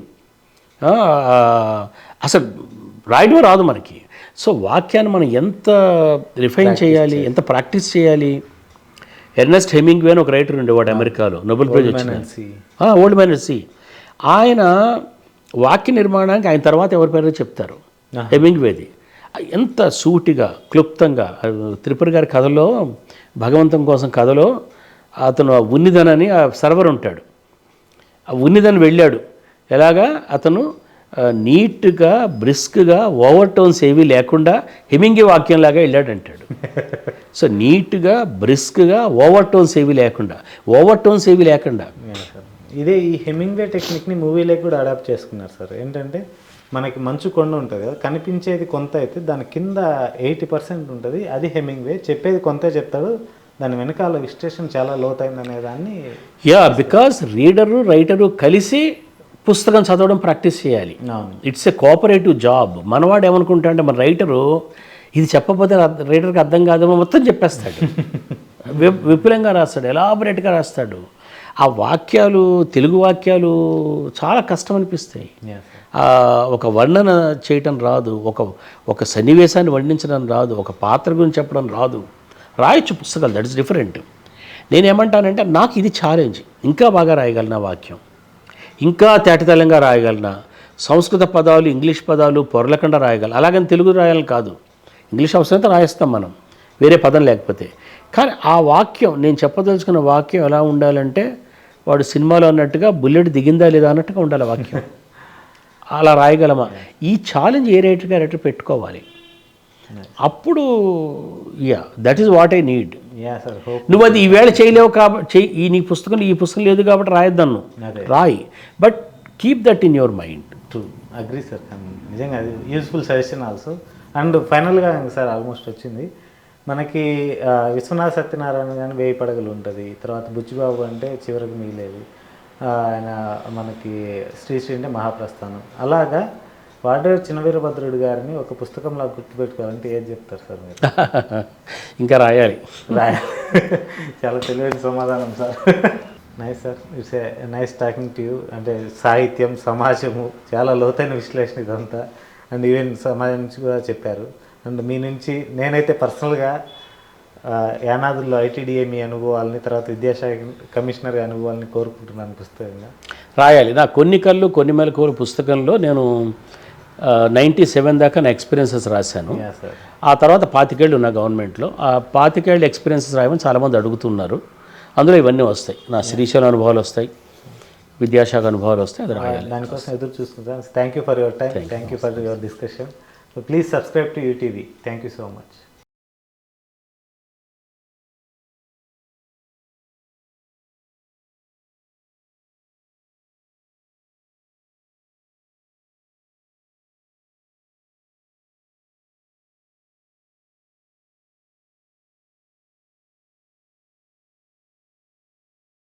C: అసలు రాయడం రాదు మనకి. సో వాక్యాన్ని మనం ఎంత రిఫైన్ చేయాలి, ఎంత ప్రాక్టీస్ చేయాలి. ఎర్నెస్ట్ హెమింగ్వే అని ఒక రైటర్ ఉండేవాడు అమెరికాలో, నోబెల్ ప్రైజ్ వచ్చిన, ఓల్డ్ మ్యాన్ ఎట్ సీ. ఆయన వాక్య నిర్మాణానికి ఆయన తర్వాత ఎవరి పేరు చెప్తారు, హెమింగ్వేది. ఎంత సూటిగా క్లుప్తంగా, త్రిపుర గారి కథలో, భగవంతం కోసం కథలో, అతను ఉన్నిధన్ ఆ సర్వర్ ఉంటాడు, ఆ ఉన్నిధన్ వెళ్ళాడు. ఎలాగా అతను నీట్గా బ్రిస్క్గా ఓవర్ టోన్స్ ఏవి లేకుండా హెమింగ్వే వాక్యంలాగా వెళ్ళాడంటాడు. సో నీట్గా బ్రిస్క్గా ఓవర్ టోన్స్ ఏవి లేకుండా
B: ఇదే ఈ హెమింగ్వే టెక్నిక్ని మూవీలోకి కూడా అడాప్ట్ చేసుకున్నారు సార్. ఏంటంటే మనకి మంచు కొండ ఉంటుంది కదా, కనిపించేది కొంత అయితే దాని కింద 80% ఉంటుంది, అది హెమింగ్వే. చెప్పేది కొంతే చెప్తాడు, దాని వెనకాల విశ్లేషణ చాలా లోతైంది అనే దాన్ని.
C: యా, బికాస్ రీడరు రైటరు కలిసి పుస్తకం చదవడం ప్రాక్టీస్ చేయాలి.
B: అవును.
C: It's a cooperative job. మనవాడు ఏమనుకుంటా అంటే మన రైటరు ఇది చెప్పకపోతే రైటర్కి అర్థం కాదేమో మొత్తం చెప్పేస్తాడు. విపులంగా రాస్తాడు, ఎలాబొరేట్గా రాస్తాడు. ఆ వాక్యాలు, తెలుగు వాక్యాలు చాలా కష్టం అనిపిస్తాయి. ఒక వర్ణన చేయటం రాదు, ఒక సన్నివేశాన్ని వర్ణించడం రాదు, ఒక పాత్ర గురించి చెప్పడం రాదు. రాయొచ్చు పుస్తకాలు, దట్ ఇస్ డిఫరెంట్. నేనేమంటానంటే నాకు ఇది ఛాలెంజ్. ఇంకా బాగా రాయగలనా వాక్యం, ఇంకా తేటతెల్లంగా రాయగలనా, సంస్కృత పదాలు ఇంగ్లీష్ పదాలు పొరలకుండా రాయగలను. అలాగని తెలుగు రాయాలని కాదు, ఇంగ్లీష్ అవసరమైతే రాయేస్తాం మనం, వేరే పదం లేకపోతే. కానీ ఆ వాక్యం, నేను చెప్పదలుచుకున్న వాక్యం ఎలా ఉండాలంటే వాడు సినిమాలో అన్నట్టుగా బుల్లెట్ దిగిందా లేదా అన్నట్టుగా ఉండాలి వాక్యం. అలా రాయగలమా? ఈ ఛాలెంజ్ ఏ రైటర్ పెట్టుకోవాలి. అప్పుడు that is what I need. నువ్వు అది ఈవేళ చేయలేవు కాబట్టి నీ పుస్తకం ఈ పుస్తకం లేదు కాబట్టి రాయొద్దన్ను, రాయి, but keep that in your mind.
B: True, agree sir. నిజంగా అది యూస్ఫుల్ సజెషన్ ఆల్సో. అండ్ ఫైనల్గా సార్ ఆల్మోస్ట్ వచ్చింది మనకి. విశ్వనాథ సత్యనారాయణ కానీ 1000 పడగలు ఉంటుంది, తర్వాత బుచ్చిబాబు అంటే చివరికి మిగిలేది, ఆయన మనకి శ్రీశ్రీ అంటే మహాప్రస్థానం. అలాగా వాడేరు చినవీరభద్రుడు గారిని ఒక పుస్తకంలా గుర్తుపెట్టుకోవాలంటే ఏది చెప్తారు సార్ మీరు?
C: ఇంకా రాయాలి.
B: చాలా తెలివైన సమాధానం sir. Nice sir, it's a nice talking to you. అంటే సాహిత్యం, సమాజము, చాలా లోతైన విశ్లేషణ ఇదంతా. అండ్ ఈవెన్ సమాజం నుంచి కూడా చెప్పారు. అండ్ మీ నుంచి నేనైతే పర్సనల్గా యానాదుల్లో ఐటీడీఏ మీ అనుభవాలని, తర్వాత విద్యాశాఖ కమిషనర్ అనుభవాలని కోరుకుంటున్నాను పుస్తకంగా.
C: రాయాలి. నా కొన్ని కళ్ళు కొన్ని మెలకువలు పుస్తకంలో నేను 97 దాకా నా ఎక్స్పీరియన్సెస్ రాశాను. ఆ తర్వాత 25 ఏళ్ళు నా గవర్నమెంట్లో. ఆ 25 ఏళ్ళు ఎక్స్పీరియన్సెస్ రాయమని చాలామంది అడుగుతున్నారు. అందులో ఇవన్నీ వస్తాయి, నా శ్రీశైలం అనుభవాలు వస్తాయి, విద్యాశాఖ అనుభవాలు వస్తాయి. అది రాయాలి.
B: దానికోసం ఎదురు చూసుకుంటాను. Thank you for your time, thank you for your discussion. Please subscribe to UTV. Thank you so much.